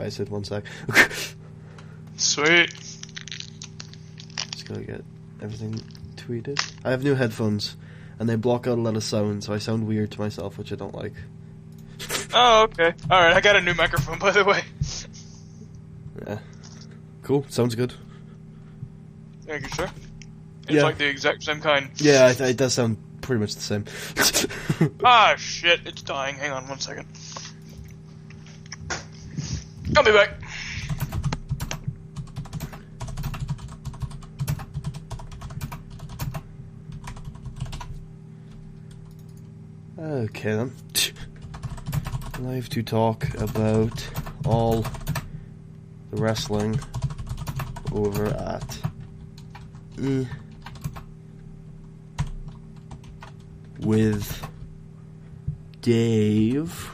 I said 1 sec. Sweet. Just gotta get everything tweeted. I have new headphones, and they block out a lot of sound, so I sound weird to myself, which I don't like. Oh, okay. Alright, I got a new microphone, by the way. Yeah. Cool, sounds good. Thank you, sir. It's like the exact same kind. Yeah, it does sound pretty much the same. Ah, shit, it's dying. Hang on 1 second. I'll be back. Okay then. Live to talk about all the wrestling over at with Dave,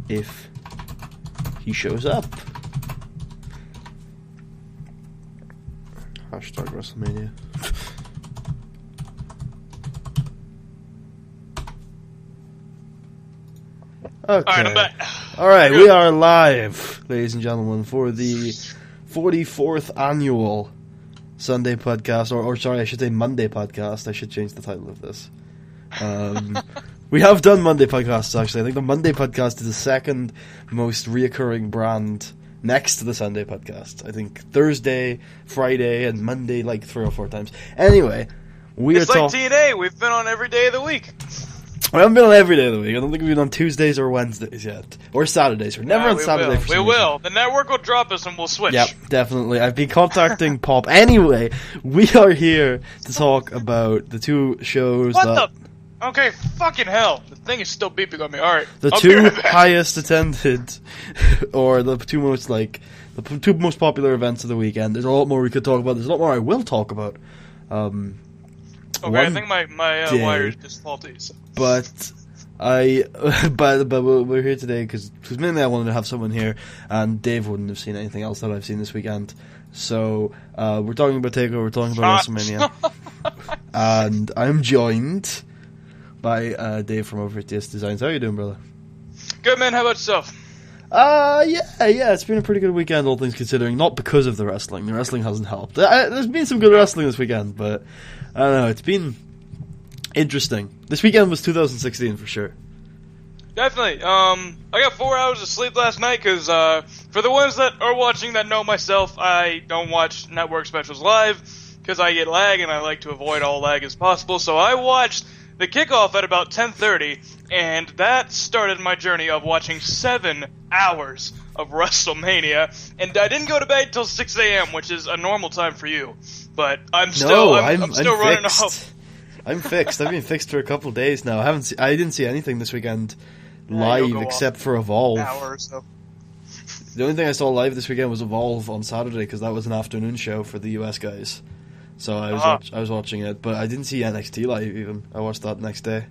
if he shows up. Hashtag WrestleMania. Okay. Alright, I'm back. Alright, we are live, ladies and gentlemen, for the 44th annual Sunday podcast, or sorry, I should say Monday podcast. I should change the title of this. We have done Monday podcasts, actually. I think the Monday podcast is the second most reoccurring brand next to the Sunday podcast. I think Thursday, Friday, and Monday like 3 or 4 times. Anyway, it's like TNA. We've been on every day of the week. I haven't been on every day of the week. I don't think we've been on Tuesdays or Wednesdays yet. Or Saturdays. We're never on Saturday for some reason. We will. The network will drop us and we'll switch. Yep, definitely. I've been contacting Pop. Anyway, we are here to talk about the 2 shows Okay, fucking hell. The thing is still beeping on me. Alright. The 2 highest attended, or the 2 most, the 2 most popular events of the weekend. There's a lot more we could talk about. There's a lot more I will talk about. Okay, I think my wire is just faulty. So. But we're here today because mainly I wanted to have someone here, and Dave wouldn't have seen anything else that I've seen this weekend. So we're talking about TakeOver, we're talking about WrestleMania, and I'm joined by Dave from over at DS Designs. How are you doing, brother? Good, man. How about yourself? Yeah, it's been a pretty good weekend, all things considering. Not because of the wrestling. The wrestling hasn't helped. There's been some good wrestling this weekend, but I don't know. It's been interesting. This weekend was 2016 for sure. Definitely. I got 4 hours of sleep last night because for the ones that are watching that know myself, I don't watch network specials live because I get lag and I like to avoid all lag as possible. So I watched the kickoff at about 10:30, and that started my journey of watching 7 hours of WrestleMania. And I didn't go to bed till 6 a.m., which is a normal time for you. But I'm still running off. I'm fixed. I've been fixed for a couple of days now. I didn't see anything this weekend live except for Evolve. An hour or so. The only thing I saw live this weekend was Evolve on Saturday because that was an afternoon show for the US guys. So I was watching it, but I didn't see NXT live even. I watched that next day.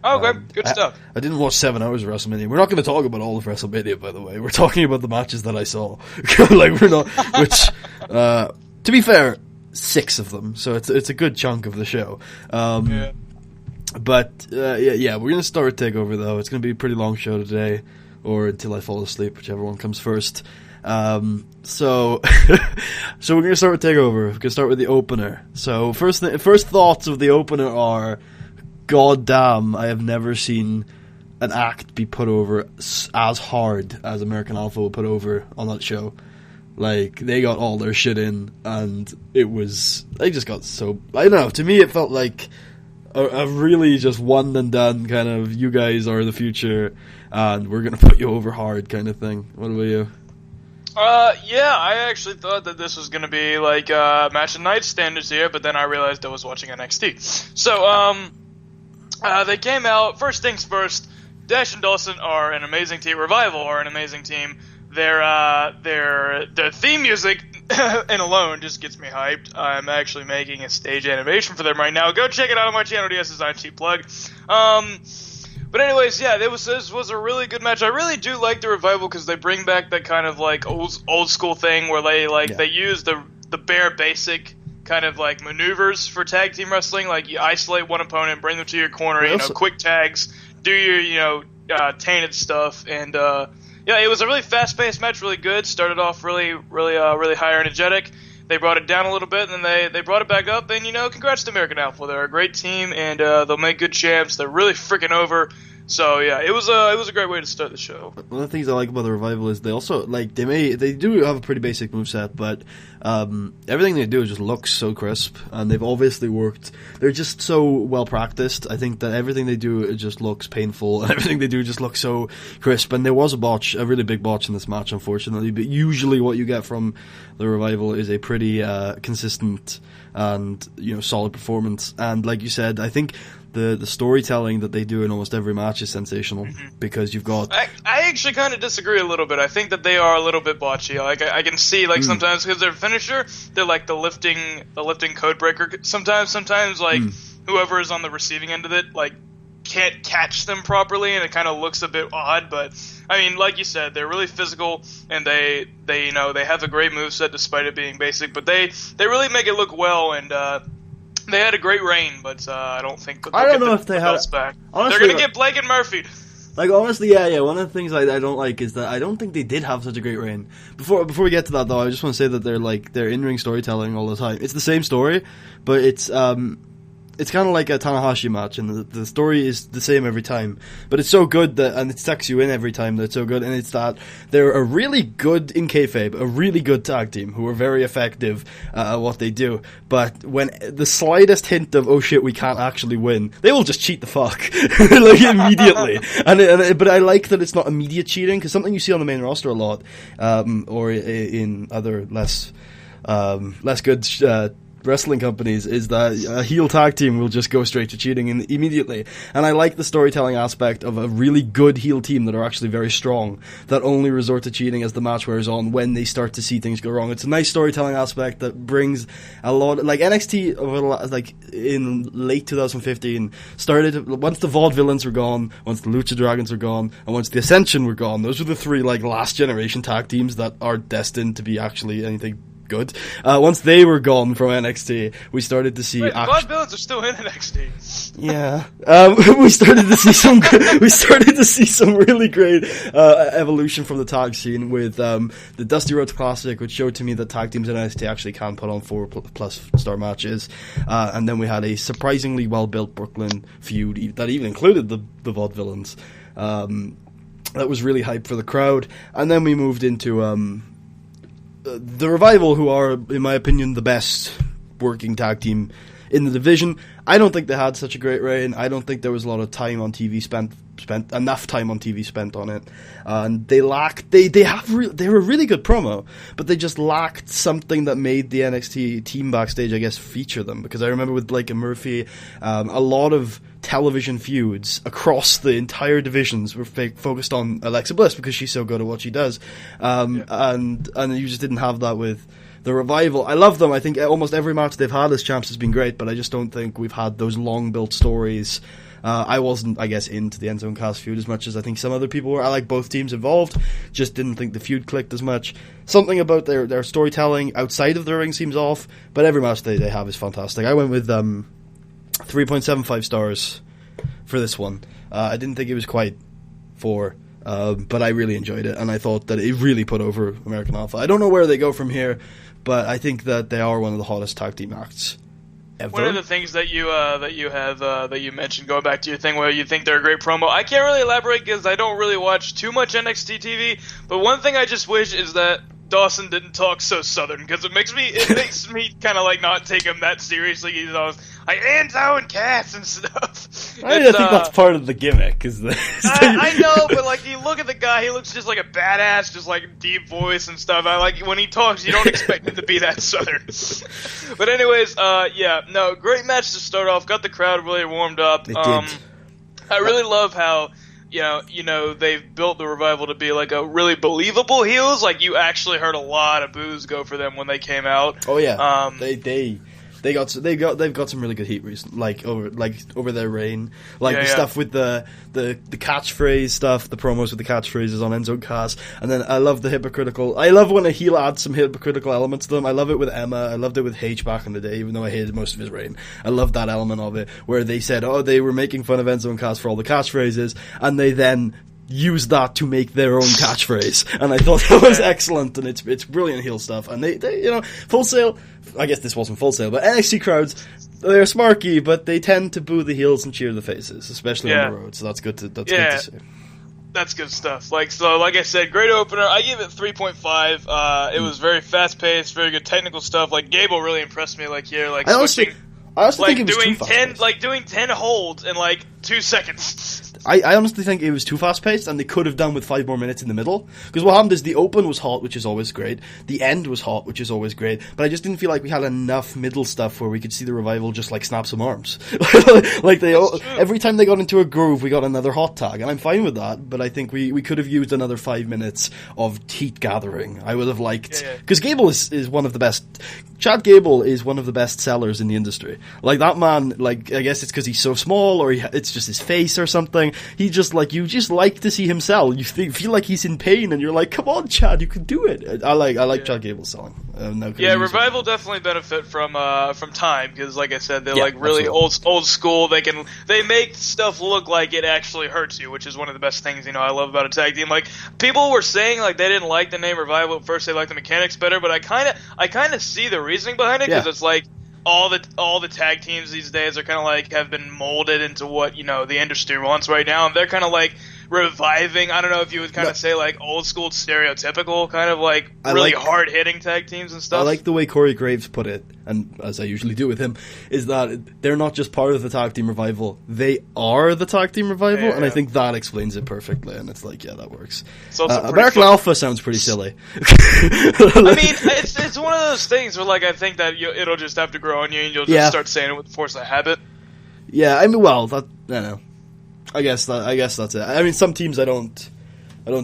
Oh, okay. Good stuff. I didn't watch 7 hours of WrestleMania. We're not going to talk about all of WrestleMania, by the way. We're talking about the matches that I saw. We're not. Which, to be fair, 6 of them, so it's a good chunk of the show. Yeah. But we're gonna start with TakeOver though. It's gonna be a pretty long show today, or until I fall asleep, whichever one comes first. So we're gonna start with TakeOver. We're gonna start with the opener. So first thoughts of the opener are, God damn, I have never seen an act be put over as hard as American Alpha will put over on that show. Like, they got all their shit in, and they just got so, I don't know, to me it felt like a really just one and done kind of, you guys are the future, and we're gonna put you over hard kind of thing. What about you? Yeah, I actually thought that this was gonna be like, match of night standards here, but then I realized I was watching NXT. So, they came out, first things first, Dash and Dawson are an amazing team, Revival are an amazing team. Their theme music and alone just gets me hyped. I'm actually making a stage animation for them right now. Go check it out on my channel, DS Design, cheap plug. But anyways, yeah, this was a really good match. I really do like the Revival because they bring back that kind of like old school thing where they use the bare basic kind of like maneuvers for tag team wrestling. Like you isolate one opponent, bring them to your corner, quick tags, do your tainted stuff, and yeah, it was a really fast-paced match, really good. Started off really high energetic. They brought it down a little bit, and then they brought it back up. And congrats to American Alpha. They're a great team, and they'll make good champs. They're really freaking over. So yeah, it was a great way to start the show. One of the things I like about the Revival is they also they do have a pretty basic moveset, but everything they do just looks so crisp, and they've obviously worked. They're just so well practiced. I think that everything they do it just looks painful, and everything they do just looks so crisp. And there was a really big botch in this match, unfortunately. But usually, what you get from the Revival is a pretty consistent and solid performance. And like you said, I think the storytelling that they do in almost every match is sensational, because you've got... I actually kind of disagree a little bit. I think that they are a little bit botchy. Like I can see sometimes, because their finisher, they're like the lifting code breaker. Sometimes whoever is on the receiving end of it can't catch them properly, and it kind of looks a bit odd. But I mean, like you said, they're really physical, and they have a great moveset despite it being basic. But they really make it look well, and they had a great reign, but I don't think that I don't know if they had back. Honestly, they're gonna get Blake and Murphy. Honestly, yeah. One of the things I don't like is that I don't think they did have such a great reign. Before we get to that, though, I just want to say that they're in-ring storytelling all the time. It's the same story, but it's kind of like a Tanahashi match, and the story is the same every time. But it's so good and it sucks you in every time that it's so good, and it's that they're a really good, in kayfabe, a really good tag team who are very effective at what they do. But when the slightest hint of, oh shit, we can't actually win, they will just cheat the fuck. Immediately. But I like that it's not immediate cheating, because something you see on the main roster a lot, or in other less good wrestling companies, is that a heel tag team will just go straight to cheating immediately. And I like the storytelling aspect of a really good heel team that are actually very strong, that only resort to cheating as the match wears on, when they start to see things go wrong. It's a nice storytelling aspect that brings a lot, NXT in late 2015 started, once the Vaudevillains were gone, once the Lucha Dragons were gone, and once the Ascension were gone. Those were the three last generation tag teams that are destined to be actually anything good. Once they were gone from NXT, we started to see. Wait, the Vaudevillains are still in NXT. Yeah, we started to see some really great evolution from the tag scene with the Dusty Rhodes Classic, which showed to me that tag teams in NXT actually can put on 4+ star matches. And then we had a surprisingly well built Brooklyn feud that even included the Vaudevillains. That was really hype for the crowd. And then we moved into the Revival, who are, in my opinion, the best working tag team in the division. I don't think they had such a great reign. I don't think there was a lot of time on TV spent enough time on TV spent on it. And they lacked. They're a really good promo, but they just lacked something that made the NXT team backstage, I guess, feature them. Because I remember with Blake and Murphy, a lot of television feuds across the entire divisions were focused on Alexa Bliss, because she's so good at what she does. And you just didn't have that with the Revival. I love them. I think almost every match they've had as champs has been great, but I just don't think we've had those long-built stories. I wasn't, I guess, into the End Zone Cast feud as much as I think some other people were. I like both teams involved, just didn't think the feud clicked as much. Something about their storytelling outside of the ring seems off, but every match they have is fantastic. I went with 3.75 stars for this one. I didn't think it was quite 4, but I really enjoyed it, and I thought that it really put over American Alpha. I don't know where they go from here, but I think that they are one of the hottest tag team acts ever. One of the things that you mentioned, going back to your thing where you think they're a great promo, I can't really elaborate because I don't really watch too much NXT TV, but one thing I just wish is that Dawson didn't talk so southern, because it makes me kind of not take him that seriously. He's always like Enzo and Cass and stuff. I think that's part of the gimmick. I know, but you look at the guy, he looks just like a badass, just deep voice and stuff. I when he talks, you don't expect him to be that southern. But anyways, great match to start off. Got the crowd really warmed up. It did. I really love how they've built the Revival to be a really believable heels. You actually heard a lot of boos go for them when they came out. Oh yeah, they've got some really good heat recently, over their reign, the stuff with the catchphrase stuff, the promos with the catchphrases on Enzo and Cass, and then I love the hypocritical. I love when a heel adds some hypocritical elements to them. I love it with Emma. I loved it with H back in the day, even though I hated most of his reign. I loved that element of it where they said, they were making fun of Enzo and Cass for all the catchphrases, and they then use that to make their own catchphrase, and I thought that was excellent, and it's brilliant heel stuff. And they Full Sail, I guess this wasn't Full Sail, but NXT crowds, they're smarky, but they tend to boo the heels and cheer the faces, especially on the road. So that's good to see. That's good stuff. Like I said, great opener. I give it 3.5. It was very fast paced, very good technical stuff. Like Gable really impressed me. Like here, like I also think it was doing too fast-paced. doing 10 holds in like 2 seconds. I honestly think it was too fast-paced, and they could have done with 5 more minutes in the middle. Because what happened is the open was hot, which is always great. The end was hot, which is always great. But I just didn't feel like we had enough middle stuff where we could see the Revival just, snap some arms. Every time they got into a groove, we got another hot tag. And I'm fine with that, but I think we could have used another 5 minutes of heat gathering. I would have liked... Because Gable is one of the best... Chad Gable is one of the best sellers in the industry. That man, I guess it's because he's so small, or it's just his face or something. He just, you just like to see him sell. You feel like he's in pain, and you're like, come on, Chad, you can do it. I like Chad Gable selling. Revival definitely benefit from time, because, like I said, they're really old school. They make stuff look like it actually hurts you, which is one of the best things I love about a tag team. People were saying they didn't like the name Revival at first; they liked the mechanics better. But I kind of see the reasoning behind it, because it's all the tag teams these days are kind of have been molded into what the industry wants right now, and they're kind of reviving. I don't know if you would kind of say old school stereotypical kind of really hard hitting tag teams and stuff. I like the way Corey Graves put it, and as I usually do with him, is that they're not just part of the tag team revival, they are the tag team revival, and I think that explains it perfectly, and it's that works. American Alpha sounds pretty silly. I mean, it's one of those things where I think that it'll just have to grow on you, and you'll just start saying it with the force of habit. Yeah, I mean, I don't know. I guess that's it. I mean, some teams I don't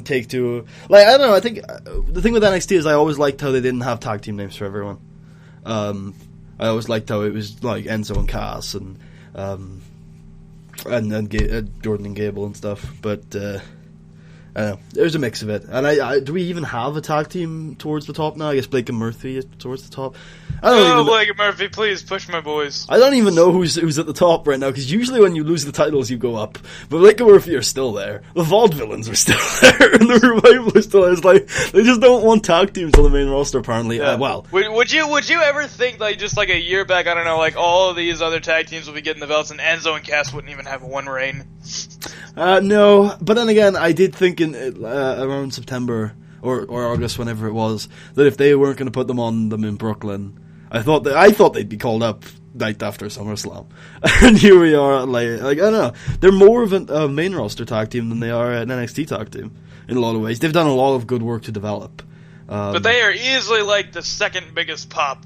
take to... I don't know, I think the thing with NXT is I always liked how they didn't have tag team names for everyone. I always liked how it was Enzo and Cass and Jordan and Gable and stuff, but I don't know, there's a mix of it. And do we even have a tag team towards the top now? I guess Blake and Murphy is towards the top. Blake and Murphy, please push my boys. I don't even know who's at the top right now, because usually when you lose the titles, you go up. But Blake and Murphy are still there. The Vaudevillains are still there, and the Revival is still there. It's they just don't want tag teams on the main roster, apparently. Yeah. Would you ever think, just a year back, I don't know, all of these other tag teams will be getting the belts, and Enzo and Cass wouldn't even have one reign? No, but then again, I did think around September or August, whenever it was, that if they weren't going to put them in Brooklyn, I thought they'd be called up night after SummerSlam, and here we are. I don't know, they're more of a main roster tag team than they are an NXT tag team in a lot of ways. They've done a lot of good work to develop, but they are easily the second biggest pop.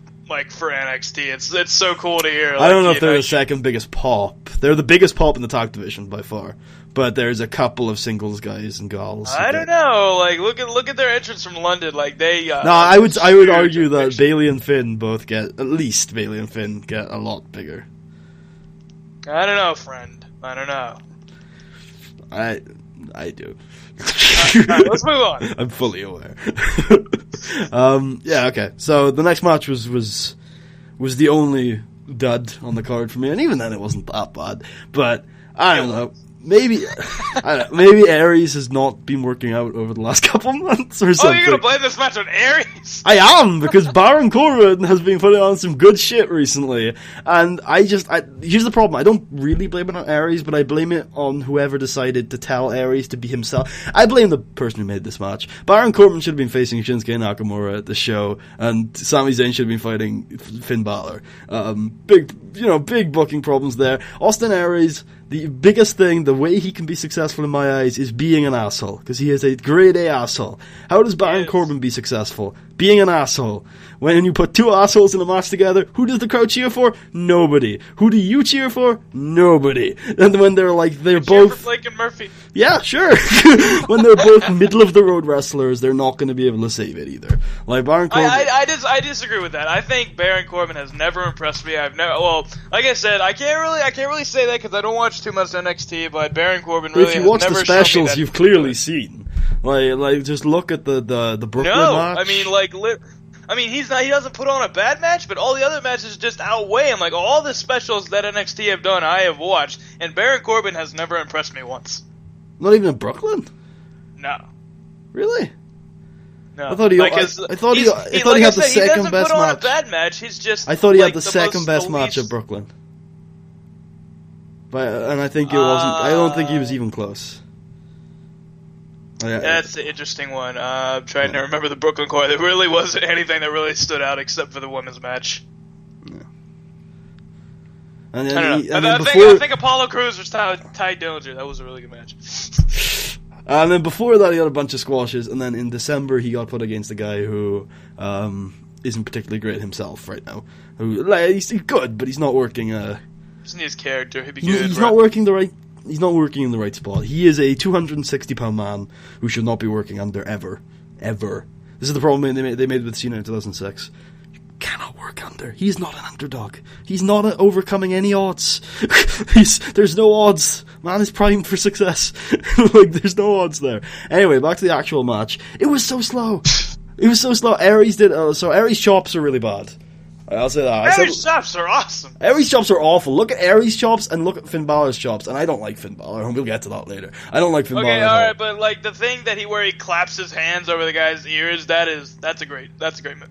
For NXT, it's so cool to hear. I don't know if they're the second biggest pop. They're the biggest pop in the tag division by far. But there's a couple of singles guys and gals. I don't know. Look at their entrance from London. They. No, I would argue that Bayley and Finn both get a lot bigger. I don't know, friend. I don't know. I do. Right, let's move on. I'm fully aware. Okay. So the next match was the only dud on the card for me, and even then it wasn't that bad. But I don't know. Maybe Aries has not been working out over the last couple months or something. Oh, you're gonna blame this match on Aries? I am, because Baron Corbin has been putting on some good shit recently, and here's the problem. I don't really blame it on Aries, but I blame it on whoever decided to tell Aries to be himself. I blame the person who made this match. Baron Corbin should have been facing Shinsuke Nakamura at the show, and Sami Zayn should have been fighting Finn Balor. Big booking problems there. Austin Aries, the biggest thing, the way he can be successful in my eyes, is being an asshole. Because he is a grade A asshole. How does Baron Corbin be successful? Being an asshole. When you put two assholes in a match together, who does the crowd cheer for? Nobody. Who do you cheer for? Nobody. And when they're both... Cheer for Blake and Murphy. Yeah, sure. When they're both middle-of-the-road wrestlers, they're not going to be able to save it either. Like, Baron Corbin... I disagree with that. I think Baron Corbin has never impressed me. Well, like I said, I can't really say that because I don't watch too much NXT, but Baron Corbin really has never shown me that. If you watch the specials, you've clearly seen. Like, just look at the Brooklyn match. I mean, he doesn't put on a bad match, but all the other matches just outweigh him. Like, all the specials that NXT have done, I have watched, and Baron Corbin has never impressed me once. Not even in Brooklyn? No. Really? No. I thought he had the second best match. He doesn't put on a bad match, he's just... I thought he had the second best match at Brooklyn. And I think it wasn't... I don't think he was even close. That's the interesting one. I'm trying to remember the Brooklyn Core. There really wasn't anything that really stood out except for the women's match. Yeah. And then I think Apollo Crews was Ty Dillinger. That was a really good match. And then before that, he had a bunch of squashes. And then in December, he got put against a guy who isn't particularly great himself right now. He's good, but he's not working. Just need his character. He'd be good. He's not working the right. He's not working in the right spot. He is a 260-pound man who should not be working under ever. This is the problem they made with Cena in 2006. You cannot work under. He's not an underdog. He's not overcoming any odds. There's no odds. Man is primed for success. There's no odds there. Anyway, back to the actual match. It was so slow. Aries chops are really bad. I'll say that. Aries chops are awesome. Aries chops are awful. Look at Aries chops and look at Finn Balor's chops, and I don't like Finn Balor, and we'll get to that later. I don't like Finn Balor. Okay, alright, but like the thing that where he claps his hands over the guy's ears, that's a great move.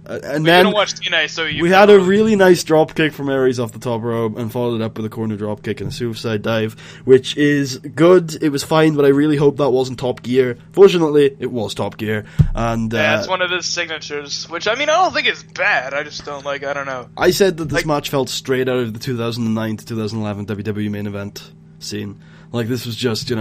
And then you don't watch TNA, so we had a really nice drop kick from Aries off the top rope and followed it up with a corner drop kick and a suicide dive, which is good. It was fine, but I really hope that wasn't Top Gear. Fortunately, it was Top Gear, and it's one of his signatures. Which I don't think it's bad. I just don't I don't know. I said that this match felt straight out of the 2009 to 2011 WWE main event scene. Like, this was just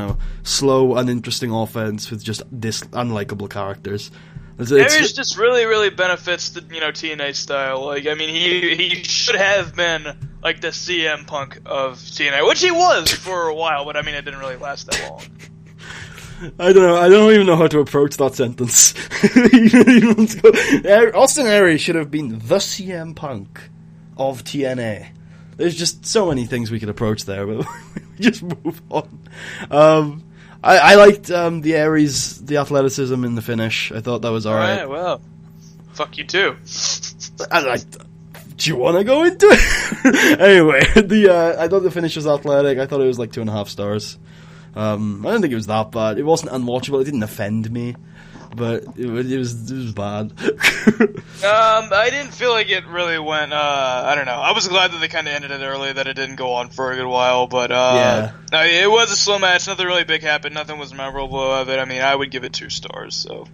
slow, uninteresting offense with just unlikable characters. Aries just really, really benefits the TNA style. He should have been like the CM Punk of TNA, which he was for a while, but it didn't really last that long. I don't know. I don't even know how to approach that sentence. Austin Aries should have been the CM Punk of TNA. There's just so many things we could approach there, but we just move on. I liked the Aries, the athleticism in the finish. I thought that was alright. Alright, well, fuck you too. Do you want to go into it? Anyway, I thought the finish was athletic. I thought it was like 2.5 stars. I don't think it was that bad. It wasn't unwatchable. It didn't offend me, but it was bad. I didn't feel like it really went. I don't know. I was glad that they kind of ended it early, that it didn't go on for a good while. But it was a slow match. Nothing really big happened. Nothing was memorable of it. I would give it 2 stars. So.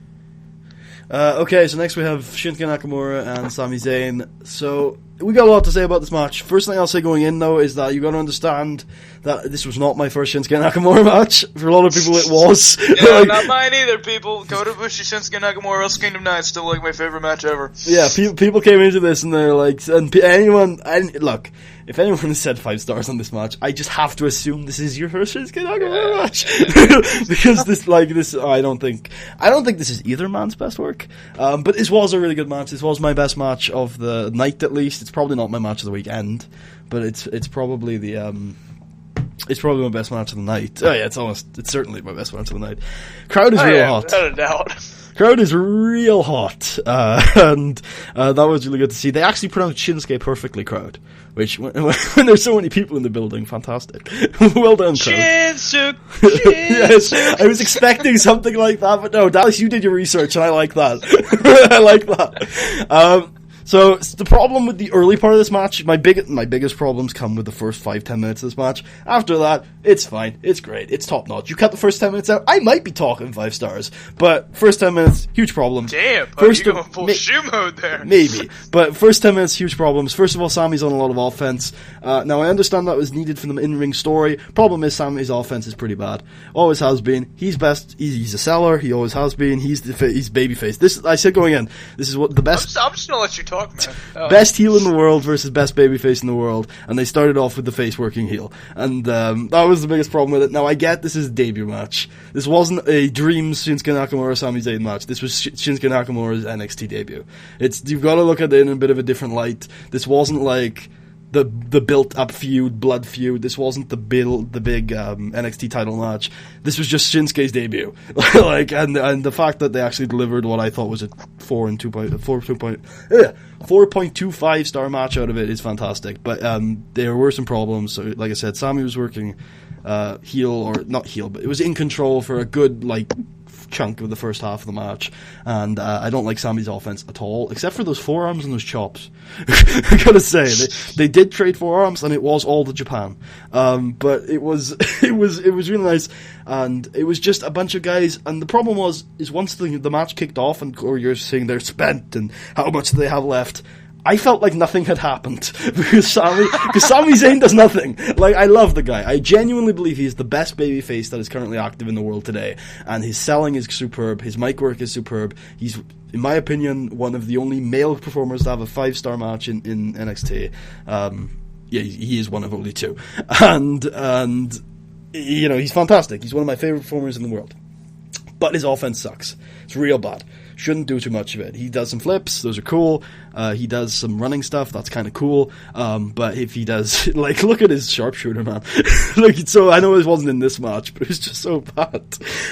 Okay, so next we have Shinsuke Nakamura and Sami Zayn. So, we got a lot to say about this match. First thing I'll say going in, though, is that you got to understand that this was not my first Shinsuke Nakamura match. For a lot of people, it was. Yeah, not mine either, people. Kota Ibushi, Shinsuke Nakamura, Wrestle Kingdom 9 is still like my favorite match ever. Yeah, people came into this and they're like, look, if anyone has said 5 stars on this match, I just have to assume this is your first Shinsuke Nakamura match. Because I don't think this is either man's best work. But this was a really good match. This was my best match of the night, at least. It's probably not my match of the weekend, but it's probably my best match of the night. Oh yeah, it's certainly my best match of the night. Crowd is real hot. Without a doubt. Crowd is real hot, and that was really good to see. They actually pronounced Shinsuke perfectly, crowd, which, when there's so many people in the building, fantastic. Well done, crowd. Shinsuke! Yes, I was expecting something like that, but no, Dallas, you did your research, and I like that. I like that. So the problem with the early part of this match, my biggest problems come with the first 5-10 minutes of this match. After that, it's fine, it's great, it's top notch. You cut the first 10 minutes out, I might be talking 5 stars, but first 10 minutes, huge problems. Damn, first you going full shoe mode there. Maybe, but first 10 minutes, huge problems. First of all, Sami's on a lot of offense. Now I understand that was needed for the in-ring story. Problem is, Sami's offense is pretty bad. Always has been. He's best. He's a seller. He always has been. He's babyface. This I said going in. This is what the best. I'm just gonna let you talk, man. Best heel in the world versus best babyface in the world, and they started off with the face working heel, and that was the biggest problem with it. Now I get this is a debut match. This wasn't a Dreams Shinsuke Nakamura Sami Zayn match. This was Shinsuke Nakamura's NXT debut. You've got to look at it in a bit of a different light. This wasn't like the built up feud, blood feud. This wasn't the big NXT title match. This was just Shinsuke's debut. and the fact that they actually delivered what I thought was a 4.25 star match out of it is fantastic. But there were some problems. So, like I said, Sami was working heel, or not heel, but it was in control for a good chunk of the first half of the match, and I don't like Sami's offense at all, except for those forearms and those chops. I gotta say, they did trade forearms, and it was all the Japan, but it was really nice, and it was just a bunch of guys. And the problem is once the match kicked off, or you're saying they're spent and how much do they have left, I felt like nothing had happened because Sami Zayn does nothing. Like, I love the guy. I genuinely believe he is the best babyface that is currently active in the world today, and his selling is superb. His mic work is superb. He's, in my opinion, one of the only male performers to have a 5-star match in NXT. He is one of only 2, and he's fantastic. He's one of my favorite performers in the world. But his offense sucks. It's real bad. Shouldn't do too much of it. He does some flips, those are cool. He does some running stuff, that's kind of cool. But if he does, look at his sharpshooter, man. So I know it wasn't in this match, but it was just so bad.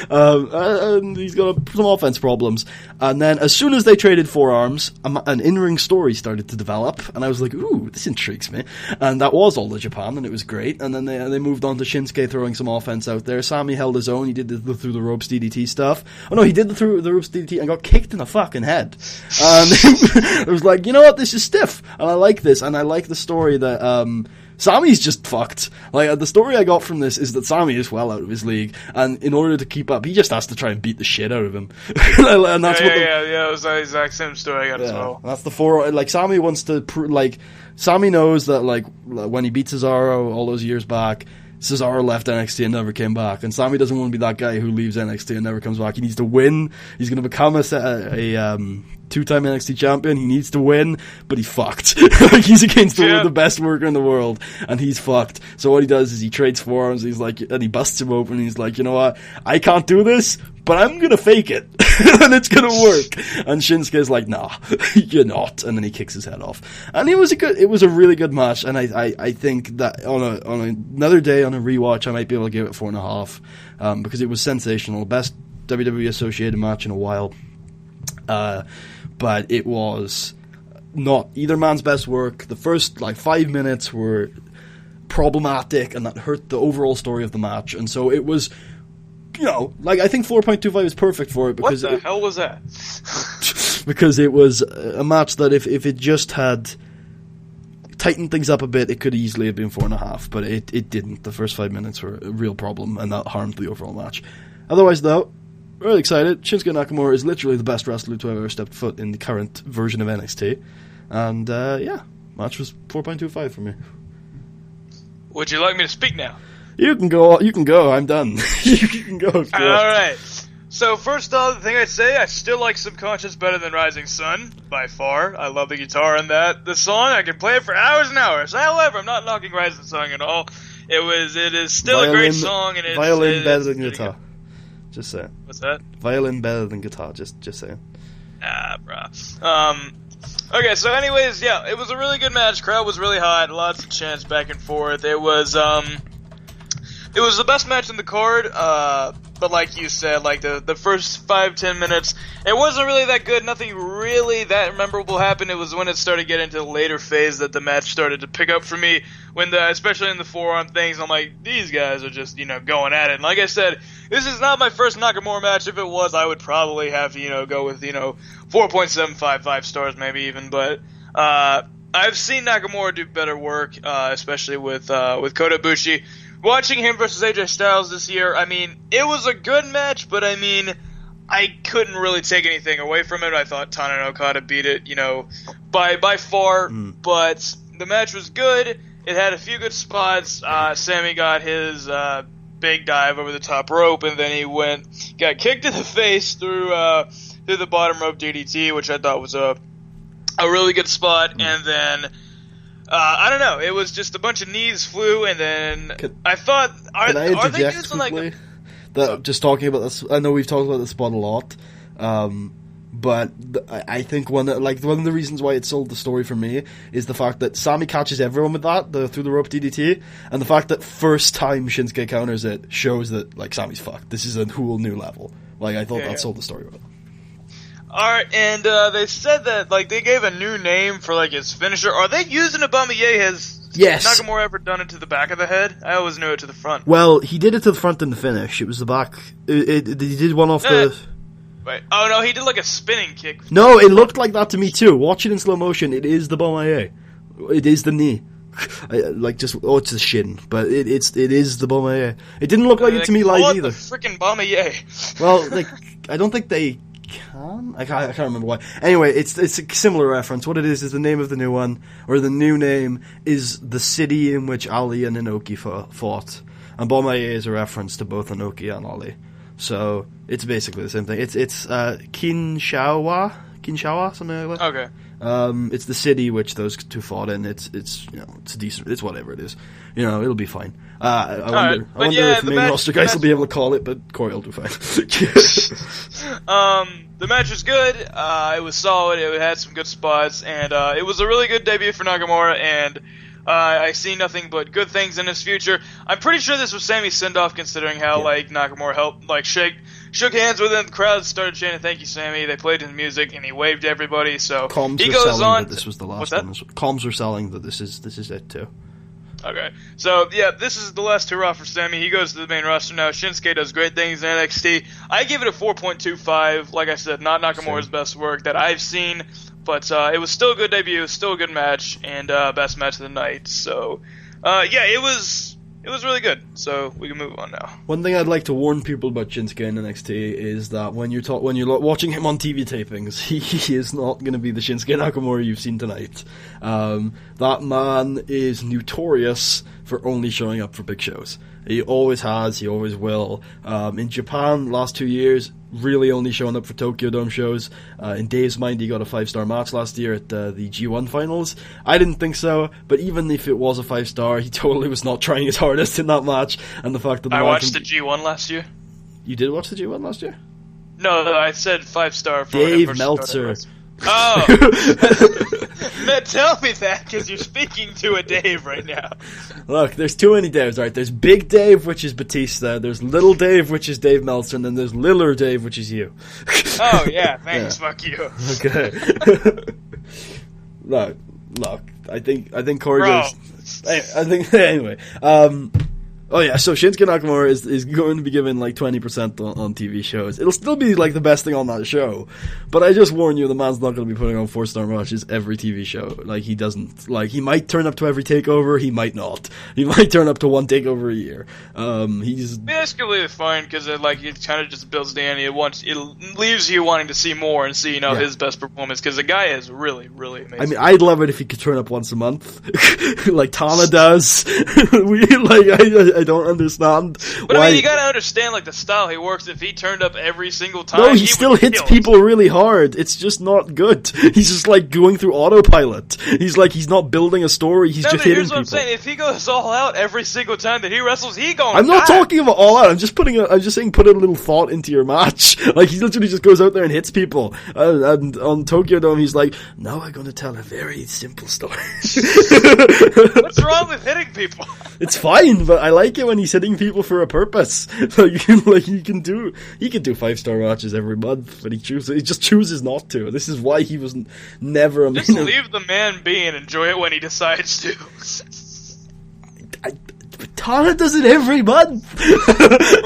And he's got some offense problems. And then as soon as they traded forearms, an in-ring story started to develop, and I was like, ooh, this intrigues me. And that was all the Japan, and it was great. And then they moved on to Shinsuke throwing some offense out there. Sami held his own. He did the through the ropes DDT stuff. Oh no, he did the through the ropes DDT and got kicked in the fucking head. And it was like, you know what, this is stiff, and I like this, and I like the story that Sami's just fucked. The story I got from this is that Sami is well out of his league, and in order to keep up, he just has to try and beat the shit out of him. And that's it was the exact same story I got as well. That's the Sami wants to Sami knows that when he beat Cesaro all those years back, Cesaro left NXT and never came back, and Sami doesn't want to be that guy who leaves NXT and never comes back. He needs to win. He's going to become a 2-time NXT champion. He needs to win, but he's fucked. He's against the best worker in the world, and he's fucked. So what he does is he trades forearms. And he busts him open. And he's like, you know what? I can't do this, but I'm gonna fake it, and it's gonna work. And Shinsuke's like, nah, you're not. And then he kicks his head off. And it was a really good match. And I think that on another day on a rewatch, I might be able to give it 4.5 because it was sensational. Best WWE associated match in a while. But it was not either man's best work. The first 5 minutes were problematic, and that hurt the overall story of the match. And so it was, I think 4.25 is perfect for it because what the hell was that? Because it was a match that if it just had tightened things up a bit, it could easily have been 4.5, but it didn't. The first 5 minutes were a real problem, and that harmed the overall match. Otherwise, though, really excited. Shinsuke Nakamura is literally the best wrestler to have ever stepped foot in the current version of NXT. And, match was 4.25 for me. Would you like me to speak now? You can go. I'm done. You can go. Alright. So, first off, the thing I'd say, I still like Subconscious better than Rising Sun, by far. I love the guitar in that. The song, I can play it for hours and hours. However, I'm not knocking Rising Sun at all. It is still a great song, and violin better than guitar. Just saying. What's that? Violin better than guitar. Just saying. Bruh. Okay, so anyways, yeah, it was a really good match. Crowd was really hot. Lots of chants back and forth. It was the best match in the card. But like you said, the first 5-10 minutes, it wasn't really that good. Nothing really that memorable happened. It was when it started getting into the later phase that the match started to pick up for me. Especially in the forearm things, I'm like, these guys are just, going at it. And like I said, this is not my first Nakamura match. If it was, I would probably have to, go with, 4.755 stars maybe even. But I've seen Nakamura do better work, especially with Kota Ibushi. Watching him versus AJ Styles this year, I mean, it was a good match, but I mean, I couldn't really take anything away from it. I thought Tana and Okada beat it, by far, but the match was good. It had a few good spots. Sammy got his big dive over the top rope, and then he got kicked in the face through the bottom rope DDT, which I thought was a really good spot. And then I don't know, it was just a bunch of knees flew, and then I thought, are they using like just talking about this? I know we've talked about this spot a lot, but I think one of the reasons why it sold the story for me is the fact that Sammy catches everyone with that through the rope DDT, and the fact that first time Shinsuke counters it shows that like Sammy's fucked. This is a whole new level. Like I thought that sold the story well. Alright, and they said that like they gave a new name for like his finisher. Are they using Aubameyang? Has Nakamura ever done it to the back of the head? I always knew it to the front. Well, he did it to the front in the finish. It was the back. He did one off the... Wait. Oh no, he did like a spinning kick. No, it looked like that to me too. Watch it in slow motion. It is the Aubameyang. It is the knee. It's the shin, but it is the Aubameyang. It didn't look like it to me live either. The freaking Aubameyang. Well, I don't think they can. I can't remember why. Anyway, it's a similar reference. What it is the name of the new one, or the new name is the city in which Ali and Inoki fought, and Aubameyang is a reference to both Inoki and Ali. So it's basically the same thing. It's Kinshawa, something like that. Okay. It's the city which those two fought in. It's it's decent. It's whatever it is. It'll be fine. I wonder if the main roster guys will be able to call it, but Corey will do fine. The match was good. It was solid. It had some good spots, and it was a really good debut for Nakamura. And I see nothing but good things in his future. I'm pretty sure this was Sammy's send-off, considering how Nakamura helped shook hands with him. The crowd started chanting, "Thank you, Sammy." They played his music and he waved to everybody. So Comms he goes on. That this was the last one. Comms were selling that this is it too. Okay, so yeah, this is the last hurrah for Sammy. He goes to the main roster now. Shinsuke does great things in NXT. I give it a 4.25. Like I said, not Nakamura's best work that I've seen, but it was still a good debut, still a good match, and best match of the night. So it was really good. So we can move on now. One thing I'd like to warn people about Shinsuke in NXT is that when you're watching him on TV tapings, he is not going to be the Shinsuke Nakamura you've seen tonight. That man is notorious for only showing up for big shows. He always has, he always will. In Japan, last 2 years, really only showing up for Tokyo Dome shows. In Dave's mind, he got a 5-star match last year at the G1 finals. I didn't think so, but even if it was a 5-star, he totally was not trying his hardest in that match. And the fact that I watched the G1 last year. You did watch the G1 last year? No, I said 5-star for Dave Meltzer. Oh! Tell me that, because you're speaking to a Dave right now. Look, there's too many Daves, right? There's Big Dave, which is Batista. There's Little Dave, which is Dave Meltzer. And then there's Littler Dave, which is you. Oh, yeah, thanks, fuck you. Okay. Look, I think Corey goes... Anyway, oh yeah, so Shinsuke Nakamura is going to be given like 20% on TV shows. It'll still be like the best thing on that show, but I just warn you, the man's not going to be putting on 4-star matches every TV show. Like he doesn't. Like he might turn up to every takeover, he might not. He might turn up to one takeover a year. He's basically fine because it kind of just builds the ante. It leaves you wanting to see more and see his best performance because the guy is really really amazing. I mean, I'd love it if he could turn up once a month, like Tana does. I don't understand. But I mean, you gotta understand like the style he works. If he turned up every single time, no, he still hits people really hard. It's just not good. He's just like going through autopilot. He's not building a story. He's just hitting people. Here's what I'm saying: if he goes all out every single time that he wrestles, I'm not talking about all out. I'm just saying put a little thought into your match. Like he literally just goes out there and hits people. And on Tokyo Dome, he's like, "Now I'm going to tell a very simple story." What's wrong with hitting people? It's fine, but I like it when he's hitting people for a purpose. He can do 5-star matches every month, but he just chooses not to. This is why he was never a just leave the man be and enjoy it when he decides to. Tana does it every month.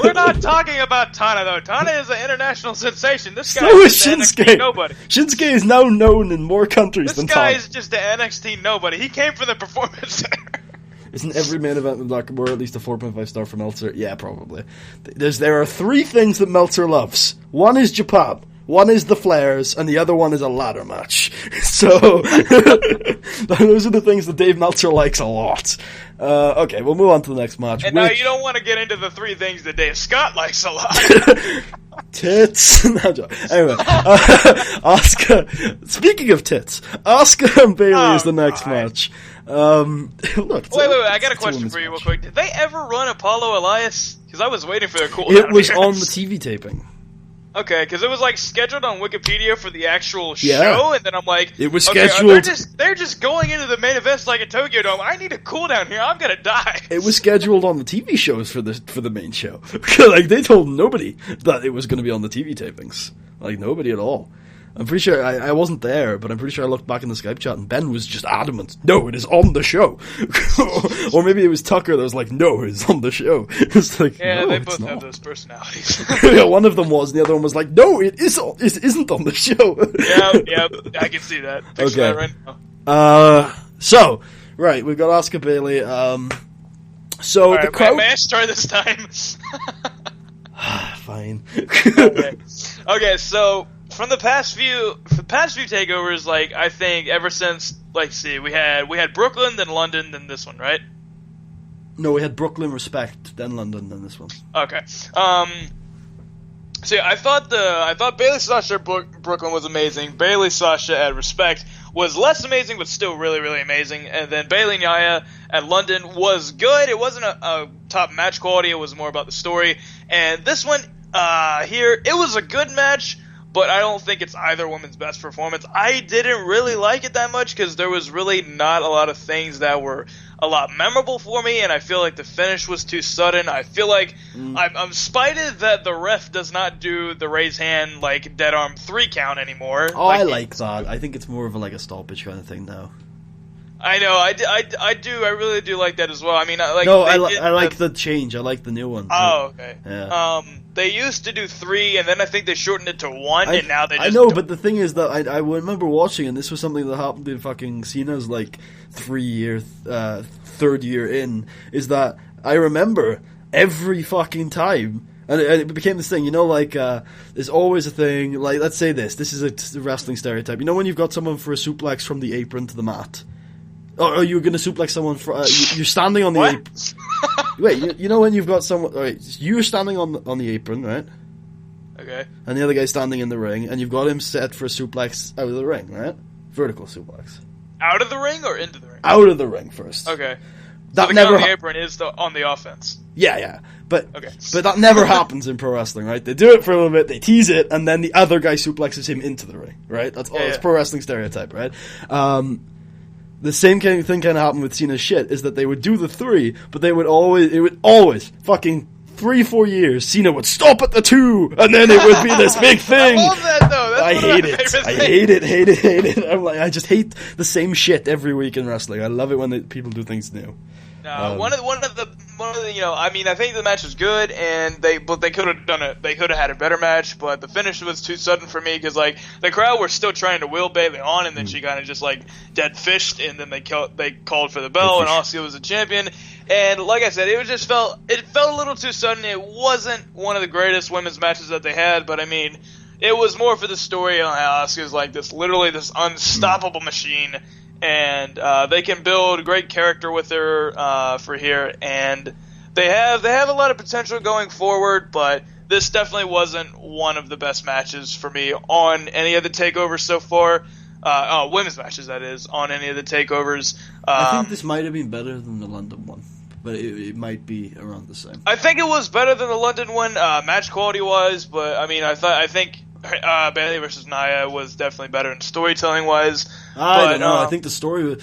We're not talking about Tana, though. Tana is an international sensation. This guy So is is just Shinsuke. NXT nobody. Shinsuke is now known in more countries This than guy Tana. is just an NXT nobody. He came from the Performance Center. Isn't every main event in Nakamura at least a 4.5 star for Meltzer? Yeah, probably. There are three things that Meltzer loves. One is Japan, one is the flares, and the other one is a ladder match. So, those are the things that Dave Meltzer likes a lot. Okay, we'll move on to the next match. And now you don't want to get into the three things that Dave Scott likes a lot. Tits. No, anyway, Asuka. Speaking of tits, Asuka and Bayley is the next match. Look, wait, I got a question for you real quick. Did they ever run Apollo Elias? Because I was waiting for their cool. It was on the TV taping. Okay, because it was like scheduled on Wikipedia for the actual show, and then I'm like, it was okay, scheduled. They're just going into the main events like a Tokyo Dome. I need a cooldown here. I'm gonna die. It was scheduled on the TV shows for the main show. Like they told nobody that it was going to be on the TV tapings. Like nobody at all. I'm pretty sure I wasn't there, but I'm pretty sure I looked back in the Skype chat and Ben was just adamant. No, it is on the show. Or maybe it was Tucker that was like, no, it's on the show. It's like, yeah, no, they it's both not. have those personalities. Yeah, one of them was, and the other one was like, no, it isn't on the show. Yeah, I can see that. Fix that right now. So, right, we've got Asuka Bayley. So all right, the crowd. may I start this time? Fine. Okay, so from the past few takeovers, like I think ever since, like, see, we had Brooklyn, then London, then this one, right? No, we had Brooklyn, Respect, then London, then this one. Okay. So yeah, I thought Bayley Sasha Brooklyn was amazing. Bayley Sasha at Respect was less amazing, but still really, really amazing. And then Bayley Nia at London was good. It wasn't a top match quality. It was more about the story. And this one here, it was a good match, but I don't think it's either woman's best performance. I didn't really like it that much because there was really not a lot of things that were a lot memorable for me, and I feel like the finish was too sudden. I feel like I'm spited that the ref does not do the raise hand, like, dead arm 3 count anymore. Oh, I like that. I think it's more of a stoppage kind of thing now. I know, I do, I really do like that as well. I mean, I like the change. I like the new one. Oh, okay. Yeah. They used to do 3, and then I think they shortened it to 1, and now they just... I know, but the thing is that I remember watching, and this was something that happened in fucking Cena's, like, third year in, is that I remember every fucking time, and it became this thing, there's always a thing, like, let's say this is a wrestling stereotype. You know when you've got someone for a suplex from the apron to the mat? Or you're going to suplex someone for... you're standing on the apron. Wait, you know when you've got someone... Alright, you're standing on the apron, right? Okay. And the other guy's standing in the ring, and you've got him set for a suplex out of the ring, right? Vertical suplex. Out of the ring or into the ring? Out of the ring first. Okay. That so the never guy on the apron is on the offense. Yeah. But okay. But that never happens in pro wrestling, right? They do it for a little bit, they tease it, and then the other guy suplexes him into the ring, right? That's all. It's pro wrestling stereotype, right? The same kind of thing kind of happened with Cena's shit, is that they would do the 3, but it would always, fucking 3-4 years, Cena would stop at the 2, and then it would be this big thing. I love that, though. That's I hate it. I'm like, I just hate the same shit every week in wrestling. I love it when people do things new. No, one of the I mean, I think the match was good, and they could have done it. They could have had a better match, but the finish was too sudden for me because, like, the crowd were still trying to wheel Bayley on, and then she kind of just, like, dead fished, and then they called for the bell, and Asuka was the champion. And like I said, it felt a little too sudden. It wasn't one of the greatest women's matches that they had, but I mean, it was more for the story on how Asuka's like this unstoppable machine. And they can build great character with her for here, and they have a lot of potential going forward. But this definitely wasn't one of the best matches for me on any of the takeovers so far. Women's matches, that is, on any of the takeovers. I think this might have been better than the London one, but it might be around the same. I think it was better than the London one, match quality wise. But I mean, I think Bayley versus Nia was definitely better in storytelling wise. I don't know. I think the story was...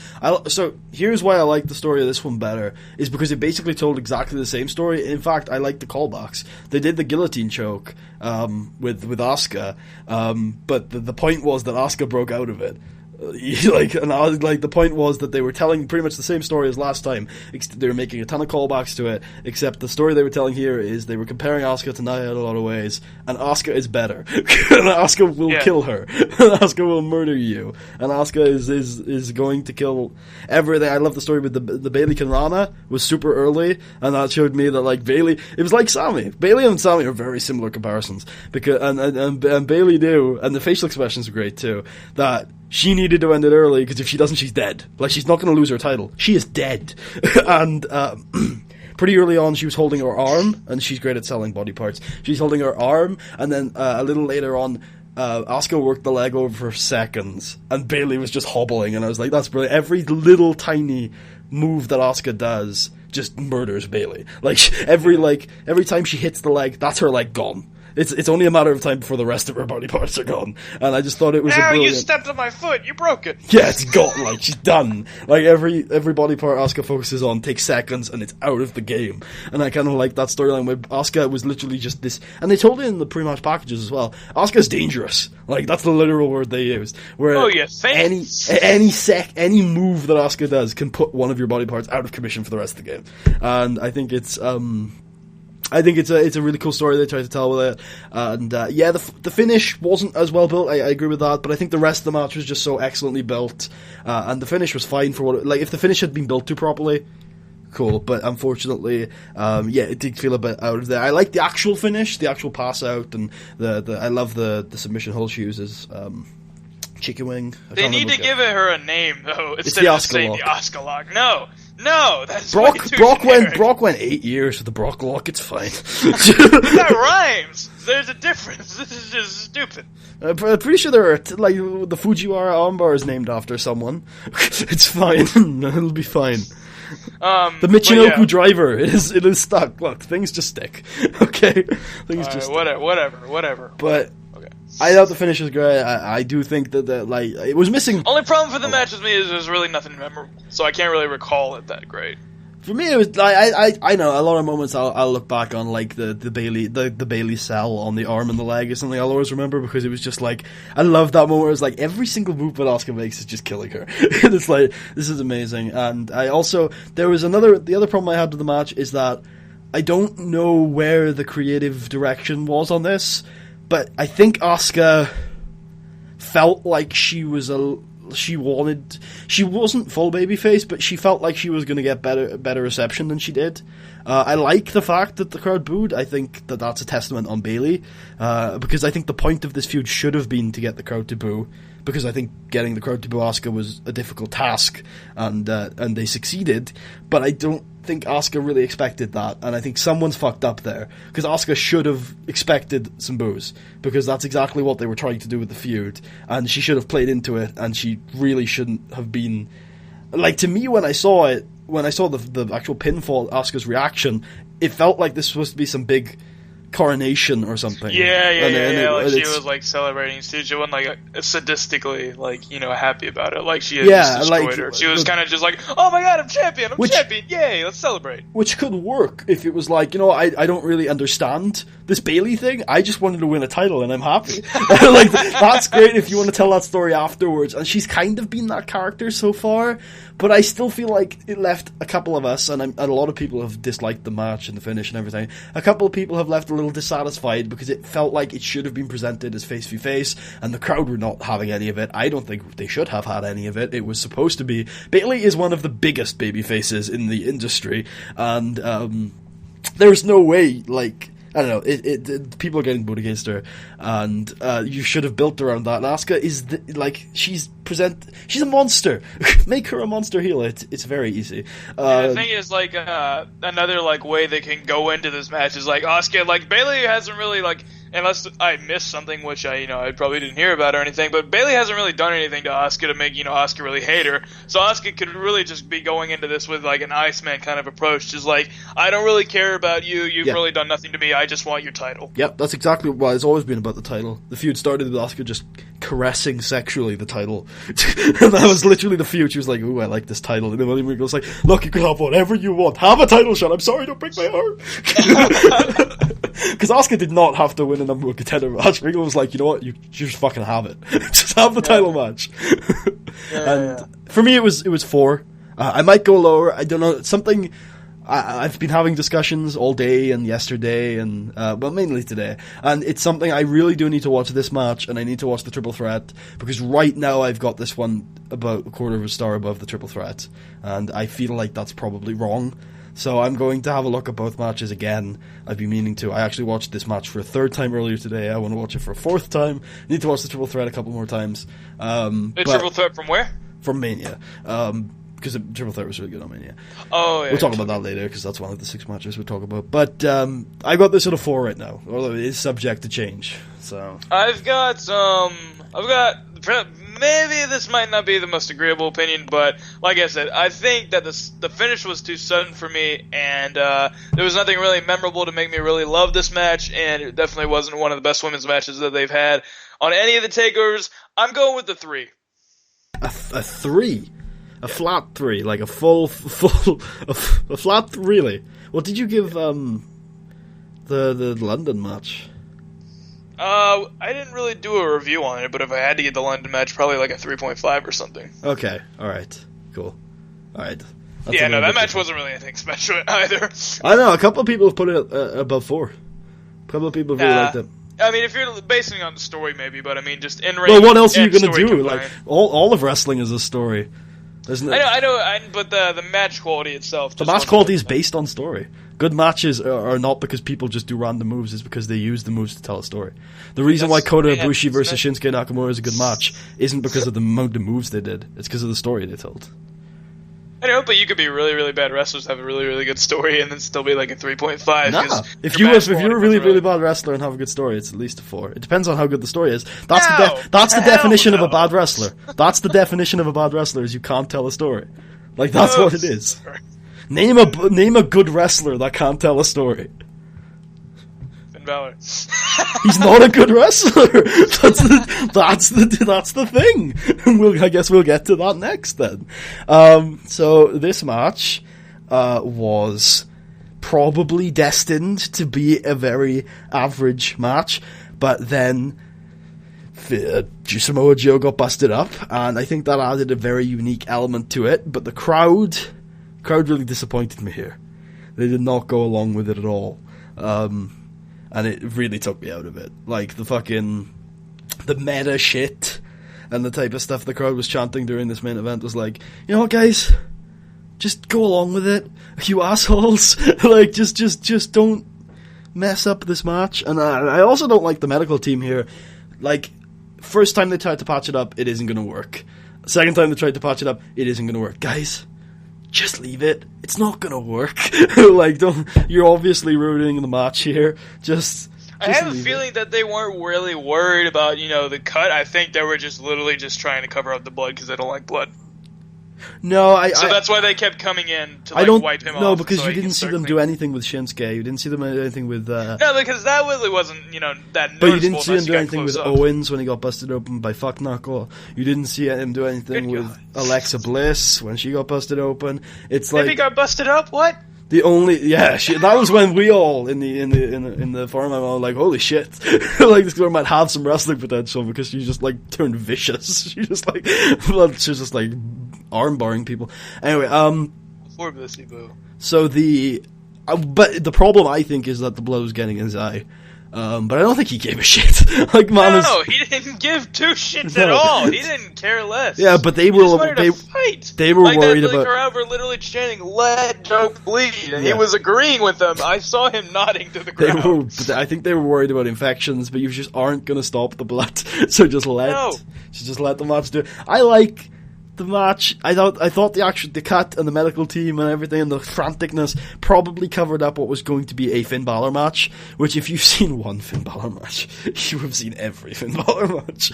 So, here's why I like the story of this one better, is because it basically told exactly the same story. In fact, I like the callbacks. They did the guillotine choke with Asuka, but the point was that Asuka broke out of it. The point was that they were telling pretty much the same story as last time. They were making a ton of callbacks to it, except the story they were telling here is they were comparing Asuka to Nia in a lot of ways, and Asuka is better. And Asuka will kill her. And Asuka will murder you. And Asuka is going to kill everything. I love the story with the Bayley Kanrana was super early, and that showed me that like Bayley, it was like Sammy. Bayley and Sammy are very similar comparisons because and Bayley knew, and the facial expressions are great too, that she needed to end it early, because if she doesn't, she's dead. Like, she's not going to lose her title. She is dead. And pretty early on, she was holding her arm, and she's great at selling body parts. She's holding her arm, and then a little later on, Asuka worked the leg over for seconds, and Bayley was just hobbling, and I was like, that's brilliant. Every little tiny move that Asuka does just murders Bayley. Like, every time she hits the leg, that's her leg gone. It's only a matter of time before the rest of her body parts are gone. And I just thought it was Now a brilliant... you stepped on my foot, you broke it! Yeah, it's gone, like, she's done. Like, every body part Asuka focuses on takes seconds, and it's out of the game. And I kind of like that storyline where Asuka was literally just this... And they told it in the pre-match packages as well. Asuka's dangerous. Like, that's the literal word they used. Where any move that Asuka does can put one of your body parts out of commission for the rest of the game. And I think it's a really cool story they tried to tell with it, and the finish wasn't as well built. I agree with that, but I think the rest of the match was just so excellently built, and the finish was fine for what. Like, if the finish had been built too properly, cool. But unfortunately, it did feel a bit out of there. I like the actual finish, the actual pass out, and I love the submission hold she uses. Chicken wing. They need to give her a name though, instead of just saying the Asuka lock. No, that's Brock went 8 years with the Brock lock. It's fine. That rhymes. There's a difference. This is just stupid. I'm pretty sure there are the Fujiwara armbar is named after someone. It's fine. It'll be fine. The Michinoku driver it is stuck. Look, things just stick. Okay, things just whatever. But. I thought the finish was great. I do think that it was missing. Only problem for the match with me is there's really nothing memorable, so I can't really recall it that great. For me, it was I know a lot of moments I'll look back on, like the Bayley cell on the arm and the leg is something I'll always remember, because it was just like, I love that moment where it's like every single move that Asuka makes is just killing her. And it's like, this is amazing. And the other problem I had with the match is that I don't know where the creative direction was on this. But I think Asuka felt like she wasn't full babyface, but she felt like she was going to get better reception than she did. I like the fact that the crowd booed. I think that that's a testament on Bayley, because I think the point of this feud should have been to get the crowd to boo, because I think getting the crowd to boo Asuka was a difficult task, and they succeeded. But I don't think Asuka really expected that, and I think someone's fucked up there, because Asuka should have expected some boos, because that's exactly what they were trying to do with the feud, and she should have played into it, and she really shouldn't have been... Like, to me, when I saw the actual pinfall, Asuka's reaction, it felt like this was supposed to be some big coronation or something. Yeah. Like, she was like celebrating. She wasn't like sadistically happy about it. Like, she had just destroyed her. She was kind of just like, oh my god, I'm champion, yay, let's celebrate. Which could work if it was like, I don't really understand this Bayley thing. I just wanted to win a title and I'm happy. Like, that's great if you want to tell that story afterwards. And she's kind of been that character so far, but I still feel like it left a couple of us, and a lot of people have disliked the match and the finish and everything. A couple of people have left a little dissatisfied because it felt like it should have been presented as face v face, and the crowd were not having any of it. I don't think they should have had any of it. It was supposed to be... Bayley is one of the biggest baby faces in the industry, and there's no way, like... I don't know, people are getting booed against her, and you should have built around that. And Asuka is, she's a monster. Make her a monster heel. It's very easy. The thing is, another, way they can go into this match is, Asuka, Bayley hasn't really, unless I missed something, which I probably didn't hear about or anything, but Bayley hasn't really done anything to Asuka to make, Asuka really hate her. So Asuka could really just be going into this with, an Iceman kind of approach. Just I don't really care about you. You've really done nothing to me. I just want your title. Yep, that's exactly what it's always been about, the title. The feud started with Asuka just caressing sexually the title. And that was literally the feud. She was like, ooh, I like this title. And then William Regal was like, look, you can have whatever you want. Have a title shot. I'm sorry, don't break my heart. Because Asuka did not have to win a number one contender match. Regal was like, you know what, you just fucking have it. Just have the title match. For me, it was 4. I might go lower. I don't know. It's something I've been having discussions all day and yesterday, and well, mainly today. And it's something I really do need to watch this match, and I need to watch the triple threat, because right now I've got this one about a quarter of a star above the triple threat, and I feel like that's probably wrong. So I'm going to have a look at both matches again. I've been meaning to. I actually watched this match for a 3rd time earlier today. I want to watch it for a 4th time. I need to watch the triple threat a couple more times. The triple threat from where? From Mania. Because the triple threat was really good on Mania. Oh, yeah. We'll talk about that later, because that's one of the 6 matches we'll talk about. But I got this at a 4 right now, although it is subject to change. So I've got maybe this might not be the most agreeable opinion, but like I said, I think that the finish was too sudden for me, and there was nothing really memorable to make me really love this match, and it definitely wasn't one of the best women's matches that they've had on any of the takeovers. I'm going with the 3. A 3? A flat 3, like a full, a flat, really? What did you give the London match? I didn't really do a review on it, but if I had to get the London match, probably like a 3.5 or something. Okay, alright, cool. Alright. Yeah, no, that match wasn't really anything special either. I know, a couple of people have put it above 4. A couple of people really liked it. I mean, if you're basing it on the story, maybe, but I mean, just in ring. Well, what else are you going to do? Like, all of wrestling is a story. Isn't it? I know, but the match quality itself. The match quality is based on story. Good matches are not because people just do random moves, it's because they use the moves to tell a story. The reason why Kota Ibushi versus Shinsuke Nakamura is a good match isn't because of the amount of moves they did, it's because of the story they told. I know, but you could be really, really bad wrestlers, have a really, really good story, and then still be like a 3.5. Nah, if you're a really, really bad wrestler and have a good story, it's at least a 4. It depends on how good the story is. That's the definition of a bad wrestler. That's the definition of a bad wrestler, is you can't tell a story. Like, that's what it is. Name a good wrestler that can't tell a story. Finn Balor. He's not a good wrestler. That's the thing. I guess we'll get to that next then. So this match was probably destined to be a very average match, but then Samoa Joe got busted up, and I think that added a very unique element to it. But the crowd really disappointed me here. They did not go along with it at all. And it really took me out of it. Like, the meta shit and the type of stuff the crowd was chanting during this main event was like, you know what, guys? Just go along with it. You assholes. Like, just don't mess up this match. And I also don't like the medical team here. Like, first time they tried to patch it up, it isn't going to work. Second time they tried to patch it up, it isn't going to work. Guys, just leave it. It's not gonna work. Like, you're obviously ruining the match here. I have a feeling that they weren't really worried about, the cut. I think they were just literally just trying to cover up the blood because they don't like blood. No, So that's why they kept coming in to wipe him off. No, because you didn't see them do anything with Shinsuke. You didn't see them do anything with... No, because that really wasn't, that noticeable. But you didn't see him do anything with Owens when he got busted open by Fuck Knuckle. You didn't see him do anything with Alexa Bliss when she got busted open. It's like... If he got busted up? What? The only... Yeah, that was when we all, in the forum, were like, holy shit. Like, this girl might have some wrestling potential because she just, like, turned vicious. She just, like... She's just, like... arm-barring people. Anyway, Poor Missy Boo. So but the problem, I think, is that the blood was getting in his eye. But I don't think he gave a shit. Like, no, he didn't give 2 shits at all. He didn't care less. Yeah, but they were fight. They were worried about. The crowd were literally chanting "Let Joe bleed," and he was agreeing with them. I saw him nodding to the crowd. I think they were worried about infections, but you just aren't going to stop the blood. So just let the match do it. I like the match. I thought the cut and the medical team and everything and the franticness probably covered up what was going to be a Finn Balor match, which if you've seen one Finn Balor match, you have seen every Finn Balor match.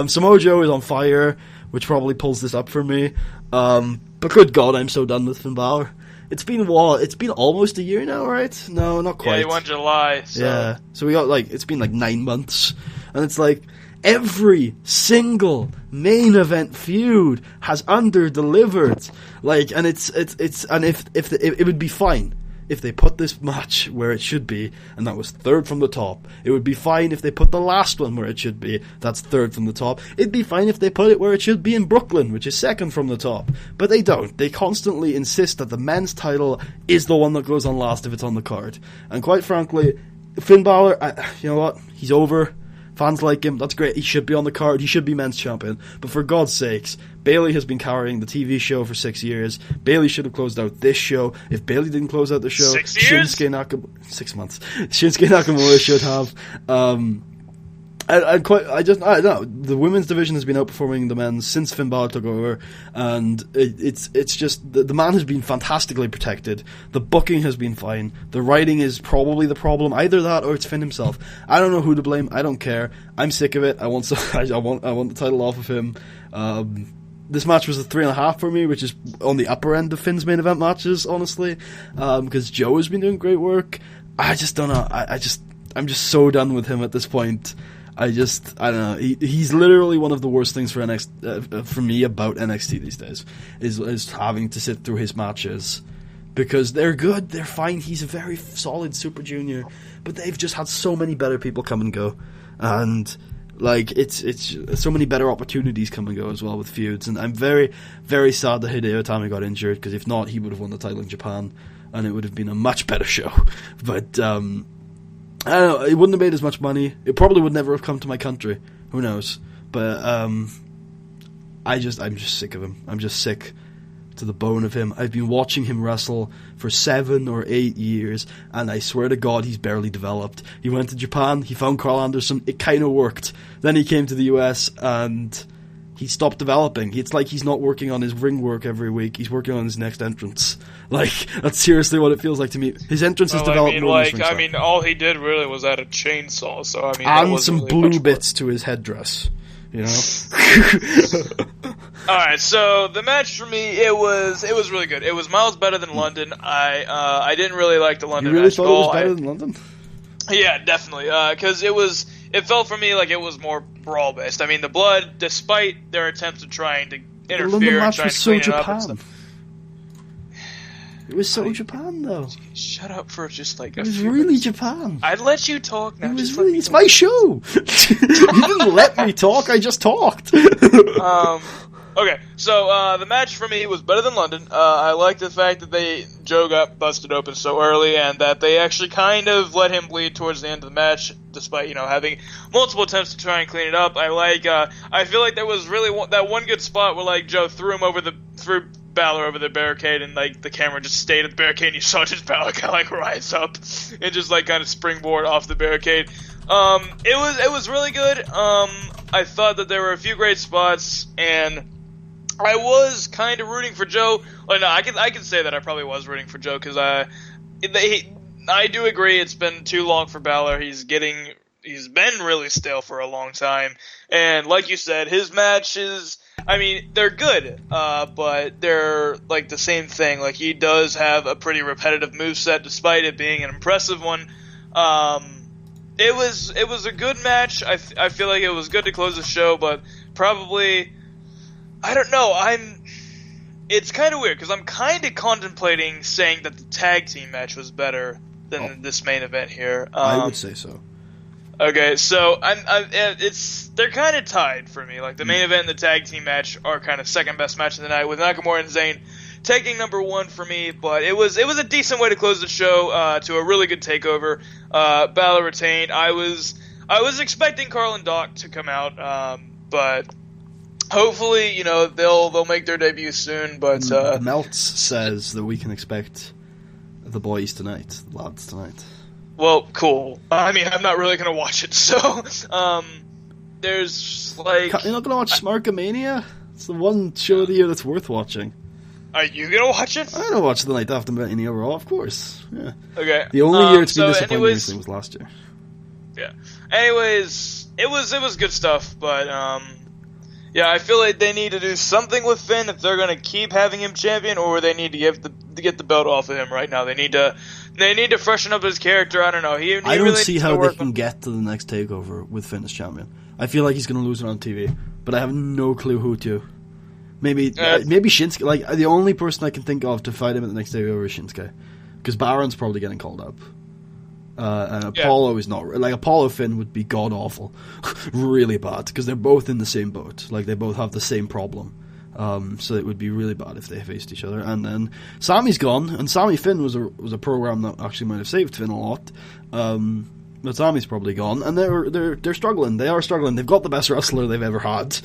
Samoa Joe is on fire, which probably pulls this up for me. But good God, I'm so done with Finn Balor. It's been almost a year now, right? No, not quite. Yeah, he won July. So. Yeah, so we got it's been 9 months, and it's like every single main event feud has under-delivered. Like, and it would be fine if they put this match where it should be, and that was third from the top. It would be fine if they put the last one where it should be, that's third from the top. It'd be fine if they put it where it should be in Brooklyn, which is second from the top. But they don't. They constantly insist that the men's title is the one that goes on last if it's on the card. And quite frankly, Finn Balor, you know what? He's over. Fans like him, that's great, he should be on the card, he should be men's champion, but for God's sakes, Bayley has been carrying the TV show for 6 years. Bayley should have closed out this show. If Bayley didn't close out the show, 6 years? 6 months. Shinsuke Nakamura should have. I don't know. The women's division has been outperforming the men's since Finn Balor took over, and it's just the man has been fantastically protected. The booking has been fine. The writing is probably the problem. Either that or it's Finn himself. I don't know who to blame. I don't care. I'm sick of it. I want the title off of him. This match was a 3.5 for me, which is on the upper end of Finn's main event matches, honestly, because Joe has been doing great work. I just don't know. I'm just so done with him at this point. I don't know. He's literally one of the worst things for for me about NXT these days is having to sit through his matches, because they're good, they're fine. He's a very solid Super Junior, but they've just had so many better people come and go, and like it's so many better opportunities come and go as well with feuds. And I'm very, very sad that Hideo Itami got injured, because if not, he would have won the title in Japan, and it would have been a much better show. But I don't know, it wouldn't have made as much money. It probably would never have come to my country. Who knows? But I'm just sick of him. I'm just sick to the bone of him. I've been watching him wrestle for 7 or 8 years, and I swear to God, he's barely developed. He went to Japan, he found Carl Anderson, it kind of worked. Then he came to the US, and he stopped developing. It's like he's not working on his ring work every week. He's working on his next entrance. Like, that's seriously what it feels like to me. His entrance is developed. All he did really was add a chainsaw. So I mean, and some really blue bits to his headdress. You know. All right, so the match for me, it was really good. It was miles better than London. I didn't really like the London match at all. You really thought it was better than London? Yeah, definitely. Because it felt for me like it was more brawl based. I mean, the Blood, despite their attempts at trying to interfere and trying to clean it up and stuff. It was so Japan, though. Shut up for just like a few minutes. It was really Japan. I'd let you talk now. It's my show. You didn't let me talk. I just talked. Okay, so the match for me was better than London. I like the fact that Joe got busted open so early, and that they actually kind of let him bleed towards the end of the match, despite having multiple attempts to try and clean it up. I feel like there was really that one good spot where Joe threw Balor over the barricade, and the camera just stayed at the barricade, and you saw just Balor kind of rise up and just kind of springboard off the barricade. It was really good. I thought that there were a few great spots, and I was kind of rooting for Joe. Well, no, I can say that I probably was rooting for Joe, because I do agree it's been too long for Balor. He's been really stale for a long time, and like you said, his matches, I mean, they're good, but they're the same thing. He does have a pretty repetitive moveset, despite it being an impressive one. It was a good match. I feel like it was good to close the show, but probably, I don't know. It's kind of weird, because I'm kind of contemplating saying that the tag team match was better than this main event here. I would say so. Okay, so they're kind of tied for me. The main event and the tag team match are kind of second best match of the night, with Nakamura and Zayn taking number one for me. But it was a decent way to close the show to a really good takeover. Balor retained. I was expecting Carl and Doc to come out, but hopefully they'll make their debut soon. But Meltz says that we can expect the boys tonight, the lads tonight. Well, cool. I mean, I'm not really going to watch it, so, there's, You're not going to watch Smarkamania? It's the one show of the year that's worth watching. Are you going to watch it? I'm going to watch the night after Mania Raw, of course. Yeah. Okay. The only year it's been disappointing was last year. Yeah. Anyways, it was good stuff, but, yeah, I feel like they need to do something with Finn if they're going to keep having him champion, or they need to get the belt off of him right now. They need to freshen up his character. I don't know. I don't see how they can get to the next takeover with Finn as champion. I feel like he's going to lose it on TV, but I have no clue who to. Maybe Shinsuke. The only person I can think of to fight him at the next takeover is Shinsuke, because Baron's probably getting called up. And Apollo is not. Like, Apollo Finn would be god-awful. Really bad, because they're both in the same boat. Like, they both have the same problem. So it would be really bad if they faced each other. And then Sammy's gone, and Sammy Finn was a program that actually might have saved Finn a lot. But Sammy's probably gone, and they're struggling. They are struggling. They've got the best wrestler they've ever had,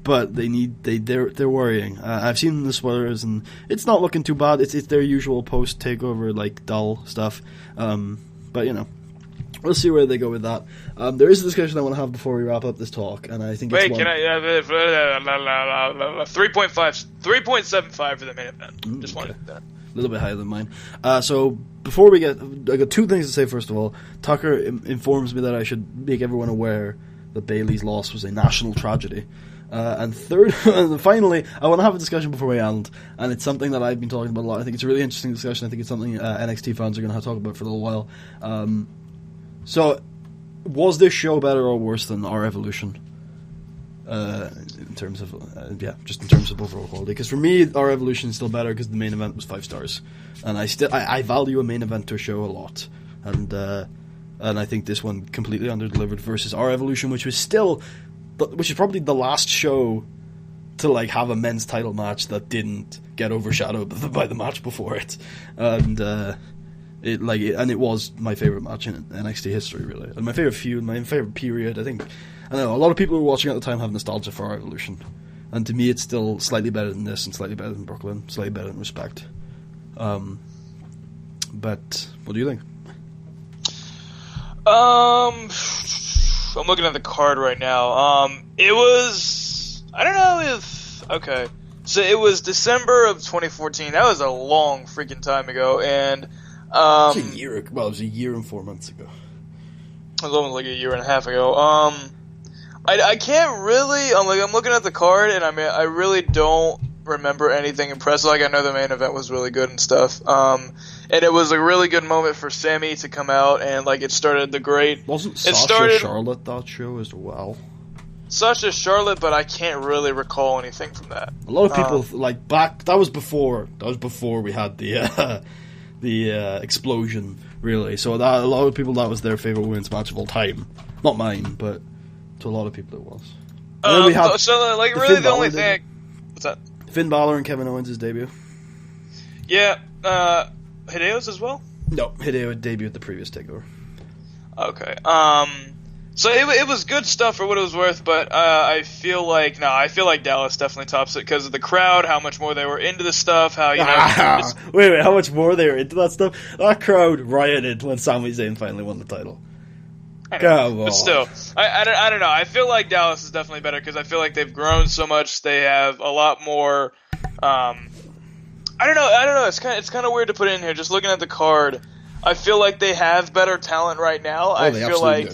but they're worrying. I've seen the spoilers, and it's not looking too bad. It's their usual post takeover, like, dull stuff. But we'll see where they go with that. There is a discussion I want to have before we wrap up this talk, and I think it's can I have 3.75 for the main event? Just wanted that. A little bit higher than mine. So before we get, I got two things to say. First of all, Tucker informs me that I should make everyone aware that Bayley's loss was a national tragedy. And third, and finally, I want to have a discussion before we end, and it's something that I've been talking about a lot. I think it's a really interesting discussion. I think it's something NXT fans are going to have to talk about for a little while. So, was this show better or worse than our Evolution? In terms of just in terms of overall quality, because for me our Evolution is still better because the main event was 5 stars, and I value a main event to a show a lot, and I think this one completely underdelivered versus our Evolution, which is probably the last show to like have a men's title match that didn't get overshadowed by the match before it, and it was my favorite match in NXT history, really, and my favorite feud, my favorite period. I know a lot of people who were watching at the time have nostalgia for our Evolution, and to me it's still slightly better than this, and slightly better than Brooklyn, slightly better than Respect. But what do you think? I'm looking at the card right now. It was, I don't know if, okay, so it was December of 2014. That was a long freaking time ago, and it was a year and 4 months ago. It was almost like a year and a half ago. I can't really. I'm looking at the card, and I really don't remember anything impressive. Like, I know the main event was really good and stuff. And it was a really good moment for Sammy to come out, and like it started the great. Wasn't Sasha Charlotte that show as well? Sasha Charlotte, but I can't really recall anything from that. A lot of people that was before we had the explosion, really. So that a lot of people, that was their favorite women's match of all time. Not mine, but to a lot of people it was. And then we had the only thing. What's that? Finn Balor and Kevin Owens' debut. Yeah, Hideo's as well. No, Hideo debuted the previous takeover. Okay. So it was good stuff for what it was worth, but I feel like Dallas definitely tops it because of the crowd, how much more they were into the stuff, how wait, how much more they were into that stuff? That crowd rioted when Sami Zayn finally won the title. Come on. But still, I don't know. I feel like Dallas is definitely better because I feel like they've grown so much. They have a lot more. I don't know. It's kind of weird to put in here. Just looking at the card, I feel like they have better talent right now. I feel like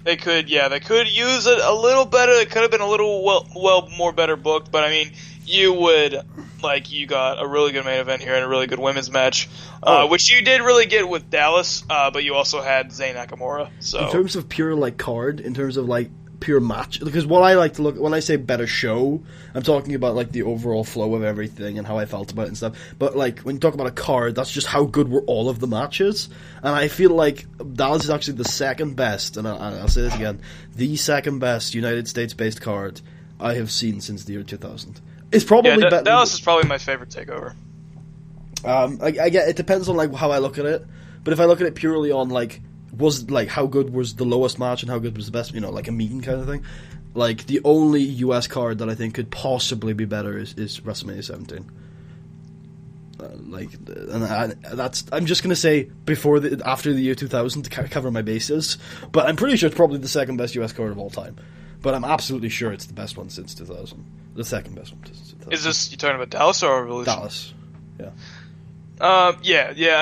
they could use it a little better. It could have been a little more better booked. But I mean, you got a really good main event here and a really good women's match, which you did really get with Dallas. But you also had Zayn Nakamura. So in terms of pure card, in terms of pure match, because what I like to look when I say better show, I'm talking about the overall flow of everything and how I felt about it and stuff. But when you talk about a card, that's just how good were all of the matches. And I feel like Dallas is actually the second best, and I'll say this again, the second best United States based card I have seen since the year 2000. It's probably better. Dallas is probably my favorite takeover. I get it depends on how I look at it, but if I look at it purely on how good was the lowest match and how good was the best, a meeting kind of thing. The only US card that I think could possibly be better is WrestleMania 17. I'm just gonna say after the year 2000 to cover my bases, but I'm pretty sure it's probably the second best US card of all time. But I'm absolutely sure it's the best one since 2000. The second best one since 2000. Is this, you talking about Dallas or Revolution? Dallas, yeah. I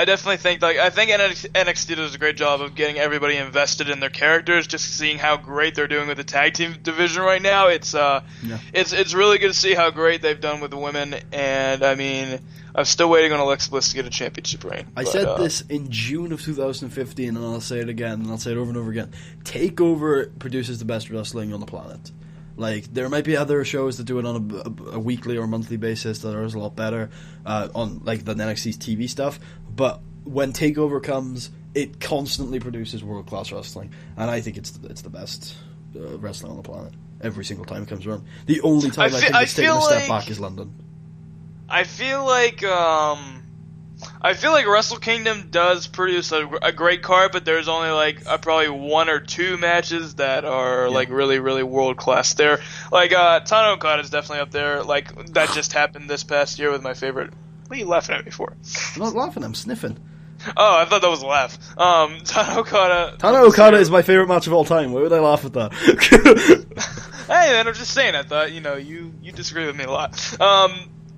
definitely think I think NXT does a great job of getting everybody invested in their characters. Just seeing how great they're doing with the tag team division right now, it's really good to see how great they've done with the women. And I mean, I'm still waiting on Alexa Bliss to get a championship reign. I said this in June of 2015, and I'll say it again, and I'll say it over and over again. TakeOver produces the best wrestling on the planet. Like, there might be other shows that do it on a weekly or monthly basis that are a lot better on, like, than NXT's TV stuff, but when TakeOver comes, it constantly produces world-class wrestling, and I think it's the best wrestling on the planet every single time it comes around. The only time I think it's taken a step back is London. I feel like Wrestle Kingdom does produce a great card, but there's only like probably 1 or 2 matches that are like really, really world class. There, like Tano Okada is definitely up there. Like that just happened this past year with my favorite. What are you laughing at me for? I'm not laughing. I'm sniffing. Oh, I thought that was a laugh. Tano Okada. Tano Okada is my favorite match of all time. Why would I laugh at that? Hey man, I'm just saying. I thought you disagree with me a lot.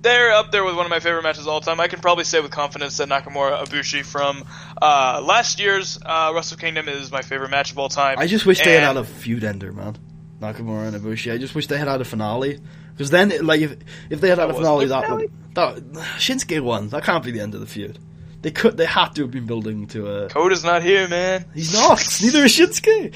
They're up there with one of my favorite matches of all time. I can probably say with confidence that Nakamura Ibushi from last year's Wrestle Kingdom is my favorite match of all time. I just wish they had a feud ender, man. Nakamura and Ibushi. I just wish they had had a finale. Because then, like, if they had had a finale, Shinsuke won. That can't be the end of the feud. They had to have been building to a... Koda's not here, man. He's not. Neither is Shinsuke.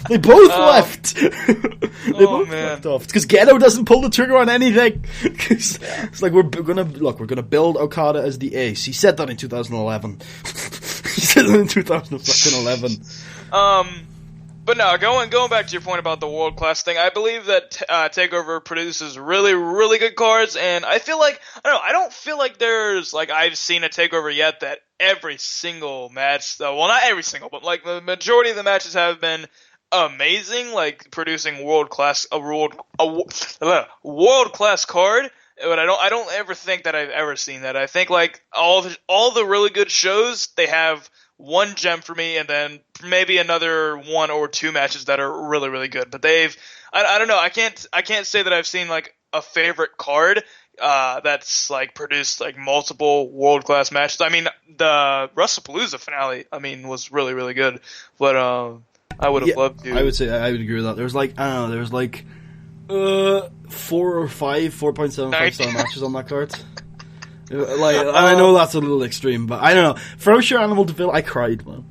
They both left. They both left off. It's because Gedo doesn't pull the trigger on anything. It's like we're gonna build Okada as the ace. He said that in 2011. He said that in 2011. But no, going back to your point about the world class thing, I believe that TakeOver produces really, really good cards, and I feel like I don't feel like there's like I've seen a TakeOver yet that every single match, well, not every single, but like the majority of the matches have been amazing, like producing world class card. But I don't ever think that I've ever seen that. I think like all the really good shows, they have one gem for me, and then maybe another 1 or 2 matches that are really, really good. But I don't know. I can't say that I've seen like a favorite card that's like produced like multiple world class matches. I mean, the WrestlePalooza finale, was really, really good. But I would have loved to. I would say I would agree with that. There was like 4 or 5 4.75 star matches on that card. Like, I know that's a little extreme, but I don't know. Frosh Your Animal Deville, I cried, man.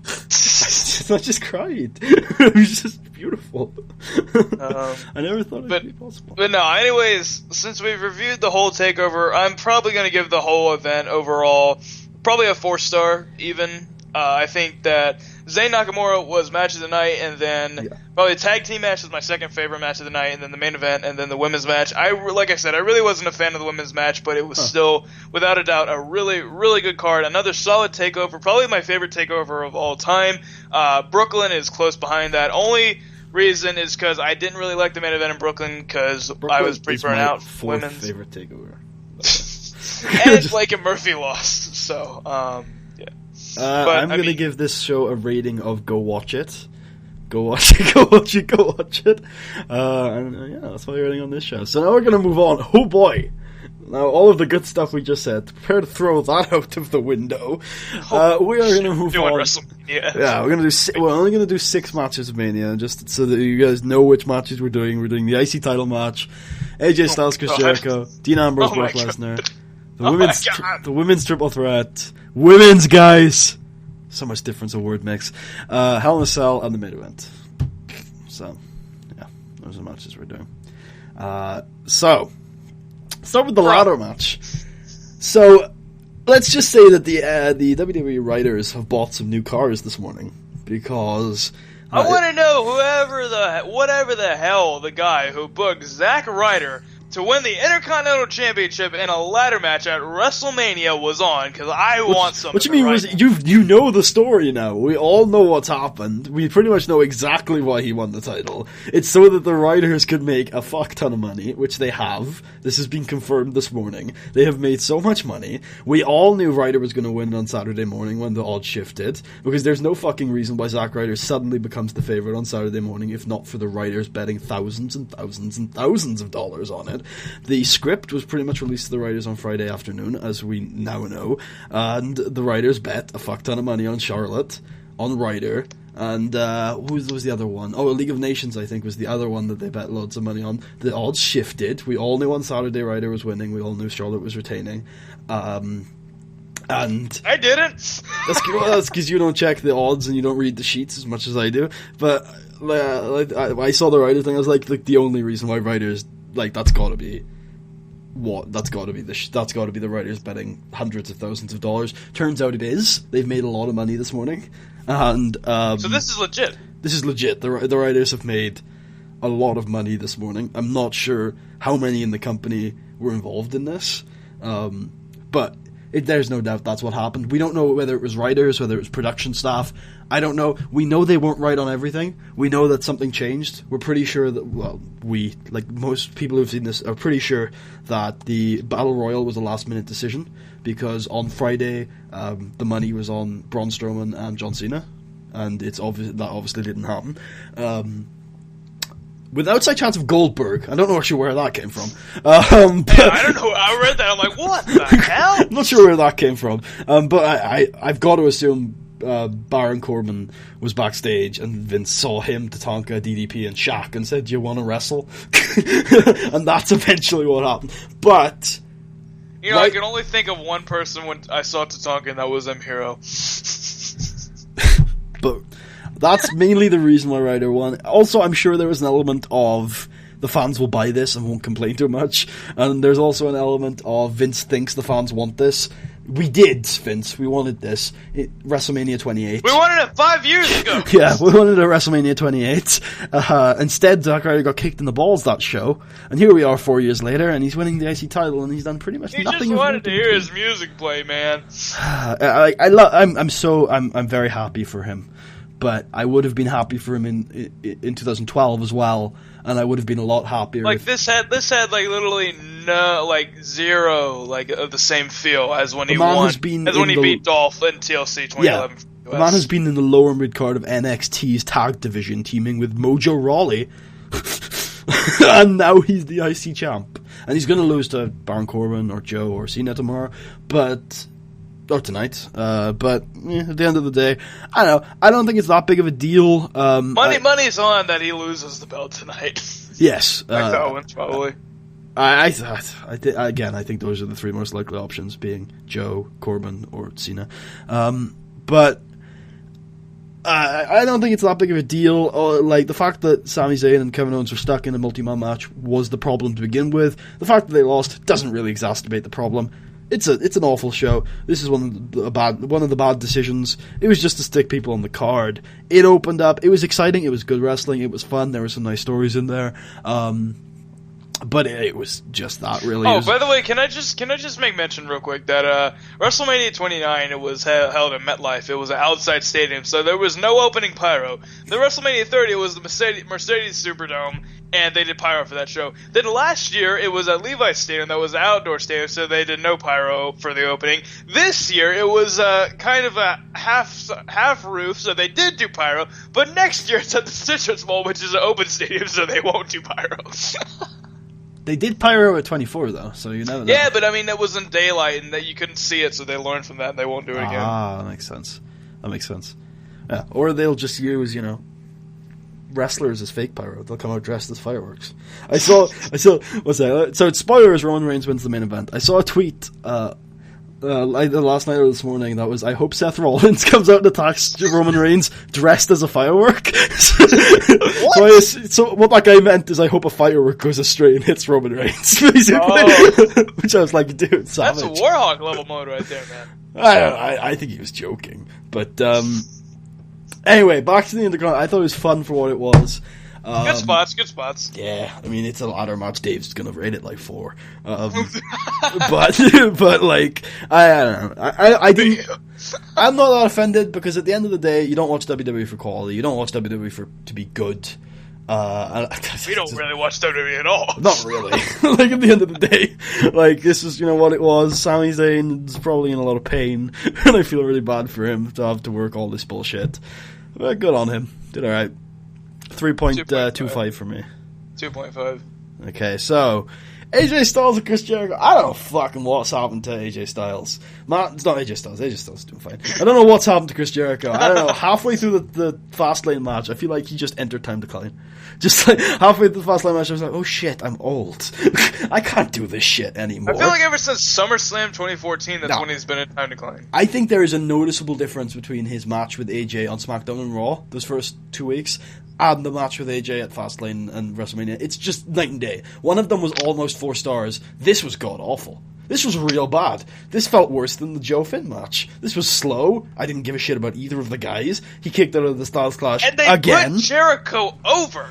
I just cried. It was just beautiful. I never thought it would be possible. But no, anyways, since we've reviewed the whole TakeOver, I'm probably going to give the whole event overall probably a 4-star even. I think that Zayn Nakamura was match of the night, and then probably the tag team match was my second favorite match of the night, and then the main event, and then the women's match. Like I said, I really wasn't a fan of the women's match, but it was still, without a doubt, a really, really good card. Another solid TakeOver, probably my favorite TakeOver of all time. Brooklyn is close behind that. Only reason is because I didn't really like the main event in Brooklyn because I was pretty burnt out. Women's favorite TakeOver. And Blake and Murphy lost, so I'm going to give this show a rating of go watch it. Go watch it, go watch it, go watch it. And that's my rating on this show. So now we're going to move on. Oh boy. Now all of the good stuff we just said, prepare to throw that out of the window. We are going to move on. WrestleMania. Yeah, we're only going to do 6 matches of Mania, just so that you guys know which matches we're doing. We're doing the IC title match, AJ Styles, Chris Jericho, Dean Ambrose, Brock Lesnar. The women's triple threat. Women's, guys! So much difference of word mix. Hell in a Cell and the main event. So, yeah. Those are the matches we're doing. So, start with the ladder match. So, let's just say that the WWE writers have bought some new cars this morning. Because... I want to know whatever the hell the guy who booked Zack Ryder to win the Intercontinental Championship in a ladder match at WrestleMania was on, because I want something. What you mean was you know the story now. We all know what's happened. We pretty much know exactly why he won the title. It's so that the writers could make a fuck ton of money, which they have. This has been confirmed this morning. They have made so much money. We all knew Ryder was going to win on Saturday morning when the odds shifted, because there's no fucking reason why Zack Ryder suddenly becomes the favorite on Saturday morning, if not for the writers betting thousands and thousands and thousands of dollars on it. The script was pretty much released to the writers on Friday afternoon, as we now know, and the writers bet a fuck ton of money on Charlotte, on Ryder, and who was the other one? Oh, League of Nations, I think, was the other one that they bet loads of money on. The odds shifted. We all knew on Saturday Ryder was winning. We all knew Charlotte was retaining. And And I didn't. that's because you don't check the odds and you don't read the sheets as much as I do. But I saw the writer thing. I was like the only reason why writers that's got to be the writers betting hundreds of thousands of dollars. Turns out it is. They've made a lot of money this morning, and so this is legit. This is legit. The writers have made a lot of money this morning. I'm not sure how many in the company were involved in this, but there's no doubt that's what happened. We don't know whether it was writers, whether it was production staff. I don't know. We know they weren't right on everything. We know that something changed. We're pretty sure that, most people who've seen this are pretty sure that the Battle Royal was a last-minute decision, because on Friday, the money was on Braun Strowman and John Cena, and it's obvious that obviously didn't happen. With outside chance of Goldberg. I don't know actually where that came from. I don't know. I read that. I'm like, what the hell? I'm not sure where that came from. But I've got to assume Baron Corbin was backstage and Vince saw him, Tatanka, DDP, and Shaq and said, "Do you want to wrestle?" And that's eventually what happened. But I can only think of one person when I saw Tatanka, and that was M-Hero. But that's mainly the reason why Ryder won. Also, I'm sure there was an element of the fans will buy this and won't complain too much. And there's also an element of Vince thinks the fans want this. We did, Vince. We wanted this. WrestleMania 28. We wanted it 5 years ago. Yeah, we wanted a WrestleMania 28. Instead, Zack Ryder got kicked in the balls that show. And here we are 4 years later, and he's winning the IC title, and he's done pretty much nothing. He just wanted to hear his music play, man. I'm very happy for him. But I would have been happy for him in 2012 as well, and I would have been a lot happier. This had literally zero of the same feel as when he won, when he beat Dolph in TLC 2011. Yeah, the man has been in the lower mid card of NXT's tag division, teaming with Mojo Rawley, and now he's the IC champ, and he's going to lose to Baron Corbin or Joe or Cena tomorrow, or tonight, but at the end of the day, I don't know. I don't think it's that big of a deal. Money's on that he loses the belt tonight. Yes, like that one's probably. I think those are the three most likely options, being Joe, Corbin, or Cena. But I don't think it's that big of a deal. The fact that Sami Zayn and Kevin Owens were stuck in a multi-man match was the problem to begin with. The fact that they lost doesn't really exacerbate the problem. It's an awful show. This is one of the bad decisions. It was just to stick people on the card. It opened up. It was exciting. It was good wrestling. It was fun. There were some nice stories in there. But it was just that, really. Oh, by the way, can I just make mention real quick that WrestleMania 29, it was held in MetLife. It was an outside stadium, so there was no opening pyro. The WrestleMania 30, it was the Mercedes Superdome, and they did pyro for that show. Then last year, it was at Levi's Stadium, that was an outdoor stadium, so they did no pyro for the opening. This year, it was kind of a half roof, so they did do pyro, but next year it's at the Citrus Bowl, which is an open stadium, so they won't do pyro. They did pyro at 24, though, so you never know. Yeah, but I mean, it was in daylight, and that you couldn't see it, so they learned from that, and they won't do it again. Ah, that makes sense. Yeah, or they'll just use, wrestlers as fake pyro. They'll come out dressed as fireworks. I saw, what's that? So, spoilers, Roman Reigns wins the main event. I saw a tweet, last night or this morning that was, I hope Seth Rollins comes out and attacks Roman Reigns dressed as a firework. What? So what that guy meant is, I hope a firework goes astray and hits Roman Reigns, basically. Oh. Which I was like, dude, savage. That's a Warhawk level mode right there, man. I think he was joking. But, anyway, back to the Intercontinental. I thought it was fun for what it was. Good spots. Yeah, I mean, it's a ladder match. Dave's gonna rate it like 4. But I don't know. I think I'm not that offended, because at the end of the day, you don't watch WWE for quality. You don't watch WWE to be good. We don't really watch WWE at all. Not really. At the end of the day, this is, what it was. Sami Zayn's probably in a lot of pain, and I feel really bad for him to have to work all this bullshit. But good on him. Did alright. 3.25 for me. 2.5. Okay, so AJ Styles and Chris Jericho. I don't know fucking what's happened to AJ Styles. It's not AJ Styles. AJ Styles is doing fine. I don't know what's happened to Chris Jericho. I don't know. Halfway through the Fastlane match, I feel like he just entered time decline. Just like halfway through the Fastlane match, I was like, oh shit, I'm old. I can't do this shit anymore. I feel like ever since SummerSlam 2014, that's when he's been in time decline. I think there is a noticeable difference between his match with AJ on SmackDown and Raw, those first 2 weeks, and the match with AJ at Fastlane and WrestleMania. It's just night and day. One of them was almost 4 stars. This was god-awful. This was real bad. This felt worse than the Joe Finn match. This was slow. I didn't give a shit about either of the guys. He kicked out of the Styles Clash again. And they put Jericho over.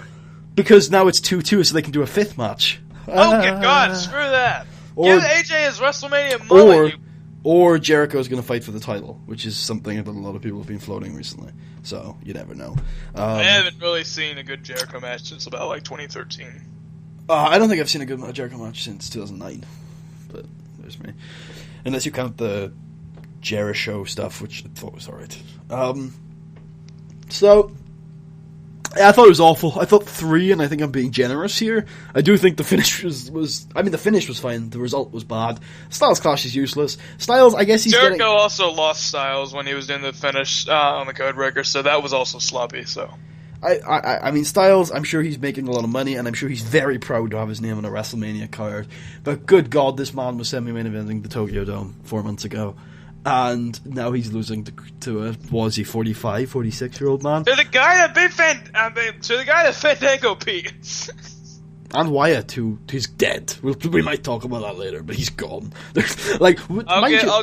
Because now it's 2-2, so they can do a 5th match. Oh, good God, screw that. Give AJ his WrestleMania mullet. Or Jericho's going to fight for the title, which is something that a lot of people have been floating recently. So, you never know. I haven't really seen a good Jericho match since about, 2013. I don't think I've seen a good Jericho match since 2009. But there's me. Unless you count the Jericho stuff, which I thought was alright. Yeah, I thought it was awful. I thought 3, and I think I'm being generous here. I do think the finish was the finish was fine. The result was bad. Styles Clash is useless. Styles, I guess Jericho also lost Styles when he was doing the finish on the Codebreaker, so that was also sloppy, so. I mean, Styles, I'm sure he's making a lot of money, and I'm sure he's very proud to have his name on a WrestleMania card. But good God, this man was semi-main eventing the Tokyo Dome 4 months ago. And now he's losing to a, was he 45, 46-year-old man? To the guy that Fandango beat. And Wyatt, who's dead. We might talk about that later, but he's gone. I'll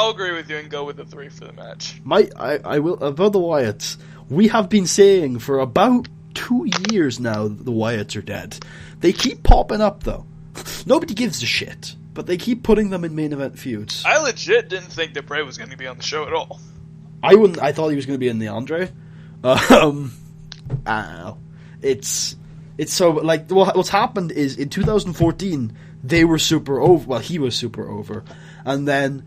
agree with you and go with the 3 for the match. I will about the Wyatts. We have been saying for about 2 years now that the Wyatts are dead. They keep popping up though. Nobody gives a shit. But they keep putting them in main event feuds. I legit didn't think that Bray was going to be on the show at all. I thought he was going to be in the Andre. I don't know. It's so like what's happened is in 2014 they were super over. Well, he was super over, and then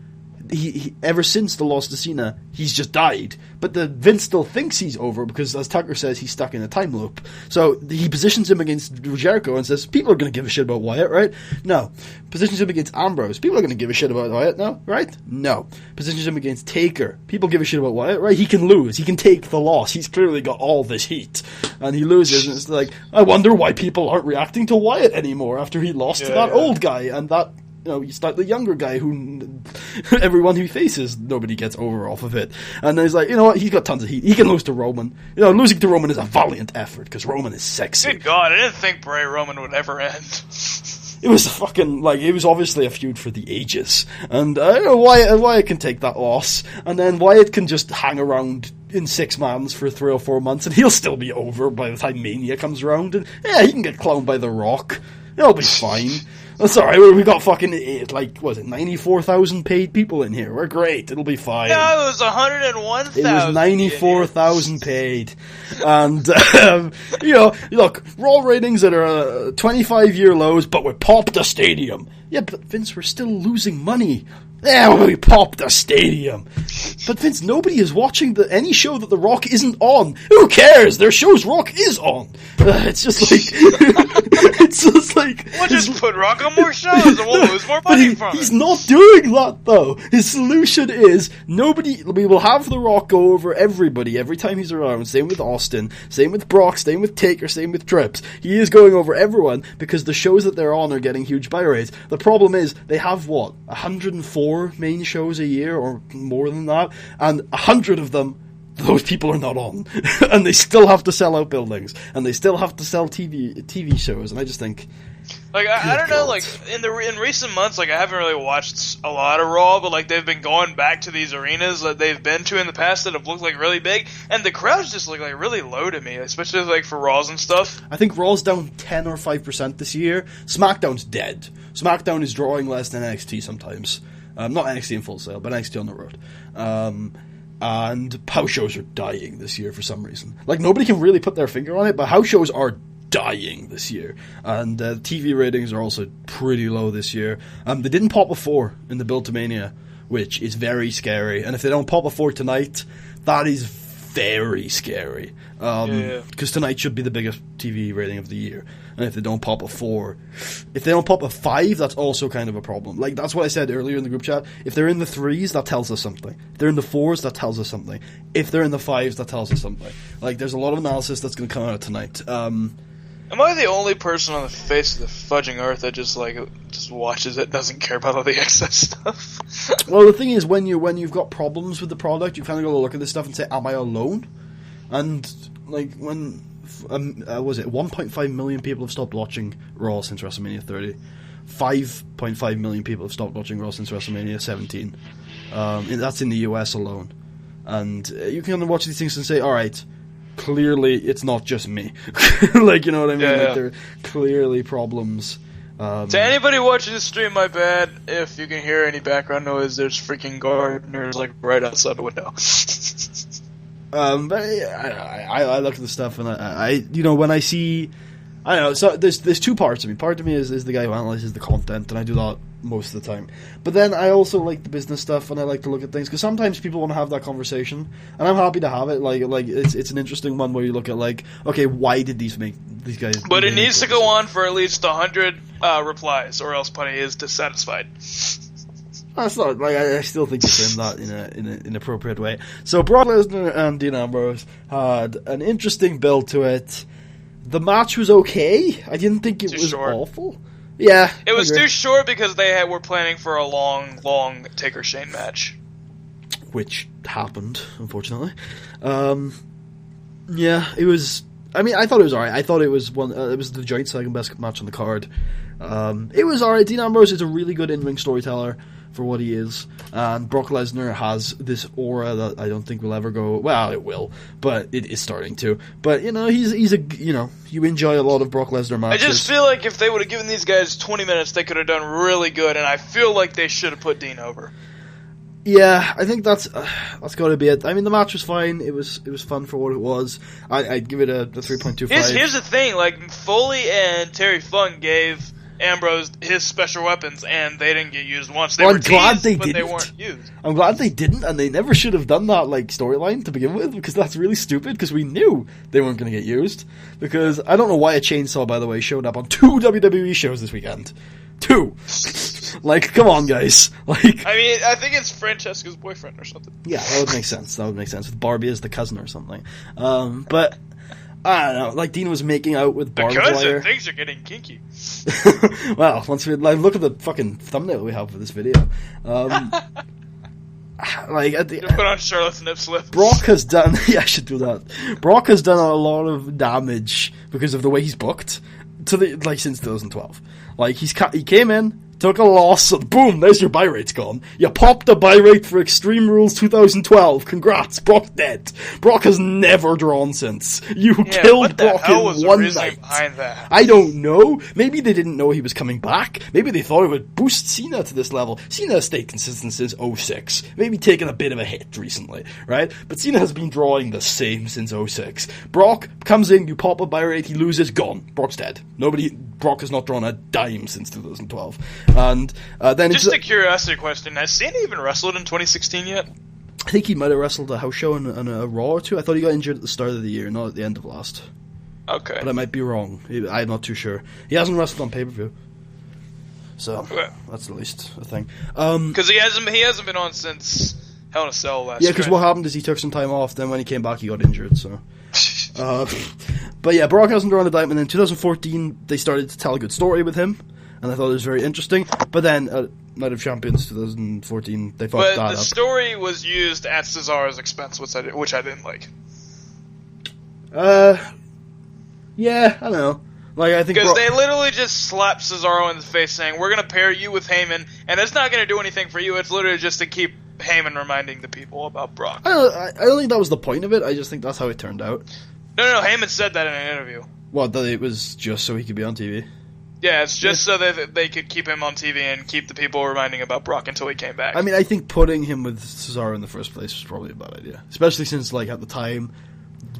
he ever since the loss to Cena, he's just died. But Vince still thinks he's over because, as Tucker says, he's stuck in a time loop. So he positions him against Jericho and says, people are going to give a shit about Wyatt, right? No. Positions him against Ambrose. People are going to give a shit about Wyatt now, right? No. Positions him against Taker. People give a shit about Wyatt, right? He can lose. He can take the loss. He's clearly got all this heat. And he loses, and it's like, I wonder why people aren't reacting to Wyatt anymore after he lost to that old guy and that... you start the younger guy who everyone who faces, nobody gets over off of it. And then he's like, you know what, he's got tons of heat. He can lose to Roman. Losing to Roman is a valiant effort because Roman is sexy. Good God, I didn't think Bray Roman would ever end. It was it was obviously a feud for the ages. And Wyatt can take that loss. And then Wyatt can just hang around in 6-mans for 3 or 4 months and he'll still be over by the time Mania comes around. And yeah, he can get clowned by The Rock. It'll be fine. That's alright, we got fucking, 94,000 paid people in here. We're great, it'll be fine. No, it was 101,000. It was 94,000 paid. And, look, Raw ratings that are 25-year lows, but we popped a stadium. Yeah, but Vince, we're still losing money. Yeah, we popped a stadium. But Vince, nobody is watching any show that The Rock isn't on. Who cares? Their shows Rock is on. It's just like... We'll just put Rock on more shows and we'll lose more money from it. He's not doing that, though. His solution is, we will have The Rock go over everybody every time he's around. Same with Austin, same with Brock, same with Taker, same with Trips. He is going over everyone because the shows that they're on are getting huge buy rates. The problem is, they have, 104 main shows a year or more than that, and 100 of them those people are not on. And they still have to sell out buildings and they still have to sell TV shows, and I just think I don't know, in recent months, I haven't really watched a lot of Raw, but they've been going back to these arenas that they've been to in the past that have looked really big, and the crowds just look really low to me, especially for Raws and stuff. I think Raw's down 10 or 5% this year. SmackDown's dead. SmackDown is drawing less than NXT sometimes. Not NXT in Full Sail, but NXT on the road. And house shows are dying this year for some reason. Nobody can really put their finger on it, but house shows are dying this year. And TV ratings are also pretty low this year. They didn't pop a 4 in the Build to Mania, which is very scary. And if they don't pop a 4 tonight, that is very scary. Because tonight should be the biggest TV rating of the year. And if they don't pop a 4, if they don't pop a 5, that's also kind of a problem. Like, that's what I said earlier in the group chat. If they're in the 3s, that tells us something. If they're in the 4s, that tells us something. If they're in the 5s, that tells us something. Like, there's a lot of analysis that's going to come out tonight. Am I the only person on the face of the fudging earth that just watches it, doesn't care about all the excess stuff? Well, the thing is, when you've got problems with the product, you kind of got to look at this stuff and say, am I alone? And, like, when... was it 1.5 million people have stopped watching Raw since WrestleMania 30. 5.5 million people have stopped watching Raw since WrestleMania 17. That's in the US alone. And you can watch these things and say, alright, clearly it's not just me. Like, you know what I mean? Yeah. Like, there are clearly problems. To anybody watching the stream, my bad. If you can hear any background noise, there's freaking gardeners, like, right outside the window. But I look at the stuff and I when I see, I don't know, so there's two parts of me. Part of me is the guy who analyzes the content, and I do that most of the time. But then I also like the business stuff, and I like to look at things, because sometimes people want to have that conversation, and I'm happy to have it. Like it's an interesting one where you look at, like, okay, why did these guys? But it needs to go on for at least 100 replies, or else Putty is dissatisfied. That's not, like, I still think you frame that in an appropriate way. So Brock Lesnar and Dean Ambrose had an interesting build to it. The match was okay. I didn't think it was awful. Yeah, it was too short because they were planning for a long Taker Shane match, which happened, unfortunately. Yeah, it was. I mean, I thought it was alright. I thought it was it was the joint second best match on the card. It was alright. Dean Ambrose is a really good in-ring storyteller for what he is, and Brock Lesnar has this aura that I don't think will ever go. Well, it will, but it is starting to. But he's a you enjoy a lot of Brock Lesnar matches. I just feel like if they would have given these guys 20 minutes, they could have done really good, and I feel like they should have put Dean over. Yeah, I think that's got to be it. I mean, the match was fine. It was fun for what it was. I'd give it a 3.25. Here's the thing: like, Foley and Terry Funk gave Ambrose his special weapons, and they didn't get used once. They were teased, but they weren't used. I'm glad they didn't, and they never should have done that, like, storyline to begin with, because that's really stupid, because we knew they weren't going to get used. Because I don't know why a chainsaw, by the way, showed up on 2 WWE shows this weekend. 2! Like, come on, guys. Like, I mean, I think it's Francesca's boyfriend or something. Yeah, that would make sense. With Barbie as the cousin or something. But I don't know. Like, Dean was making out with barbed wire. Things are getting kinky. Well, once we look at the fucking thumbnail we have for this video. Like, at the you put on Charlotte's nip slip. Brock has done. Yeah, I should do that. Brock has done a lot of damage because of the way he's booked since 2012. Like, he came in, took a loss, and boom, there's your buy rate's gone. You popped a buy rate for Extreme Rules 2012. Congrats, Brock's dead. Brock has never drawn since. You killed Brock in one night. Behind that? I don't know. Maybe they didn't know he was coming back. Maybe they thought it would boost Cena to this level. Cena has stayed consistent since 06. Maybe taken a bit of a hit recently, right? But Cena has been drawing the same since 06. Brock comes in, you pop a buy rate, he loses, gone. Brock's dead. Brock has not drawn a dime since 2012. And then just a curiosity question: has Cena even wrestled in 2016 yet? I think he might have wrestled a house show and a Raw or two. I thought he got injured at the start of the year, not at the end of last. Okay, but I might be wrong. I'm not too sure. He hasn't wrestled on pay-per-view, so that's at least a thing. Because he hasn't been on since Hell in a Cell last. Yeah, because what happened is he took some time off. Then when he came back, he got injured. So. But yeah, Brock hasn't drawn a dime, and in 2014 they started to tell a good story with him, and I thought it was very interesting. But then Night of Champions 2014 they fucked that up. But the story was used at Cesaro's expense, which I didn't like. Yeah, I don't know. Like, I think because they literally just slapped Cesaro in the face, saying, "We're gonna pair you with Heyman, and it's not gonna do anything for you. It's literally just to keep Heyman reminding the people about Brock." I don't think that was the point of it. I just think that's how it turned out. No, Heyman said that in an interview. What, that it was just so he could be on TV? Yeah, it's just so that they could keep him on TV and keep the people reminding about Brock until he came back. I mean, I think putting him with Cesaro in the first place was probably a bad idea. Especially since, like, at the time...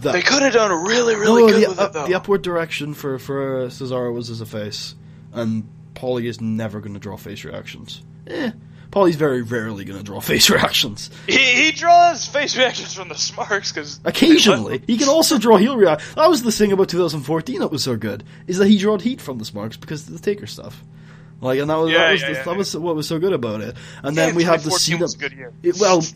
They could have done really good with it, though. The upward direction for Cesaro was as a face. And Paulie is never going to draw face reactions. Paulie's very rarely going to draw face reactions. He draws face reactions from the Smarks, because... Occasionally. He can also draw heel reactions. That was the thing about 2014 that was so good, is that he drawed heat from the Smarks because of the Taker stuff. Like, and that was what was so good about it. And then we had the scene was a good year.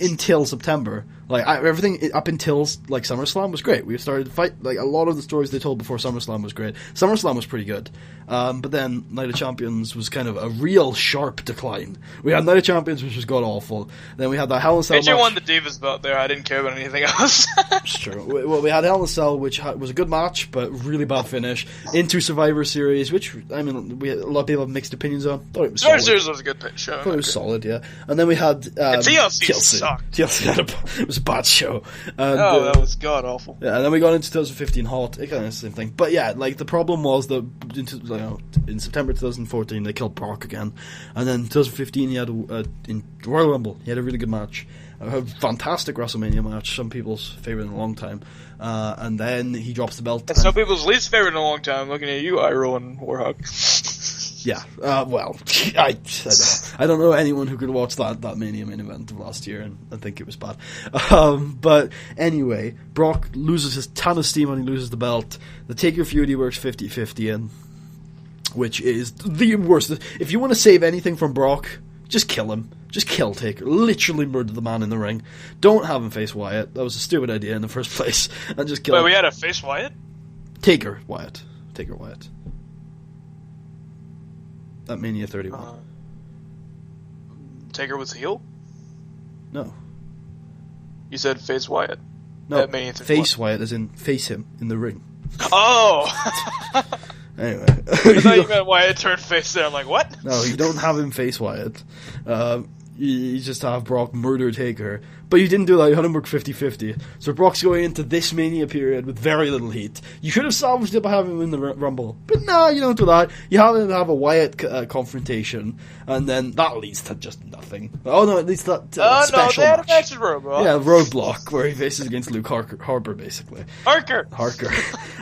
Until September. Like, everything up until, like, SummerSlam was great. We started to fight, like, a lot of the stories they told before SummerSlam was great. SummerSlam was pretty good. But then Night of Champions was kind of a real sharp decline. We had Night of Champions, which was god-awful. Then we had that Hell in a Cell match. AJ won the Divas belt there. I didn't care about anything else. It's true. Well, we had Hell in a Cell, which was a good match, but really bad finish. Into Survivor Series, which, I mean, a lot of people have mixed opinions on. Thought it was solid. Survivor Series was a good show. Thought it was solid, yeah. And then we had... TLC sucked. TLC it was a bad show. And, that was god-awful. Yeah, and then we got into 2015 Hot. It kind of the same thing. But yeah, like, the problem was that in September 2014, they killed Brock again. And then 2015, he had in Royal Rumble, he had a really good match. A fantastic WrestleMania match, some people's favourite in a long time. And then he drops the belt. And some people's least favourite in a long time, looking at you, Iroh and Warhawk. Yeah, well, I don't know anyone who could watch that Mania main event of last year and think it was bad. But anyway, Brock loses his ton of steam when he loses the belt. The Taker feud he works 50-50 in, which is the worst. If you want to save anything from Brock, just kill him. Just kill Taker. Literally murder the man in the ring. Don't have him face Wyatt. That was a stupid idea in the first place. And just kill him. Wait, we had a face Wyatt? Taker Wyatt. At Mania 31. Taker was heel? No. You said face Wyatt. No, at Mania 31. face Wyatt as in face him in the ring. Oh! Anyway. I thought you meant Wyatt turned face there. I'm like, what? No, you don't have him face Wyatt. You just have Brock murder Taker. But you didn't do that, you had him work 50-50. So Brock's going into this Mania period with very little heat. You could have salvaged it by having him in the Rumble. But no, you don't do that. You have him have a Wyatt confrontation, and then that leads to just nothing. Oh no, it leads to that special no, they had match. a match at Roadblock. Yeah, Roadblock, where he faces against Luke Harper, basically. Harker!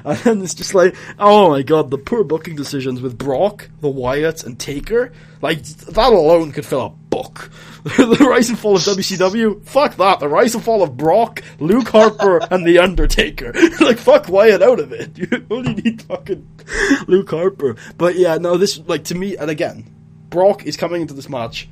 And then it's just like, oh my god, the poor booking decisions with Brock, the Wyatts, and Taker. Like, that alone could fill a book. The rise and fall of WCW? Fuck that. The rise and fall of Brock, Luke Harper, and The Undertaker. Like, fuck Wyatt out of it. You only need fucking Luke Harper. But yeah, no, this, like, to me, and again, Brock is coming into this match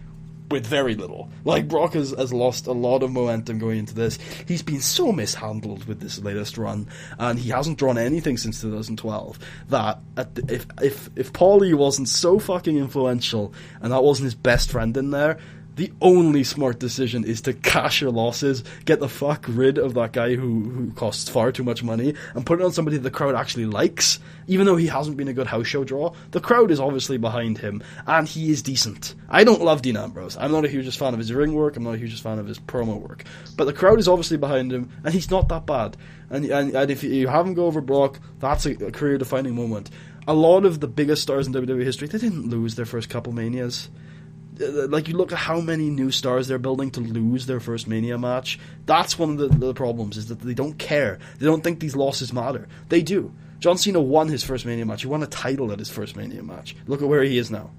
with very little. Like, Brock has lost a lot of momentum going into this. He's been so mishandled with this latest run, and he hasn't drawn anything since 2012. That if Paulie wasn't so fucking influential, and that wasn't his best friend in there, the only smart decision is to cash your losses, get the fuck rid of that guy who costs far too much money, and put it on somebody the crowd actually likes. Even though he hasn't been a good house show draw, the crowd is obviously behind him, and he is decent. I don't love Dean Ambrose. I'm not a hugest fan of his ring work, I'm not a hugest fan of his promo work. But the crowd is obviously behind him, and he's not that bad. And if you have him go over Brock, that's a career-defining moment. A lot of the biggest stars in WWE history, they didn't lose their first couple Manias. Like, you look at how many new stars they're building to lose their first Mania match. That's one of the problems, is that they don't care. They don't think these losses matter. They do. John Cena won his first Mania match. He won a title at his first Mania match. Look at where he is now.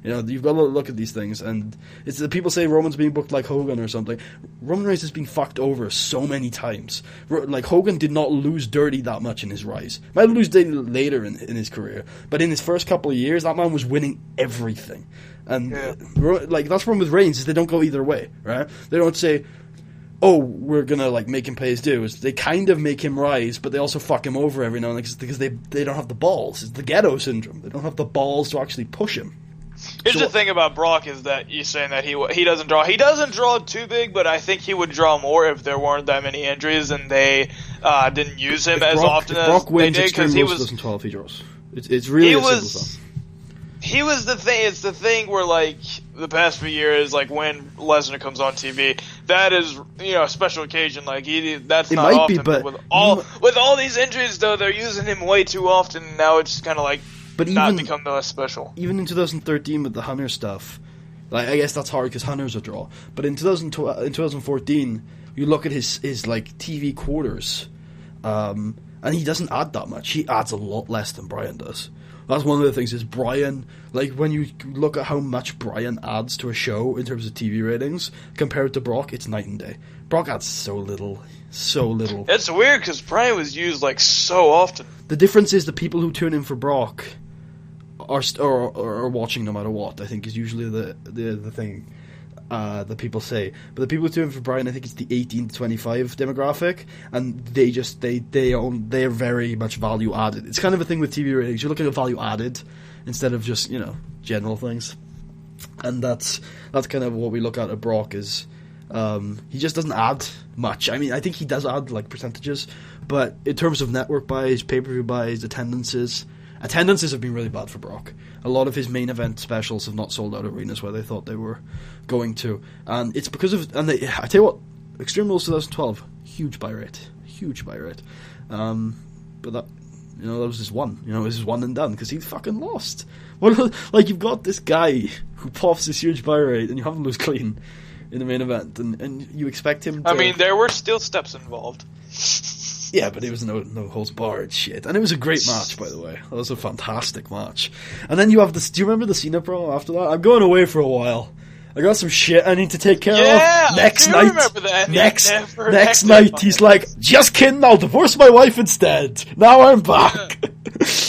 You know, you've got to look at these things, and it's the people say Roman's being booked like Hogan or something. Roman Reigns has been fucked over so many times. Like, Hogan did not lose dirty that much in his rise. Might lose dirty later in his career, but in his first couple of years, that man was winning everything. And like, that's the problem with Reigns, is they don't go either way, right? They don't say, oh, we're gonna, like, make him pay his dues. They kind of make him rise, but they also fuck him over every now and then because they don't have the balls. It's the ghetto syndrome. They don't have the balls to actually push him. Here's the thing about Brock, is that you're saying that he doesn't draw. He doesn't draw too big, but I think he would draw more if there weren't that many injuries and they didn't use him as often as they did. Because he was 2012, he draws. It's really a simple song. He was the thing. It's the thing where, like, the past few years, like, when Lesnar comes on TV, that is, you know, a special occasion. Like, that's not often. But with all these injuries, though, they're using him way too often. Now it's kind of like, but not become less special. Even in 2013 with the Hunter stuff, like, I guess that's hard because Hunter's a draw. But in 2014, you look at his like TV quarters, and he doesn't add that much. He adds a lot less than Bryan does. That's one of the things is Bryan, like when you look at how much Bryan adds to a show in terms of TV ratings compared to Brock, it's night and day. Brock adds so little. It's weird because Bryan was used like so often. The difference is the people who tune in for Brock are watching no matter what, I think is usually the thing that people say. But the people who tune in for Bryan, I think it's the 18 to 25 demographic, and they're very much value added. It's kind of a thing with TV ratings. You're looking at value added instead of just, general things. And that's kind of what we look at Brock is he just doesn't add much. I mean, I think he does add like percentages, but in terms of network buys, pay-per-view buys, attendances have been really bad for Brock. A lot of his main event specials have not sold out arenas where they thought they were going to, and it's because of. And I tell you what, Extreme Rules 2012, huge buy rate. But that was just one. It was just one and done because he fucking lost. Like you've got this guy who pops this huge buy rate, and you have him lose clean in the main event, and you expect him to... I mean, there were still steps involved. Yeah, but it was no holds barred shit. And it was a great match, by the way. That was a fantastic match. And then you have this... Do you remember the Cena promo after that? I'm going away for a while. I got some shit I need to take care of. Next night, remember that. Next night, he's like, just kidding, I'll divorce my wife instead. Now I'm back.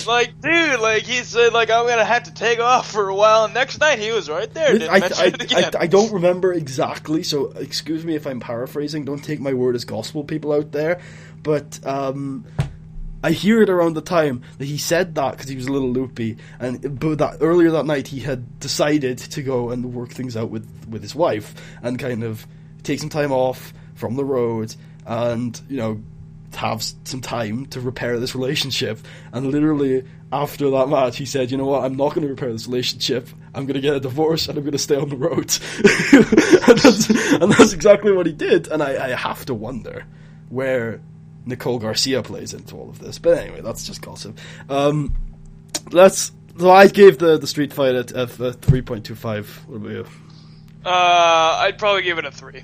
Like, dude, like, he said, like, I'm gonna have to take off for a while, and next night he was right there. I don't remember exactly, so excuse me if I'm paraphrasing. Don't take my word as gospel, people out there. But, I hear it around the time that he said that because he was a little loopy, but that earlier that night he had decided to go and work things out with his wife and kind of take some time off from the road and have some time to repair this relationship. And literally after that match he said, you know what, I'm not going to repair this relationship, I'm going to get a divorce and I'm going to stay on the road. and that's exactly what he did. And I have to wonder where Nicole Garcia plays into all of this, but anyway, that's just gossip. So I gave the street fight at 3.25. What about you? I'd probably give it a 3.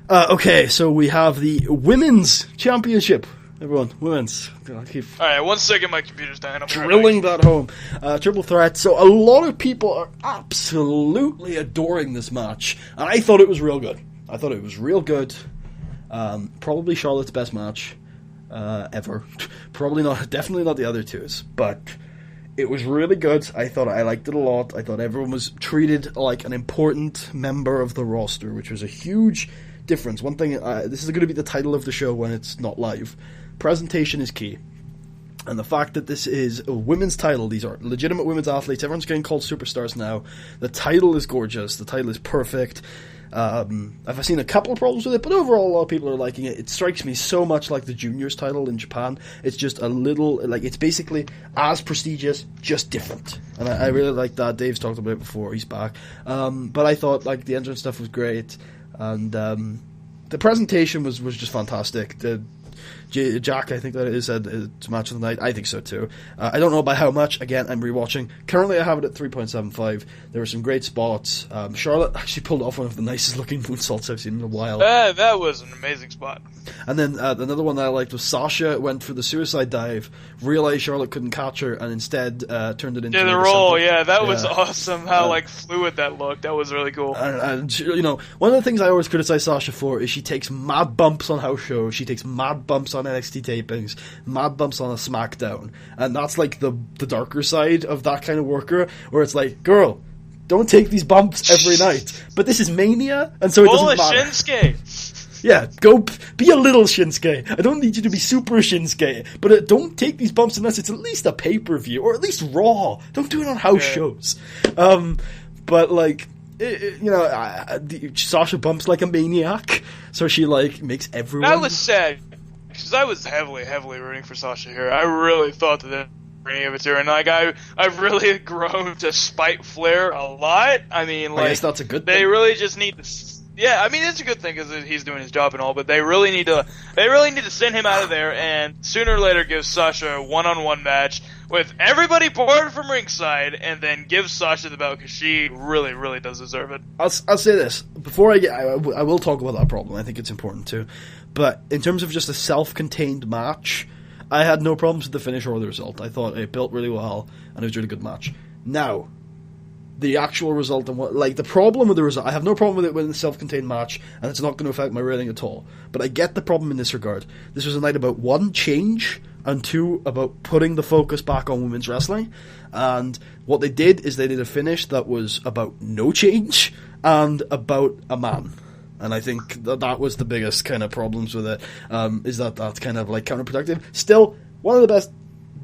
Okay, so we have the women's championship. Everyone, women's. Alright, 1 second, my computer's dying. I'm drilling that home. Triple threat. So a lot of people are absolutely adoring this match, and I thought it was real good. Probably Charlotte's best match ever. Probably not, definitely not the other two's, but it was really good. I thought I liked it a lot. I thought everyone was treated like an important member of the roster, which was a huge difference. One thing, this is going to be the title of the show when it's not live. Presentation is key. And the fact that this is a women's title, these are legitimate women's athletes, everyone's getting called superstars now. The title is gorgeous. The title is perfect. I've seen a couple of problems with it, but overall a lot of people are liking it. It strikes me so much like the juniors title in Japan. It's just a little, like, it's basically as prestigious, just different. And I really like that. Dave's talked about it before, he's back. But I thought, like, the entrance stuff was great, and the presentation was just fantastic. Jack, I think that it is, said it's match of the night. I think so too. I don't know by how much. Again, I'm rewatching. Currently, I have it at 3.75. There were some great spots. Charlotte actually pulled off one of the nicest looking moonsaults I've seen in a while. That was an amazing spot. And then another one that I liked was Sasha went for the suicide dive, realized Charlotte couldn't catch her, and instead turned it into the roll. Yeah, that was awesome. How fluid that looked. That was really cool. And one of the things I always criticize Sasha for is she takes mad bumps on house shows. She takes mad bumps on NXT tapings, mad bumps on a SmackDown, and that's like the darker side of that kind of worker, where it's like, girl, don't take these bumps every night. But this is Mania, and so it doesn't matter. Shinsuke. Yeah, go be a little Shinsuke. I don't need you to be super Shinsuke, but don't take these bumps unless it's at least a pay-per-view, or at least Raw. Don't do it on house shows. But like, Sasha bumps like a maniac, so she like makes everyone. That was sad. Because I was heavily rooting for Sasha here. I really thought that any of it here, and like I've really grown to spite Flair a lot. I mean, like, I guess that's a good thing. They really just need to. Yeah, I mean, it's a good thing because he's doing his job and all, but they really need to send him out of there and sooner or later give Sasha a one-on-one match with everybody bored from ringside, and then give Sasha the belt because she really, really does deserve it. I'll say this before I will talk about that problem. I think it's important too. But in terms of just a self-contained match, I had no problems with the finish or the result. I thought it built really well, and it was a really good match. Now, the actual result and the problem with the result, I have no problem with it when it's a self-contained match, and it's not going to affect my rating at all. But I get the problem in this regard. This was a night about 1, change, and 2, about putting the focus back on women's wrestling. And what they did is they did a finish that was about no change and about a man. And I think that was the biggest kind of problems with it, is that that's kind of like counterproductive. Still, one of the best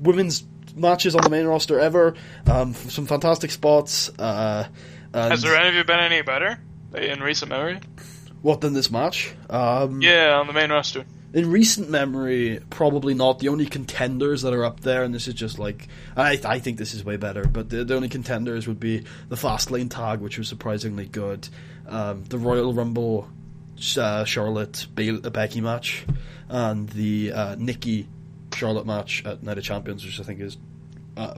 women's matches on the main roster ever. Some fantastic spots. Has there any of you been any better in recent memory? What, than this match? Yeah, on the main roster. In recent memory, probably not. The only contenders that are up there, and this is just like... I think this is way better, but the only contenders would be the Fastlane tag, which was surprisingly good. The Royal Rumble Charlotte Becky match, and the Nikki Charlotte match at Night of Champions, which I think is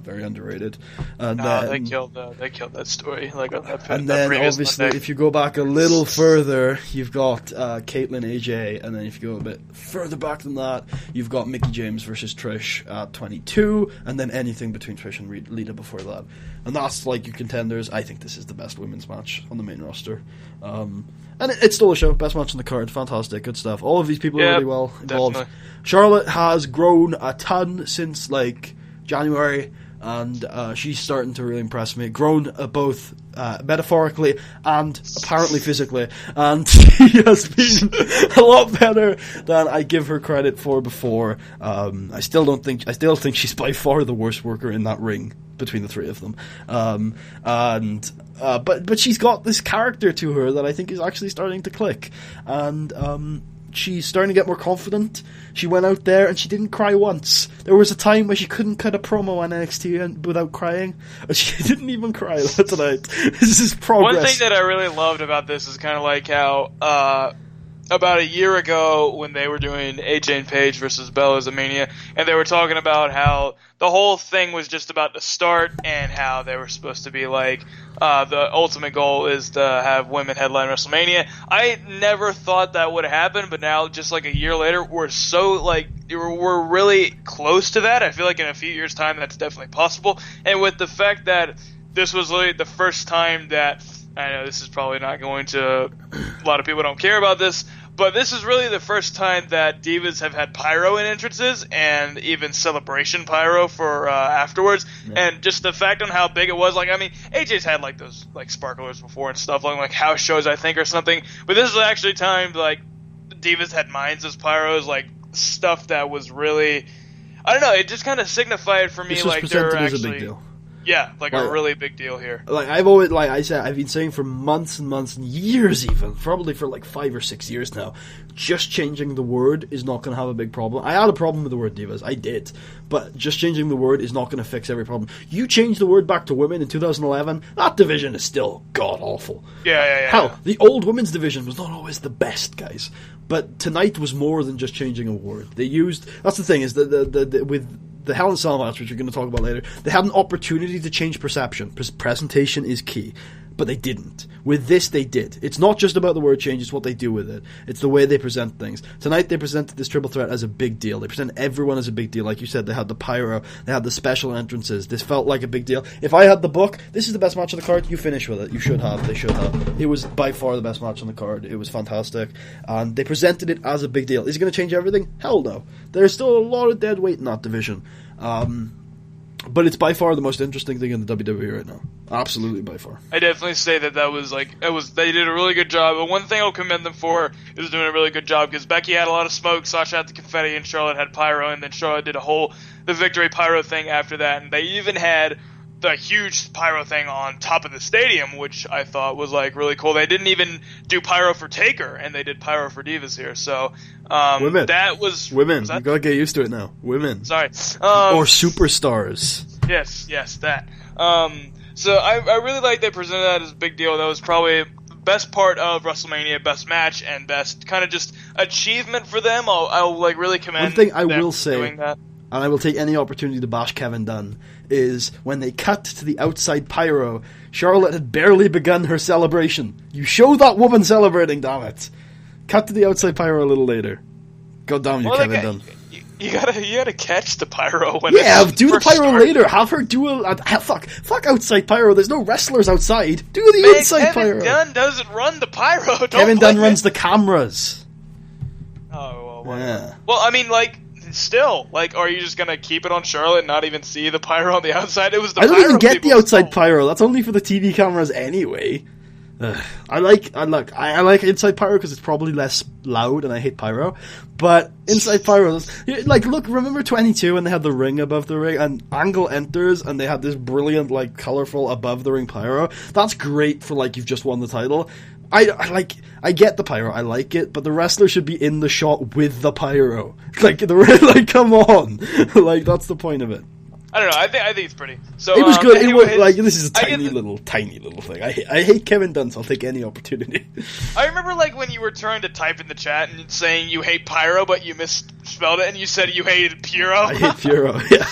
very underrated. And they killed that story. And then obviously, if you go back a little further, you've got Caitlyn AJ, and then if you go a bit further back than that, you've got Mickie James versus Trish at 22, and then anything between Trish and Lita before that. And that's like your contenders. I think this is the best women's match on the main roster. And it's still a show. Best match on the card. Fantastic. Good stuff. All of these people are really well involved. Definitely. Charlotte has grown a ton since January, and she's starting to really impress me. Grown both metaphorically and apparently physically, and she has been a lot better than I give her credit for before. I still think she's by far the worst worker in that ring between the three of them. But she's got this character to her that I think is actually starting to click, and she's starting to get more confident. She went out there and she didn't cry once. There was a time where she couldn't cut a promo on NXT without crying. She didn't even cry tonight. This is progress. One thing that I really loved about this is kind of like how about a year ago when they were doing AJ and Paige versus Bella's at Mania, and they were talking about how the whole thing was just about the start and how they were supposed to be like the ultimate goal is to have women headline WrestleMania. I never thought that would happen, but now just like a year later, we're really close to that. I feel like in a few years' time, that's definitely possible. And with the fact that this was literally the first time that, I know this is probably not going to, a lot of people don't care about this, but this is really the first time that Divas have had pyro in entrances and even celebration pyro for afterwards. Yeah. And just the fact on how big it was, AJ's had those sparklers before and stuff, like house shows, I think, or something. But this is actually time Divas had mines as pyros, stuff that was really, I don't know, it just kind of signified for me they're actually a big deal. Yeah, a really big deal here. I've always, I've been saying for months and months and years even, probably for 5 or 6 years now, just changing the word is not going to have a big problem. I had a problem with the word divas, I did, but just changing the word is not going to fix every problem. You change the word back to women in 2011, that division is still god-awful. Yeah. Hell, the old women's division was not always the best, guys. But tonight was more than just changing a word. They used, that's the thing, is with the Hell in a Cell match, which we're going to talk about later, they had an opportunity to change perception. Presentation is key. But they didn't. With this, they did. It's not just about the word change, it's what they do with it. It's the way they present things. Tonight, they presented this triple threat as a big deal. They present everyone as a big deal. Like you said, they had the pyro, they had the special entrances. This felt like a big deal. If I had the book, this is the best match on the card, you finish with it. You should have. They should have. It was by far the best match on the card. It was fantastic. And they presented it as a big deal. Is it going to change everything? Hell no. There's still a lot of dead weight in that division. But it's by far the most interesting thing in the WWE right now. Absolutely by far. I definitely say that was they did a really good job. But one thing I'll commend them for is doing a really good job, because Becky had a lot of smoke, Sasha had the confetti, and Charlotte had pyro, and then Charlotte did the victory pyro thing after that, and they even had the huge pyro thing on top of the stadium, which I thought was really cool. They didn't even do pyro for Taker, and they did pyro for Divas here. So women. That was women. That? You gotta get used to it now. Women. Sorry. Or superstars. Yes, that. So I really like they presented that as a big deal. That was probably the best part of WrestleMania, best match, and best kind of just achievement for them. I'll really commend. One thing I will say, doing that. And I will take any opportunity to bash Kevin Dunn, is when they cut to the outside pyro, Charlotte had barely begun her celebration. You show that woman celebrating, damn it. Cut to the outside pyro a little later. God damn you, Kevin Dunn. You gotta catch the pyro when Yeah, it's do the first pyro started. later. Have her do fuck outside pyro. There's no wrestlers outside. Do the Man, inside Kevin pyro. Dunn doesn't run the pyro. Don't Kevin blame Dunn runs him. the cameras. Oh, well, Yeah. well, I mean, like, still, like, are you just gonna keep it on Charlotte and not even see the pyro on the outside? It was the I don't pyro even get the people outside stole. pyro. That's only for the TV cameras anyway. I like inside pyro because it's probably less loud, and I hate pyro. But inside pyro, like, look, remember 22 when they had the ring above the ring, and Angle enters, and they had this brilliant, like, colorful above the ring pyro. That's great for, like, you've just won the title. I get the pyro, I like it, but the wrestler should be in the shot with the pyro. Like, come on, like, that's the point of it. I don't know. I think it's pretty. So It was good. Anyways, It was like, this is a I get tiny little thing. I hate Kevin Dunn, so I'll take any opportunity. I remember, like, when you were trying to type in the chat and saying you hate pyro, but you misspelled it and you said you hated Puro. I hate Puro. Yeah.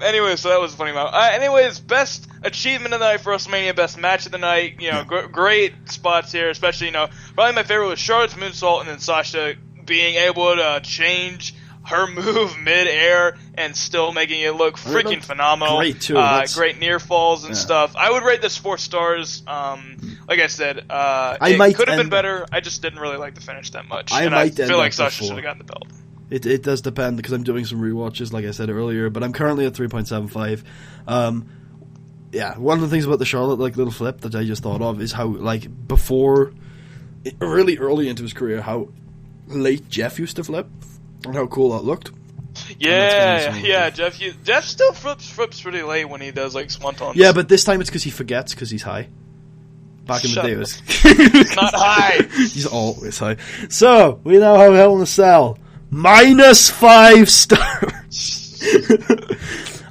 Anyway, so that was a funny moment. Anyways, best achievement of the night for WrestleMania, best match of the night. You know, great spots here, especially, you know, probably my favorite was Charlotte's moonsault and then Sasha being able to change her move mid-air and still making it look freaking phenomenal. Great, too. Great near falls and stuff. I would rate this 4 stars. Like I said, it could have been better. I just didn't really like the finish that much. I and might I end feel like up Sasha with should 4. have gotten the belt. It does depend, because I'm doing some rewatches, like I said earlier, but I'm currently at 3.75. Yeah, one of the things about the Charlotte, like, little flip that I just thought of is how, like, before, really early into his career, how late Jeff used to flip, and how cool that looked. Yeah, Jeff still flips pretty late when he does, like, swantons. Yeah, but this time it's because he forgets, because he's high. Back in the day, it was... He's not high! He's always high. So, we now have Hell in a Cell. -5 stars.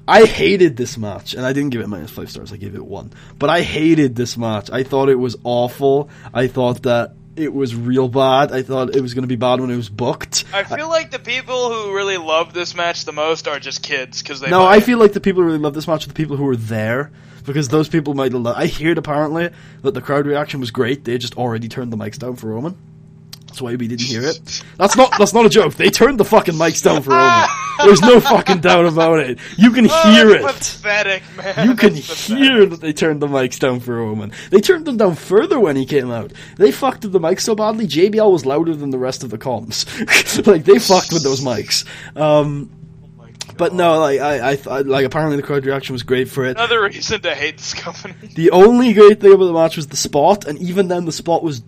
I hated this match, and I didn't give it -5 stars, I gave it 1. But I hated this match. I thought it was awful. I thought that it was real bad. I thought it was going to be bad when it was booked. I feel like the people who really love this match the most are just kids, because they No, I feel like the people who really love this match are the people who were there, because those people might have I heard apparently that the crowd reaction was great. They just already turned the mics down for Roman. That's why we didn't hear it. That's not a joke. They turned the fucking mics down for Roman. There's no fucking doubt about it. You can hear it. Pathetic, man. You can hear that they turned the mics down for Roman. They turned them down further when he came out. They fucked with the mics so badly, JBL was louder than the rest of the comms. Like, they fucked with those mics. But no, like, I like, apparently the crowd reaction was great for it. Another reason to hate this company. The only great thing about the match was the spot, and even then the spot was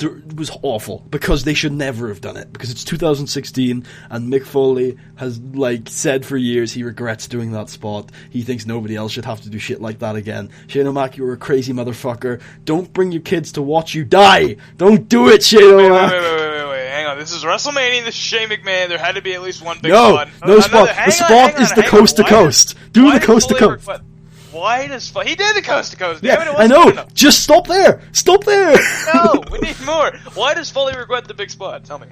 awful, because they should never have done it, because it's 2016, and Mick Foley has, like, said for years he regrets doing that spot. He thinks nobody else should have to do shit like that again. Shane O'Mac, you're a crazy motherfucker. Don't bring your kids to watch you die! Don't do it, Shane O'Mac! Wait, hang on. This is WrestleMania, this is Shane McMahon, there had to be at least one big spot. No spot. The spot is the coast to coast. Do the coast to coast. Why does he did the coast to coast? Yeah, Damn it, I know. Just stop there. Stop there. No, we need more. Why does Foley regret the big spot? Tell me.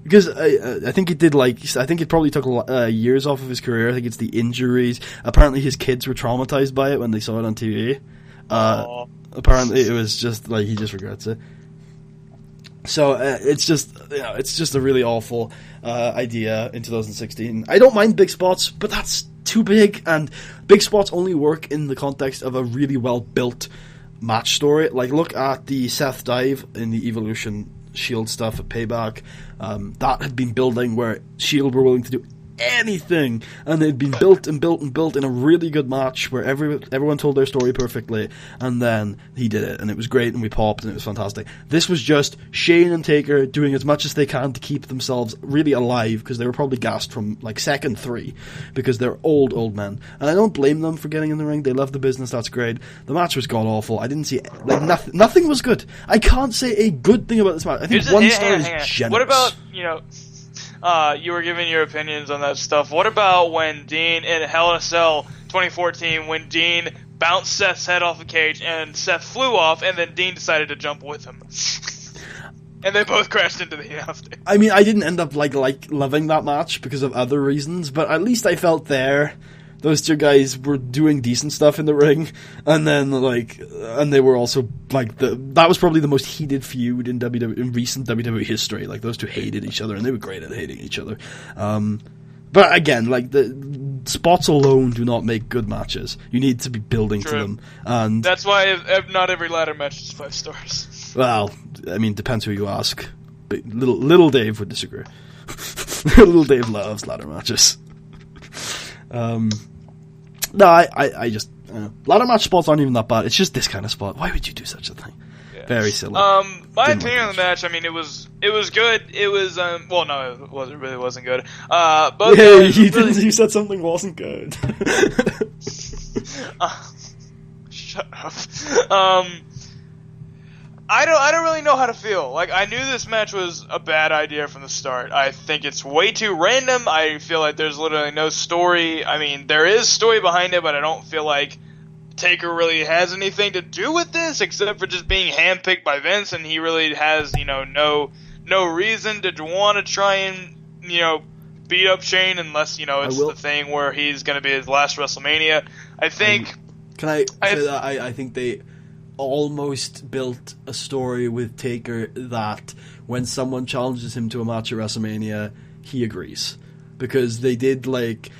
Because I think it did, like, I think it probably took years off of his career. I think it's the injuries. Apparently his kids were traumatized by it when they saw it on TV. Apparently it was just, like, he just regrets it. So it's just a really awful idea in 2016. I don't mind big spots, but that's too big, and big spots only work in the context of a really well built match story. Like, look at the Seth Dive in the Evolution Shield stuff at Payback. That had been building where Shield were willing to do anything, and they'd been built and built and built in a really good match where everyone told their story perfectly, and then he did it, and it was great, and we popped, and it was fantastic. This was just Shane and Taker doing as much as they can to keep themselves really alive, because they were probably gassed from, like, second 3, because they're old men, and I don't blame them for getting in the ring. They love the business, that's great. The match was god-awful. I didn't see, like, nothing was good. I can't say a good thing about this match. I think 1 star is generous. What about, you know, you were giving your opinions on that stuff. What about when Dean in Hell in a Cell 2014, when Dean bounced Seth's head off the cage and Seth flew off, and then Dean decided to jump with him, and they both crashed into the after. I mean, I didn't end up like loving that match because of other reasons, but at least I felt there those two guys were doing decent stuff in the ring, and then and they were also that was probably the most heated feud in recent WWE history. Like, those two hated each other, and they were great at hating each other. But again, the spots alone do not make good matches. You need to be building to them, and that's why not every ladder match is 5 stars. Well, I mean, depends who you ask. But little Dave would disagree. Little Dave loves ladder matches. No, I just ladder match spots aren't even that bad. It's just this kind of spot. Why would you do such a thing? Yeah. Very silly. My opinion on the match, I mean, it was good. It was well, no, it really wasn't good. But yeah, you said something wasn't good. Shut up. I don't really know how to feel. Like, I knew this match was a bad idea from the start. I think it's way too random. I feel like there's literally no story. I mean, there is story behind it, but I don't feel like Taker really has anything to do with this, except for just being handpicked by Vince, and he really has, no reason to want to try and, beat up Shane unless, it's the thing where he's going to be his last WrestleMania. I think... Can I say that I think they almost built a story with Taker that when someone challenges him to a match at WrestleMania, he agrees. Because they did a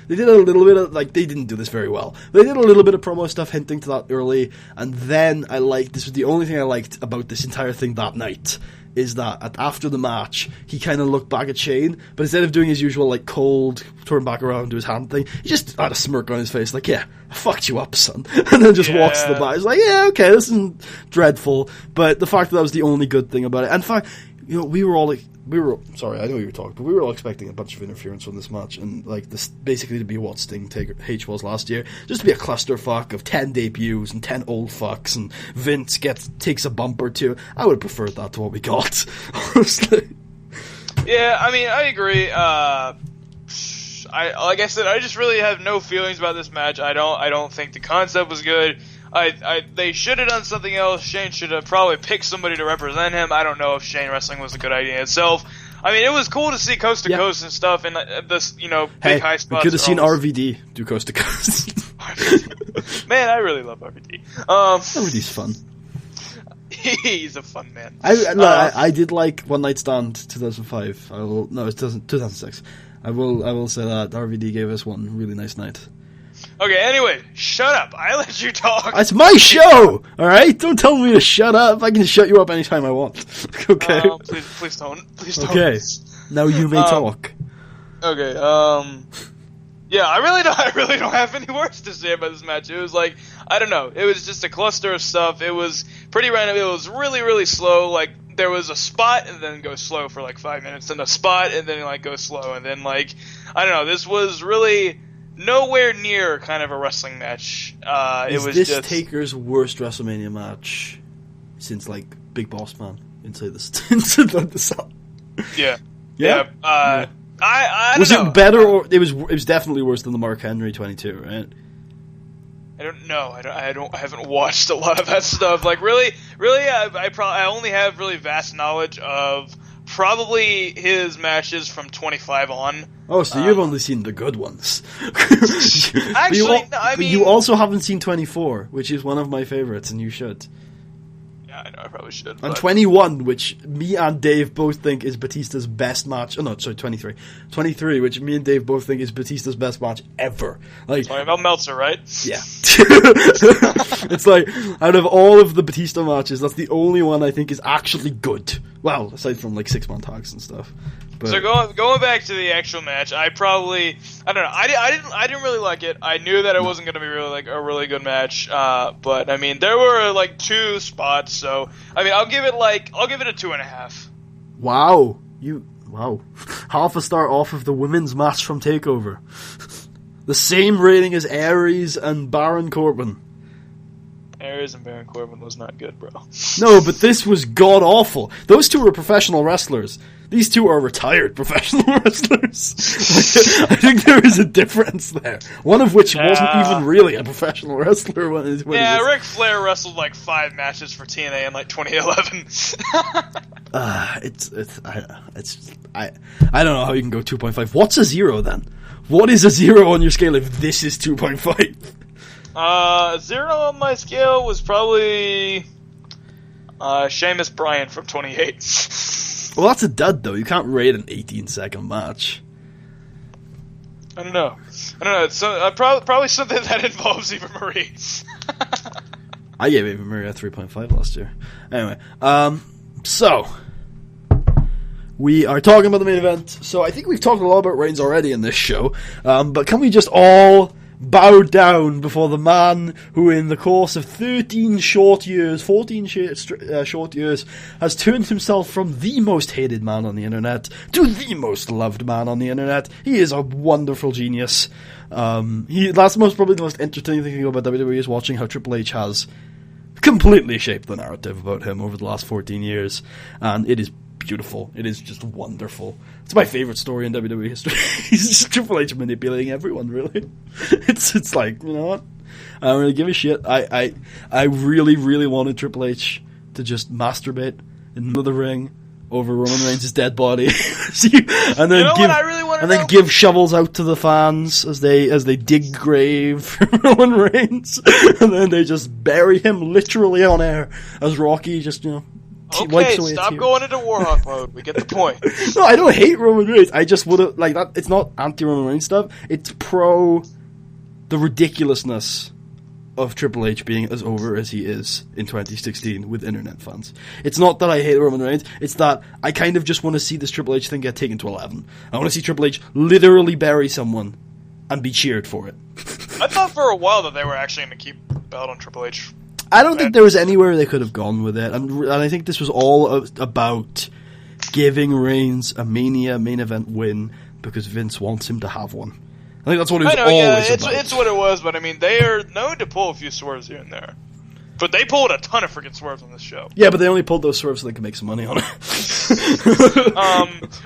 little bit of, they didn't do this very well. They did a little bit of promo stuff hinting to that early, and then this was the only thing I liked about this entire thing that night, is that after the match, he kind of looked back at Shane, but instead of doing his usual, cold, turn back around, do his hand thing, he just had a smirk on his face, yeah, I fucked you up, son. And then just walks to the back. He's like, yeah, okay, this isn't dreadful, but the fact that was the only good thing about it. And in fact, we were all sorry, I know you were talking, but we were all expecting a bunch of interference from this match, and this basically to be what Sting Taker H was last year, just to be a clusterfuck of 10 debuts and 10 old fucks, and Vince takes a bump or two. I would have preferred that to what we got, honestly. Yeah, I mean, I agree. Like I said, I just really have no feelings about this match. I don't think the concept was good. They should have done something else. Shane should have probably picked somebody to represent him. I don't know if Shane wrestling was a good idea itself. I mean, it was cool to see coast to coast and stuff, and this, big high spots. We could have seen RVD do coast to coast. Man, I really love RVD. RVD's fun. He's a fun man. I did like One Night Stand 2005. It's 2006. I will say that RVD gave us one really nice night. Okay, anyway, shut up. I let you talk. It's my show, alright? Don't tell me to shut up. I can shut you up anytime I want. Okay? Please don't. Please don't. Okay, now you may talk. Okay, yeah, I really don't have any words to say about this match. It was I don't know. It was just a cluster of stuff. It was pretty random. It was really, really slow. There was a spot and then go slow for 5 minutes, and a spot and then go slow, and then I don't know. This was really nowhere near kind of a wrestling match. It was this just Taker's worst WrestleMania match since Big Boss Man inside the cell. Yeah. Yeah. I don't was know. it better, or it was definitely worse than the Mark Henry 22, right? I don't know. I haven't watched a lot of that stuff. Really, I only have really vast knowledge of probably his matches from 25 on. Oh, so you've only seen the good ones. Actually, you also haven't seen 24, which is one of my favorites, and you should. Yeah, I know, I probably should. And 21, which me and Dave both think is Batista's best match. Oh, no, sorry, 23. 23, which me and Dave both think is Batista's best match ever. Talking about Meltzer, right? Yeah. It's out of all of the Batista matches, that's the only one I think is actually good. Well, aside from 6-man tags and stuff. But so going back to the actual match, I don't know. I didn't really like it. I knew that it wasn't going to be really a really good match. But I mean, there were 2 spots. So I mean, I'll give it a 2.5. Wow, half a star off of the women's match from TakeOver. The same rating as Aries and Baron Corbin. Aries and Baron Corbin was not good, bro. No, but this was god awful. Those two were professional wrestlers. These two are retired professional wrestlers. I think there is a difference there. One of which wasn't even really a professional wrestler. When Ric Flair wrestled like 5 matches for TNA in like 2011. I don't know how you can go 2.5. What's a 0 then? What is a 0 on your scale if this is 2.5? 0 on my scale was probably Sheamus Bryan from 28. Well, that's a dud, though. You can't rate an 18-second match. I don't know. It's probably something that involves Eva Marie. I gave Eva Marie a 3.5 last year. Anyway, so we are talking about the main event. So I think we've talked a lot about Reigns already in this show. But can we just all bow down before the man who, in the course of 14 short years, has turned himself from the most hated man on the internet to the most loved man on the internet? He is a wonderful genius. That's probably the most entertaining thing about WWE is watching how Triple H has completely shaped the narrative about him over the last 14 years, and it is beautiful. It is just wonderful. It's my favorite story in WWE history. He's just Triple H manipulating everyone, really. It's like, you know what? I don't really give a shit. I really, really wanted Triple H to just masturbate in the ring over Roman Reigns' dead body, and then give shovels out to the fans as they dig grave for Roman Reigns, and then they just bury him literally on air as Rocky just Okay, stop going into Warhawk mode. We get the point. No, I don't hate Roman Reigns. I just would have like that. It's not anti-Roman Reigns stuff. It's pro the ridiculousness of Triple H being as over as he is in 2016 with internet fans. It's not that I hate Roman Reigns. It's that I kind of just want to see this Triple H thing get taken to 11. I want to see Triple H literally bury someone and be cheered for it. I thought for a while that they were actually going to keep the belt on Triple H. I don't think there was anywhere they could have gone with it, and I think this was all about giving Reigns a Mania main event win because Vince wants him to have one. I think that's what it was always about. It's what it was, but I mean, they are known to pull a few swerves here and there. But they pulled a ton of freaking swerves on this show. Yeah, but they only pulled those swerves so they could make some money on it.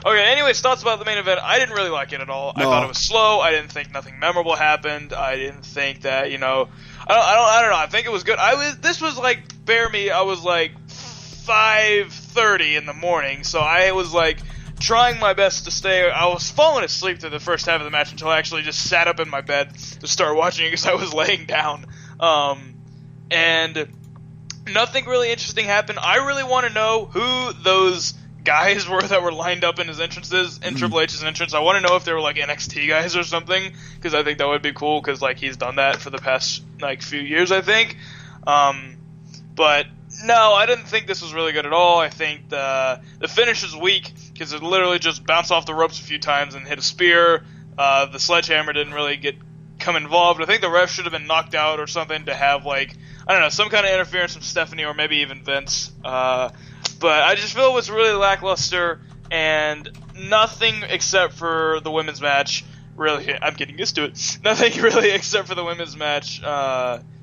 Okay, anyways, thoughts about the main event. I didn't really like it at all. No. I thought it was slow. I didn't think nothing memorable happened. I didn't think that, I don't know. I think it was good. This was like, bear me, I was like 5:30 in the morning, so I was like trying my best to stay. I was falling asleep through the first half of the match until I actually just sat up in my bed to start watching it because I was laying down. And nothing really interesting happened. I really want to know who those guys were that were lined up in his entrances, in Triple H's entrance. I want to know if they were like NXT guys or something, because I think that would be cool, because like he's done that for the past like few years, I think. But no, I didn't think this was really good at all. I think the finish is weak because it literally just bounced off the ropes a few times and hit a spear. The sledgehammer didn't really come involved. I think the ref should have been knocked out or something to have like, I don't know, some kind of interference from Stephanie or maybe even Vince. But I just feel it was really lackluster, and nothing except for the women's match really, I'm getting used to it, nothing really except for the women's match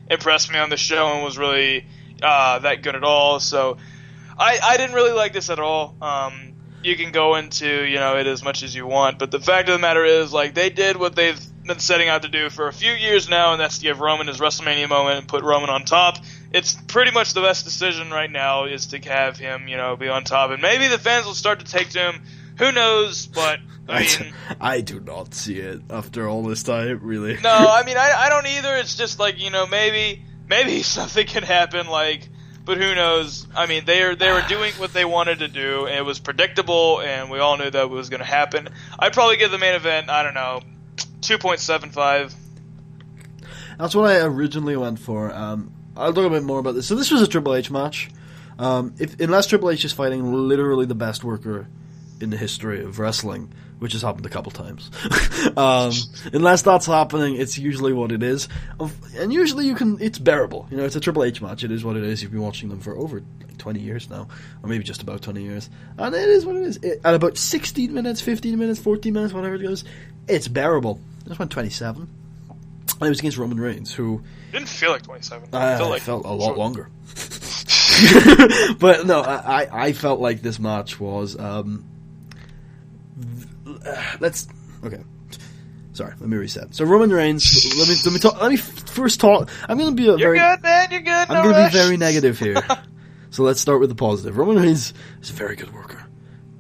impressed me on the show and was really that good at all. So I didn't really like this at all. You can go into, it as much as you want, but the fact of the matter is, like, they did what they've been setting out to do for a few years now, and that's to give Roman his WrestleMania moment and put Roman on top. It's pretty much the best decision right now is to have him, be on top, and maybe the fans will start to take to him. Who knows? But I mean, I do not see it after all this time, really. No, I mean, I don't either. It's just like, maybe something can happen, like. But who knows? I mean, they were doing what they wanted to do, and it was predictable, and we all knew that was going to happen. I'd probably give the main event, I don't know, 2.75. That's what I originally went for. I'll talk a bit more about this. So this was a Triple H match. Unless Triple H is fighting literally the best worker in the history of wrestling, which has happened a couple times. Unless that's happening, it's usually what it is. And usually it's bearable. It's a Triple H match. It is what it is. You've been watching them for over 20 years now. Or maybe just about 20 years. And it is what it is. At about 16 minutes, 15 minutes, 14 minutes, whatever it goes, it's bearable. This went 27. And it was against Roman Reigns, who... Didn't feel like 27. It felt a lot longer. But no, I felt like this match was... Okay. Sorry, let me reset. So Roman Reigns. Let me first talk. I'm going to be You're good, man. You're good. I'm going to be very negative here. So let's start with the positive. Roman Reigns is a very good worker,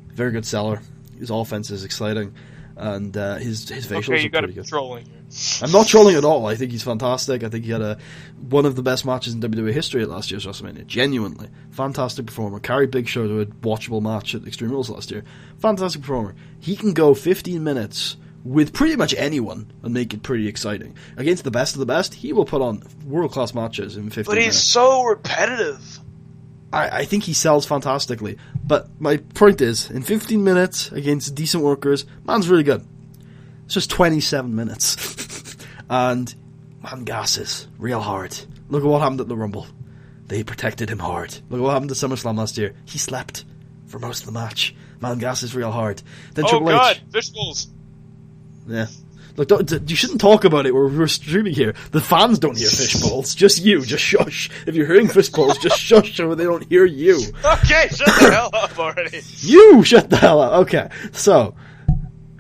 very good seller. His offense is exciting, and his facials are pretty good. Trolling here. I'm not trolling at all. I think he's fantastic. I think he had one of the best matches in WWE history at last year's WrestleMania. Genuinely. Fantastic performer. Carried Big Show to a watchable match at Extreme Rules last year. Fantastic performer. He can go 15 minutes with pretty much anyone and make it pretty exciting. Against the best of the best, he will put on world-class matches in 15 minutes. But he's so repetitive. I think he sells fantastically. But my point is, in 15 minutes against decent workers, man's really good. It's just 27 minutes. And man gasses real hard. Look at what happened at the Rumble. They protected him hard. Look at what happened to SummerSlam last year. He slept for most of the match. Man gasses real hard. Then Triple H. Fish balls. Yeah. Look, you shouldn't talk about it. We're streaming here. The fans don't hear fish balls. Just you. Just shush. If you're hearing fish balls, just shush so they don't hear you. Okay, shut the hell up already. You shut the hell up. Okay, so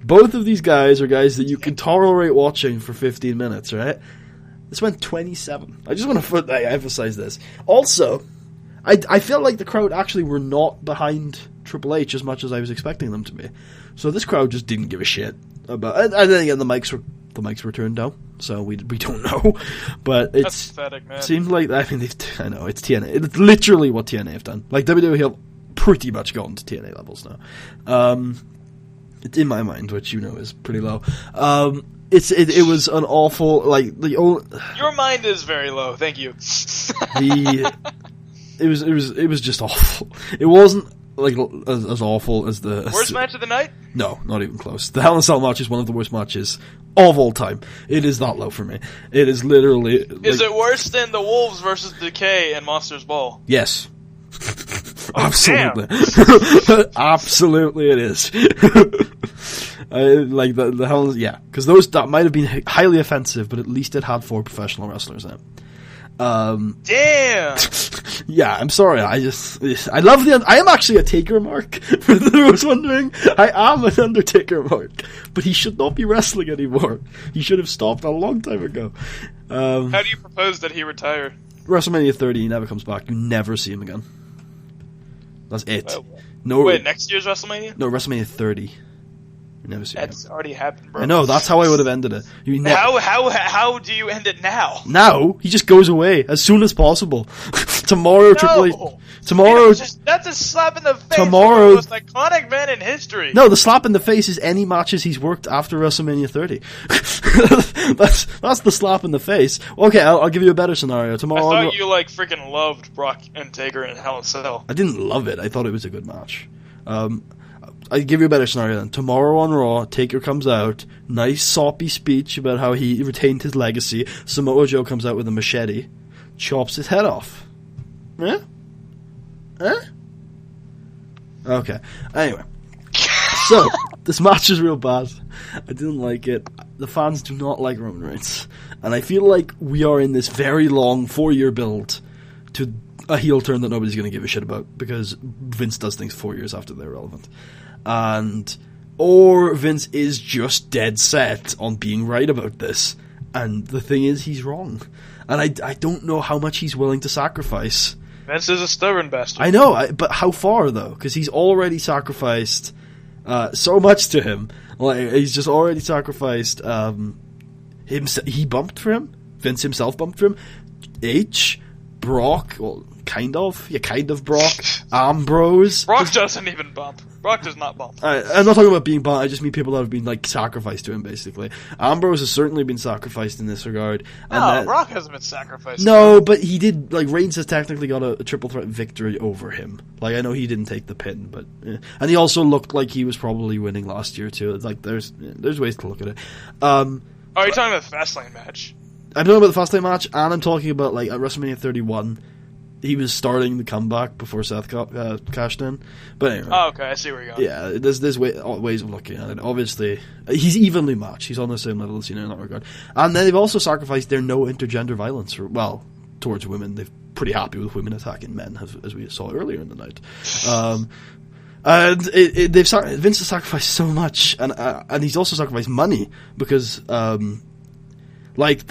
both of these guys are guys that you can tolerate watching for 15 minutes, right? This went 27. I just want to emphasize this. Also, I felt like the crowd actually were not behind Triple H as much as I was expecting them to be. So this crowd just didn't give a shit about. And then again, the mics were turned down, so we don't know. But that's pathetic, man. Seems like I know it's TNA. It's literally what TNA have done. Like WWE have pretty much gone to TNA levels now. It's in my mind, which you know is pretty low. It was an awful Your mind is very low. Thank you. It was just awful. It wasn't like as awful as the worst match of the night. No, not even close. The Hell in a Cell match is one of the worst matches of all time. It is that low for me. It is literally. Is it worse than the Wolves versus Decay and Monsters Ball? Yes. Absolutely. Absolutely it is. Like the hell, yeah, because that might have been highly offensive, but at least it had 4 professional wrestlers in it. Damn. Yeah, I'm sorry. I am actually a Taker mark. For those who was wondering, I am an Undertaker mark, but he should not be wrestling anymore. He should have stopped a long time ago. How do you propose that he retire? WrestleMania 30, he never comes back. You never see him again. That's it. Wait, next year's WrestleMania? No, WrestleMania 30. Never seen That's already happened, bro. I know, that's how I would have ended it. How do you end it now? Now? He just goes away as soon as possible. Tomorrow, no. Triple H. Tomorrow. That's a slap in the face. Tomorrow. The most iconic man in history. No, the slap in the face is any matches he's worked after WrestleMania 30. that's the slap in the face. Okay, I'll give you a better scenario. Tomorrow. I thought you freaking loved Brock and Taker in Hell in a Cell. I didn't love it. I thought it was a good match. I'll give you a better scenario then. Tomorrow on Raw, Taker comes out, nice soppy speech about how he retained his legacy. Samoa Joe comes out with a machete, chops his head off. Eh? Okay. Anyway. So, this match is real bad. I didn't like it. The fans do not like Roman Reigns. And I feel like we are in this very long 4-year build to a heel turn that nobody's going to give a shit about because Vince does things 4 years after they're relevant. Or Vince is just dead set on being right about this. And the thing is, he's wrong. And I don't know how much he's willing to sacrifice. Vince is a stubborn bastard. I know, but how far, though? Because he's already sacrificed so much to him. Like, he's just already sacrificed he bumped for him. Vince himself bumped for him. Brock, well, kind of Brock. Ambrose. Brock doesn't even bump. Brock does not bump. I'm not talking about being bumped. I just mean people that have been sacrificed to him, basically. Ambrose has certainly been sacrificed in this regard. No, Brock hasn't been sacrificed. No, but he did. Reigns has technically got a triple threat victory over him. I know he didn't take the pin, but and he also looked like he was probably winning last year too. There's ways to look at it. Are you talking about the Fastlane match? I'm talking about the Fastlane match, and I'm talking about at WrestleMania 31. He was starting the comeback before Seth cashed in. But anyway. Oh, okay, I see where you're going. Yeah, there's ways of looking at it. Obviously, he's evenly matched. He's on the same level as Cena in that regard. And then they've also sacrificed their no intergender violence, towards women. They're pretty happy with women attacking men, as we saw earlier in the night. And Vince has sacrificed so much, and he's also sacrificed money because, like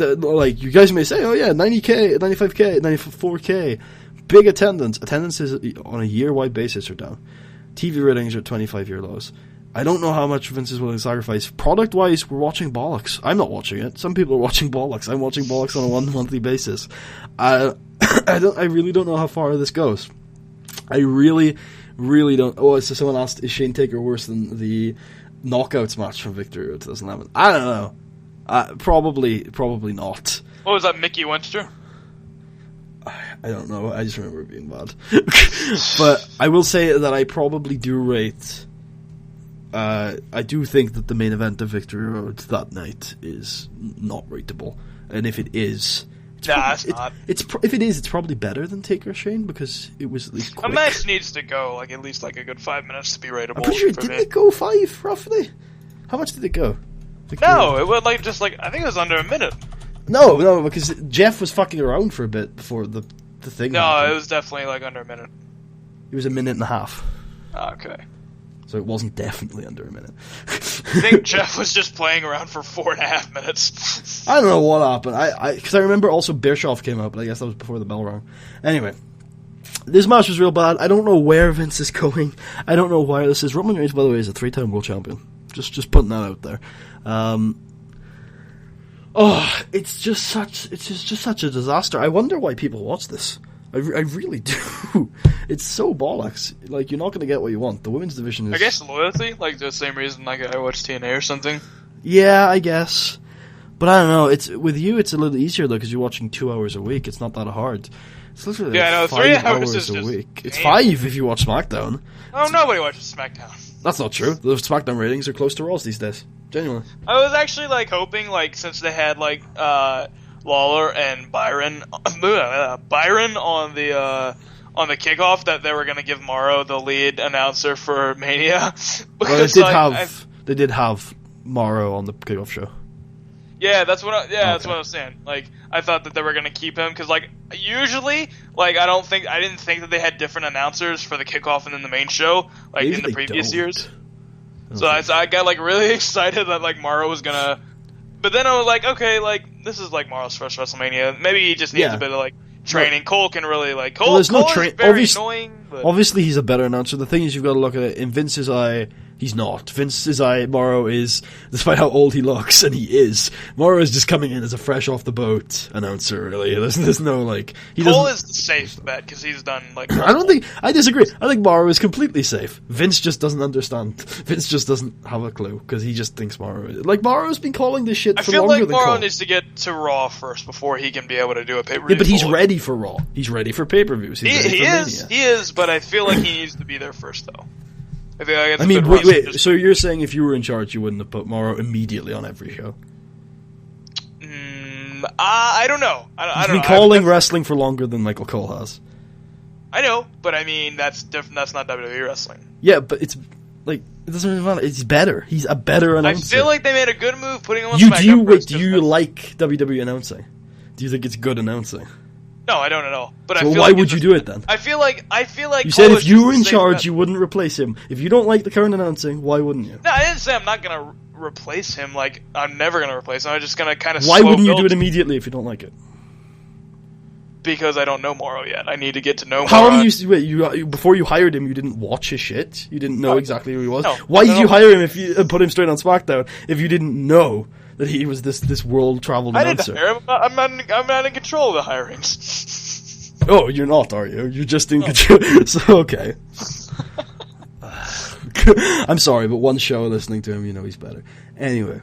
you guys may say, oh yeah, 90K, 95K, 94K, big attendance. Attendances on a year-wide basis are down. TV ratings are at 25-year lows. I don't know how much Vince is willing to sacrifice. Product-wise, we're watching bollocks. I'm not watching it. Some people are watching bollocks. I'm watching bollocks on a monthly basis. I really don't know how far this goes. I really don't. Oh, so someone asked, is Shane Taker worse than the Knockouts match from Victory Road 2011? I don't know. Probably not. What was that, Mickey Winster? I don't know. I just remember it being bad. But I will say that I probably do rate. I do think that the main event of Victory Road that night is not rateable, and if it is, if it is, it's probably better than Taker Shane because it was at least quick. A match needs to go like at least like a good 5 minutes to be rateable. I'm pretty sure didn't it go 5 roughly? How much did it go? No, it was like I think it was under a minute. No, because Jeff was fucking around for a bit before the thing. No, happened. it was definitely like under a minute. It was a minute and a half. Okay. So it wasn't definitely under a minute. I think Jeff was just playing around for 4.5 minutes. I don't know what happened. Because I remember also Bischoff came out, but I guess that was before the bell rang. Anyway, this match was real bad. I don't know where Vince is going. I don't know why this is. Roman Reigns, by the way, is a 3-time world champion. Just putting that out there. It's just such a disaster. I wonder why people watch this. I really do. It's so bollocks. Like, you're not going to get what you want. The women's division is... I guess loyalty? Like, the same reason like I watch TNA or something? Yeah, I guess. But I don't know. With you, it's a little easier, though, because you're watching 2 hours a week. It's not that hard. It's literally 3 hours is a just week. It's 5 if you watch SmackDown. Oh, nobody watches SmackDown. That's not true. The SmackDown ratings are close to Raw's these days. Genuinely. I was actually, like, hoping, like, since they had, like, Lawler and Byron on the kickoff, that they were going to give Morrow the lead announcer for Mania. Well, they did have Morrow on the kickoff show. Yeah, that's what I was saying. Like, I thought that they were going to keep him because, like, usually, like, I didn't think that they had different announcers for the kickoff and then the main show, like, in the previous years. So I got, like, really excited that, like, Morrow was gonna. But then I was like, okay, like, this is like Morrow's first WrestleMania. Maybe he just needs a bit of like training. Cole can really like Cole. Cole is very annoying. But... Obviously, he's a better announcer. The thing is, you've got to look at it in Vince's eye. He's not. Vince's eye, Morrow is, despite how old he looks, and he is, Morrow is just coming in as a fresh off the boat announcer, really. There's no, like... Cole is the safe bet, because he's done, like... I disagree. I think Morrow is completely safe. Vince just doesn't understand. Vince just doesn't have a clue, because he just thinks Morrow is... Like, Morrow's been calling this shit for longer than Cole. I feel like Morrow needs to get to Raw first, before he can be able to do a pay-per-view. Yeah, but he's ready for Raw. He's ready for pay-per-views. He is, but I feel like he needs to be there first, though. I mean, wait. So you're saying if you were in charge, you wouldn't have put Morrow immediately on every show? I don't know. He's been calling wrestling for longer than Michael Cole has. I know, but I mean that's different. That's not WWE wrestling. Yeah, but it's like it doesn't really matter. It's better. He's a better announcer. I feel like they made a good move putting him on SmackDown. Do you like WWE announcing? Do you think it's good announcing? No, I don't at all. But so I feel why would you do it then? I feel like you said if you were in charge, you wouldn't replace him. If you don't like the current announcing, why wouldn't you? No, I didn't say I'm not gonna replace him. Like I'm never gonna replace him. I'm just gonna kind of. Why wouldn't you do it immediately if you don't like it? Because I don't know Morrow yet. I need to get to know Morrow. How long you before you hired him? You didn't watch his shit. You didn't know exactly who he was. Why did you hire him if you put him straight on SmackDown if you didn't know that he was this world traveled announcer? I didn't hire him. I'm not in control of the hirings. Oh, you're not, are you? You're just in control. So, okay. I'm sorry, but one show listening to him, you know he's better. Anyway.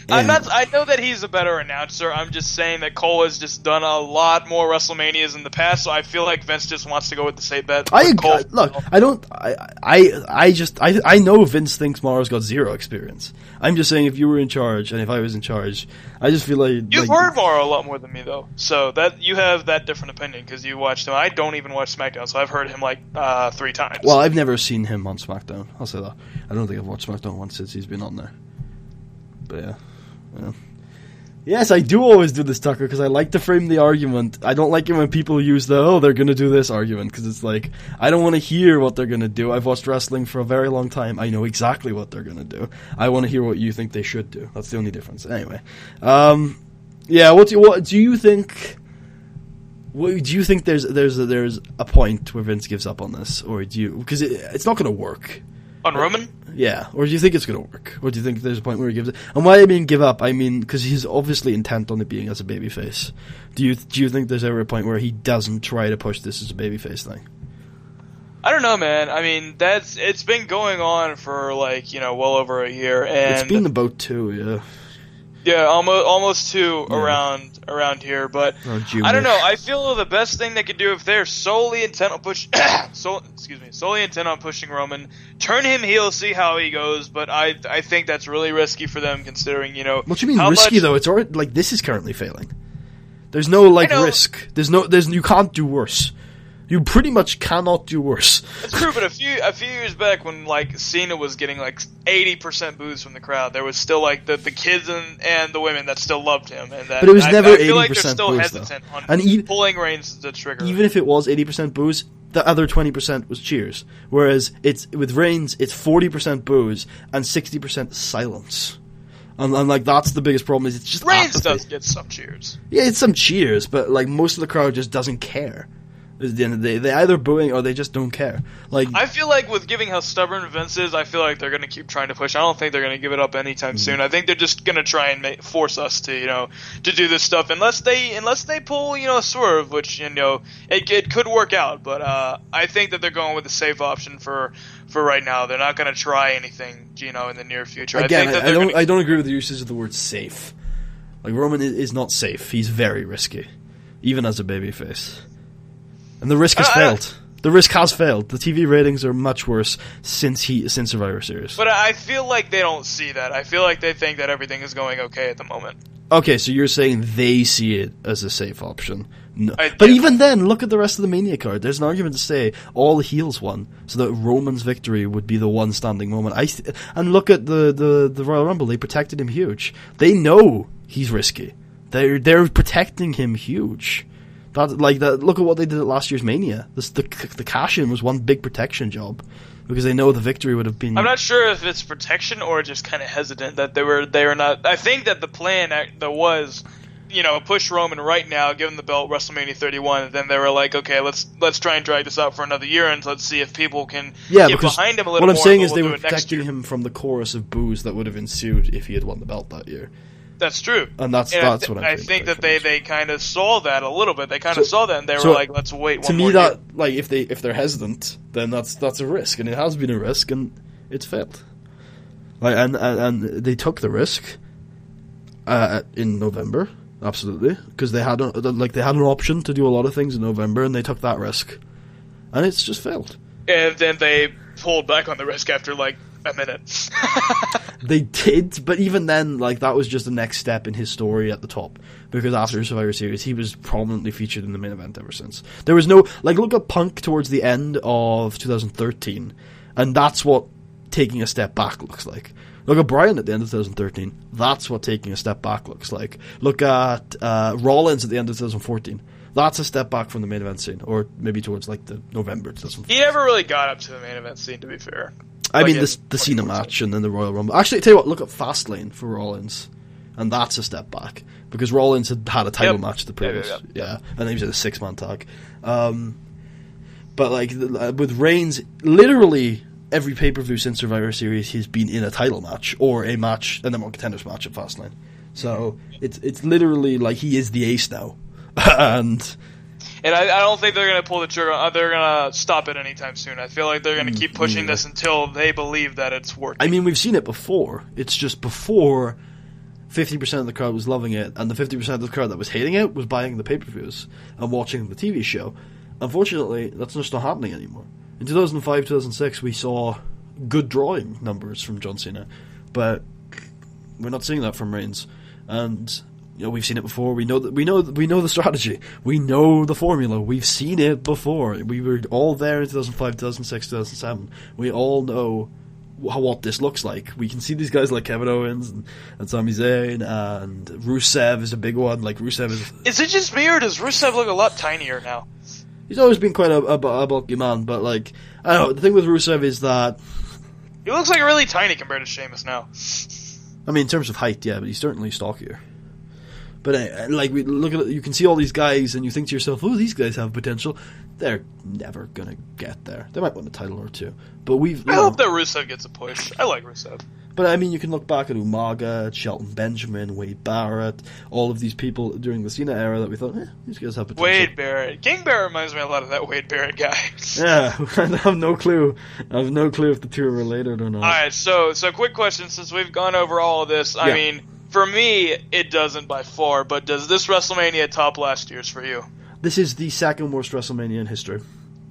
I know that he's a better announcer. I'm just saying that Cole has just done a lot more WrestleManias in the past, so I feel like Vince just wants to go with the safe bet. I know Vince thinks Morrow's got zero experience. I'm just saying if you were in charge, and if I was in charge, I just feel like... You've heard Morrow a lot more than me, though, so that you have that different opinion, because you watched him. I don't even watch SmackDown, so I've heard him, 3 times. Well, I've never seen him on SmackDown, I'll say that. I don't think I've watched SmackDown once since he's been on there. But yeah. Yes, I do always do this, Tucker, because I like to frame the argument. I don't like it when people use they're going to do this argument, because it's like, I don't want to hear what they're going to do. I've watched wrestling for a very long time. I know exactly what they're going to do. I want to hear what you think they should do. That's the only difference. Anyway. What do you think... do you think there's a point where Vince gives up on this? Or do you... Because it's not going to work. On Roman? Yeah, or do you think it's going to work? Or do you think there's a point where he gives it? And why I mean give up, I mean because he's obviously intent on it being as a babyface. Do you think there's ever a point where he doesn't try to push this as a babyface thing? I don't know, man. I mean, it's been going on for well over a year, and it's been about 2, yeah. Yeah, almost 2 around here, but I don't know. I feel the best thing they could do if they're solely intent on pushing Roman, turn him heel, see how he goes. But I think that's really risky for them, considering What do you mean risky though? It's already this is currently failing. There's no risk. You can't do worse. You pretty much cannot do worse. That's true, but a few years back when Cena was getting 80% boos from the crowd, there was still the kids and the women that still loved him, and that. But it was never 80% I feel like they're still boos, hesitant though. on pulling Reigns the trigger. Even if it was 80% boos, the other 20% was cheers. Whereas with Reigns, it's 40% boos and 60% silence. And that's the biggest problem. Is it's just Reigns apathy. does get some cheers. Yeah, it's some cheers, but most of the crowd just doesn't care. At the end of the day, they're either booing or they just don't care. I feel like with giving how stubborn Vince is, I feel like they're going to keep trying to push. I don't think they're going to give it up anytime soon. I think they're just going to try and force us to do this stuff unless they pull a swerve, which it could work out. But I think that they're going with the safe option for right now. They're not going to try anything in the near future. Again, I don't agree with the usage of the word safe. Roman is not safe. He's very risky, even as a babyface. And the risk has failed. The risk has failed. The TV ratings are much worse since Survivor Series. But I feel like they don't see that. I feel like they think that everything is going okay at the moment. Okay, so you're saying they see it as a safe option. No. But even then, look at the rest of the Mania card. There's an argument to say all the heels won, so that Roman's victory would be the one standing moment. And look at the Royal Rumble. They protected him huge. They know he's risky. They're protecting him huge. Look at what they did at last year's Mania. The cash-in was one big protection job because they know the victory would have been. I'm not sure if it's protection or just kind of hesitant that they were not. I think that the plan that was, push Roman right now, give him the belt WrestleMania 31, and then they were like, okay, let's try and drag this out for another year and let's see if people can get behind him a little more. What I'm saying is they were protecting him from the chorus of boos that would have ensued if he had won the belt that year. That's true. And that's what I think that they kind of saw that a little bit. They kind of saw that, and they were like, "Let's wait one more year." To me, if they're hesitant, then that's a risk, and it has been a risk, and it's failed. And they took the risk in November, absolutely, because they had an option to do a lot of things in November, and they took that risk, and it's just failed. And then they pulled back on the risk after a minute. They did, but even then, that was just the next step in his story at the top. Because after Survivor Series, he was prominently featured in the main event ever since. There was no look at Punk towards the end of 2013, and that's what taking a step back looks like. Look at Bryan at the end of 2013. That's what taking a step back looks like. Look at Rollins at the end of 2014. That's a step back from the main event scene, or maybe towards the November 2014. He never really got up to the main event scene, to be fair. I mean, the Cena match and then the Royal Rumble. Actually, tell you what, look at Fastlane for Rollins, and that's a step back because Rollins had a title match the previous, and then he was in a 6-man tag. But with Reigns, literally every pay-per-view since Survivor Series, he's been in a title match or a match, a number one contenders match at Fastlane. So it's literally he is the ace now, And I don't think they're going to pull the trigger. They're going to stop it anytime soon. I feel like they're going to keep pushing this until they believe that it's working. I mean, we've seen it before. It's just before 50% of the crowd was loving it, and the 50% of the crowd that was hating it was buying the pay-per-views and watching the TV show. Unfortunately, that's just not happening anymore. In 2005, 2006, we saw good drawing numbers from John Cena, but we're not seeing that from Reigns. And we've seen it before. We know the strategy. We know the formula. We've seen it before. We were all there in 2005, 2006, 2007. We all know what this looks like. We can see these guys like Kevin Owens and Sami Zayn, and Rusev is a big one. Like, Rusev is... Is it just me, or does Rusev look a lot tinier now? He's always been quite a bulky man, but, like, I don't know, the thing with Rusev is that... He looks like really tiny compared to Sheamus now. I mean, in terms of height, yeah, but he's certainly stockier. But like, we look at it, you can see all these guys, and you think to yourself, "Oh, these guys have potential." They're never gonna get there. They might win a title or two, but I hope that Rusev gets a push. I like Rusev. But I mean, you can look back at Umaga, at Shelton Benjamin, Wade Barrett, all of these people during the Cena era that we thought, these guys have potential. Wade Barrett, King Barrett reminds me a lot of that Wade Barrett guy. Yeah, I have no clue. I have no clue if the two are related or not. All right, so quick question: since we've gone over all of this, I mean. For me, it doesn't by far, but does this WrestleMania top last year's for you? This is the second worst WrestleMania in history.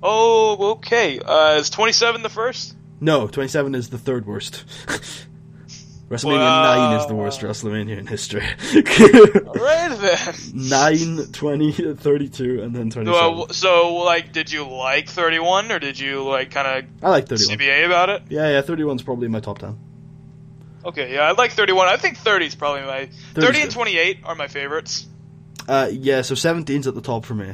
Oh, okay. Is 27 the first? No, 27 is the third worst. WrestleMania 9 is the worst WrestleMania in history. Alright then. 9, 20, 32, and then 27. So, like, did you like 31, or did you, like, kind of I like 31. CBA about it? Yeah, 31's probably in my top 10. Okay, yeah, I like 31. I think 30 is probably my... 30 and 28 are my favorites. Yeah, so 17's at the top for me.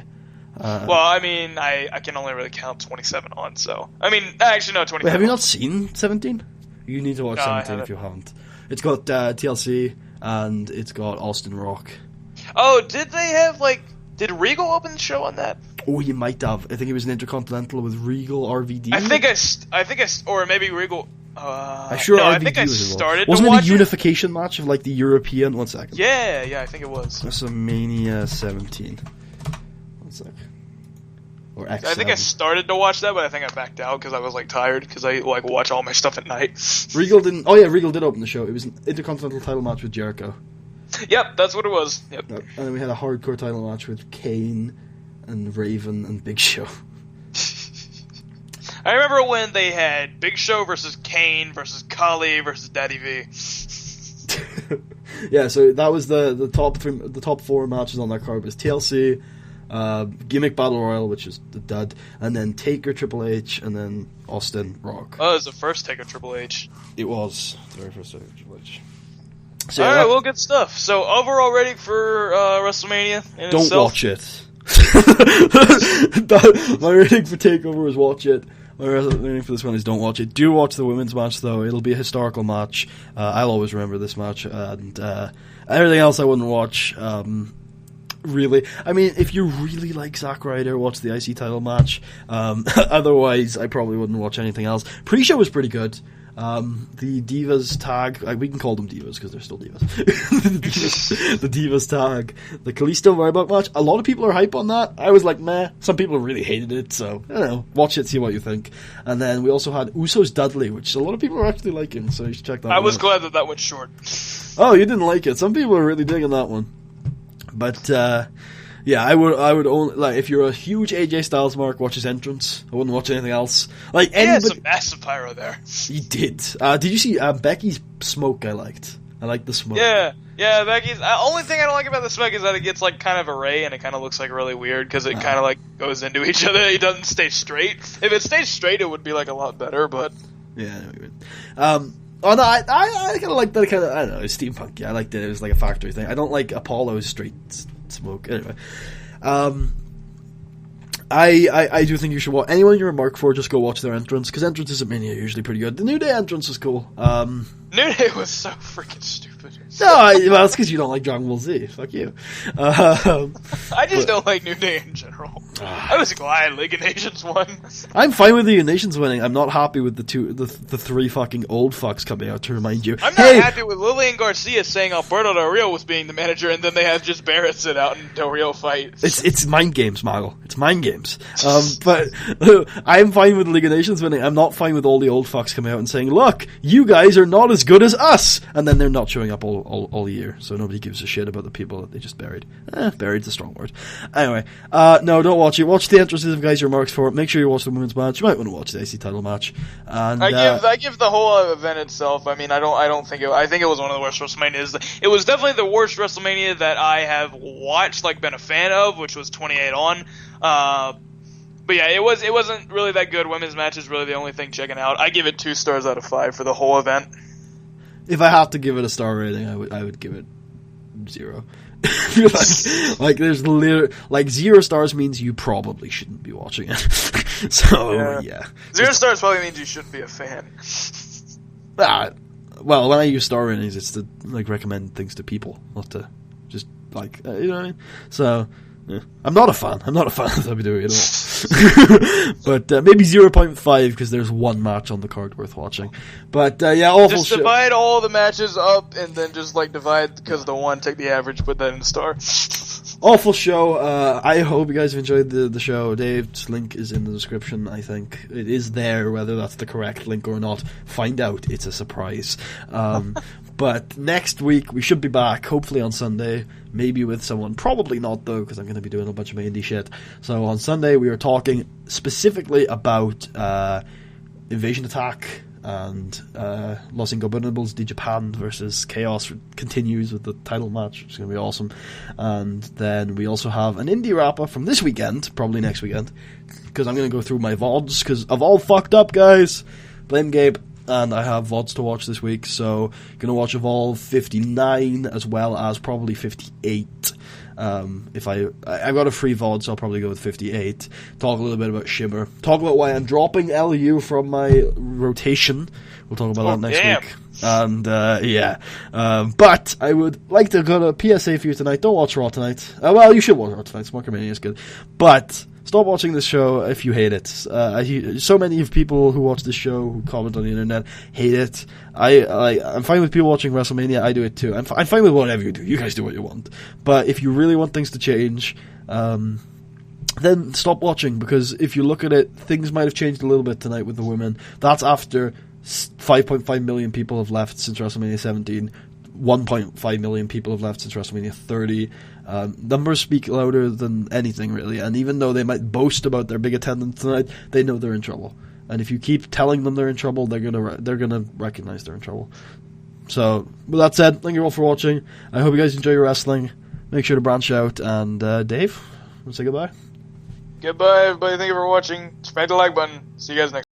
Well, I mean, I can only really count 27 on, so... I mean, actually, no, 25. Wait, have you not seen 17? You need to watch 17 if you haven't. It's got TLC, and it's got Austin Rock. Oh, did they have, like... Did Regal open the show on that? Oh, you might have. I think it was an Intercontinental with Regal, RVD. I think or maybe Regal... I'm sure RVD I think I started Wasn't to watch it a unification match of, like, the European... One second. Yeah, I think it was. WrestleMania 17. One sec. Or X7. I think I started to watch that, but I think I backed out because I was, like, tired, because I, like, watch all my stuff at night. Regal didn't... Oh, yeah, Regal did open the show. It was an Intercontinental title match with Jericho. Yep, that's what it was. Yep. And then we had a hardcore title match with Kane and Raven and Big Show. I remember when they had Big Show versus Kane versus Kali versus Daddy V. Yeah, so that was the top four matches on that card was TLC, Gimmick Battle Royal, which is the dud, and then Taker, Triple H, and then Austin Rock. Oh, it was the first Taker Triple H. It was the very first Taker Triple H. So, all right, well, good stuff. So overall rating for WrestleMania. Don't watch it. My rating for Takeover is watch it. My rating for this one is don't watch it. Do watch the women's match, though. It'll be a historical match. I'll always remember this match. And everything else I wouldn't watch, really. I mean, if you really like Zack Ryder, watch the IC title match. Otherwise, I probably wouldn't watch anything else. Pre-show was pretty good. The Divas tag, we can call them Divas because they're still Divas. the Divas tag, the Kalisto Ryback match, a lot of people are hype on that. I was like, meh. Some people really hated it, so, I don't know. Watch it, see what you think. And then we also had Usos Dudley, which a lot of people are actually liking, so you should check that out. I was glad that went short. Oh, you didn't like it. Some people are really digging that one. But, yeah, I would only, like, if you're a huge AJ Styles mark, watch his entrance. I wouldn't watch anything else. Like, he had some massive pyro there. He did. Did you see Becky's smoke? I liked the smoke. Yeah, Becky's. Only thing I don't like about the smoke is that it gets, like, kind of array, and it kind of looks, like, really weird, because it kind of, like, goes into each other. It doesn't stay straight. If it stayed straight, it would be, like, a lot better, but... Yeah, I know what you mean. Oh no, I kind of like that kind of, I don't know, steampunk. Yeah, I liked it. It was like a factory thing. I don't like Apollo's straight smoke. Anyway, I do think you should watch anyone you're a mark for. Just go watch their entrance because entrances at Mania are usually pretty good. The New Day entrance was cool. New Day was so freaking stupid. No, well, it's because you don't like Dragon Ball Z. Fuck you. I just don't like New Day in general. I was glad League of Nations won. I'm fine with League of Nations winning. I'm not happy with the three fucking old fucks coming out to remind you. I'm not happy with Lillian Garcia saying Alberto Del Rio was being the manager, and then they have just Barrett sit out and Del Rio fight. It's mind games, Maggle. It's mind games. But I'm fine with League of Nations winning. I'm not fine with all the old fucks coming out and saying, "Look, you guys are not as good as us," and then they're not showing up all year, so nobody gives a shit about the people that they just buried. Buried's a strong word. Anyway, no, don't watch it. Watch the entrances of guys you're marks for. Make sure you watch the women's match. You might want to watch the IC title match. And I give the whole event itself. I mean, I think it was one of the worst WrestleManias. It was definitely the worst WrestleMania that I have watched, like been a fan of, which was 28 on. But yeah, it wasn't really that good. Women's match is really the only thing checking out. I give it 2 stars out of 5 for the whole event. If I have to give it a star rating, I would give it 0. like there's literally 0 stars means you probably shouldn't be watching it. So yeah. 0 stars probably means you shouldn't be a fan. Well, when I use star ratings, it's to recommend things to people, not to just you know what I mean. So yeah. I'm not a fan of WWE at all. But maybe 0.5 because there's one match on the card worth watching. But yeah, awful. Just divide all the matches up and then just divide because the one, take the average, put that in the star. Awful show. I hope you guys have enjoyed the show. Dave's link is in the description, I think. It is there, whether that's the correct link or not. Find out. It's a surprise. But next week, we should be back, hopefully on Sunday. Maybe with someone. Probably not, though, because I'm going to be doing a bunch of my indie shit. So on Sunday, we are talking specifically about Invasion Attack and Los Ingobernables de Japan versus Chaos continues with the title match, which is going to be awesome. And then we also have an indie wrap-up from this weekend, probably next weekend, because I'm going to go through my VODs, because I've all fucked up, guys. Blame Gabe. And I have VODs to watch this week, so going to watch Evolve 59 as well as probably 58. If I've got a free VOD, so I'll probably go with 58. Talk a little bit about Shimmer. Talk about why I'm dropping LU from my rotation. We'll talk about that next week. And but I would like to go to PSA for you tonight. Don't watch Raw tonight. Well, you should watch Raw tonight. Smokermania is good, but stop watching this show if you hate it. So many of people who watch this show, who comment on the internet, hate it. I'm fine with people watching WrestleMania. I do it too. I'm fine with whatever you do. You guys do what you want. But if you really want things to change, then stop watching, because if you look at it, things might have changed a little bit tonight with the women. That's after 5.5 million people have left since WrestleMania 17. 1.5 million people have left since WrestleMania 30. Numbers speak louder than anything, really. And even though they might boast about their big attendance tonight, they know they're in trouble. And if you keep telling them they're in trouble, they're gonna recognize they're in trouble. So, with that said, thank you all for watching. I hope you guys enjoy your wrestling. Make sure to branch out. And Dave, want to say goodbye? Goodbye, everybody. Thank you for watching. Smack the like button. See you guys next.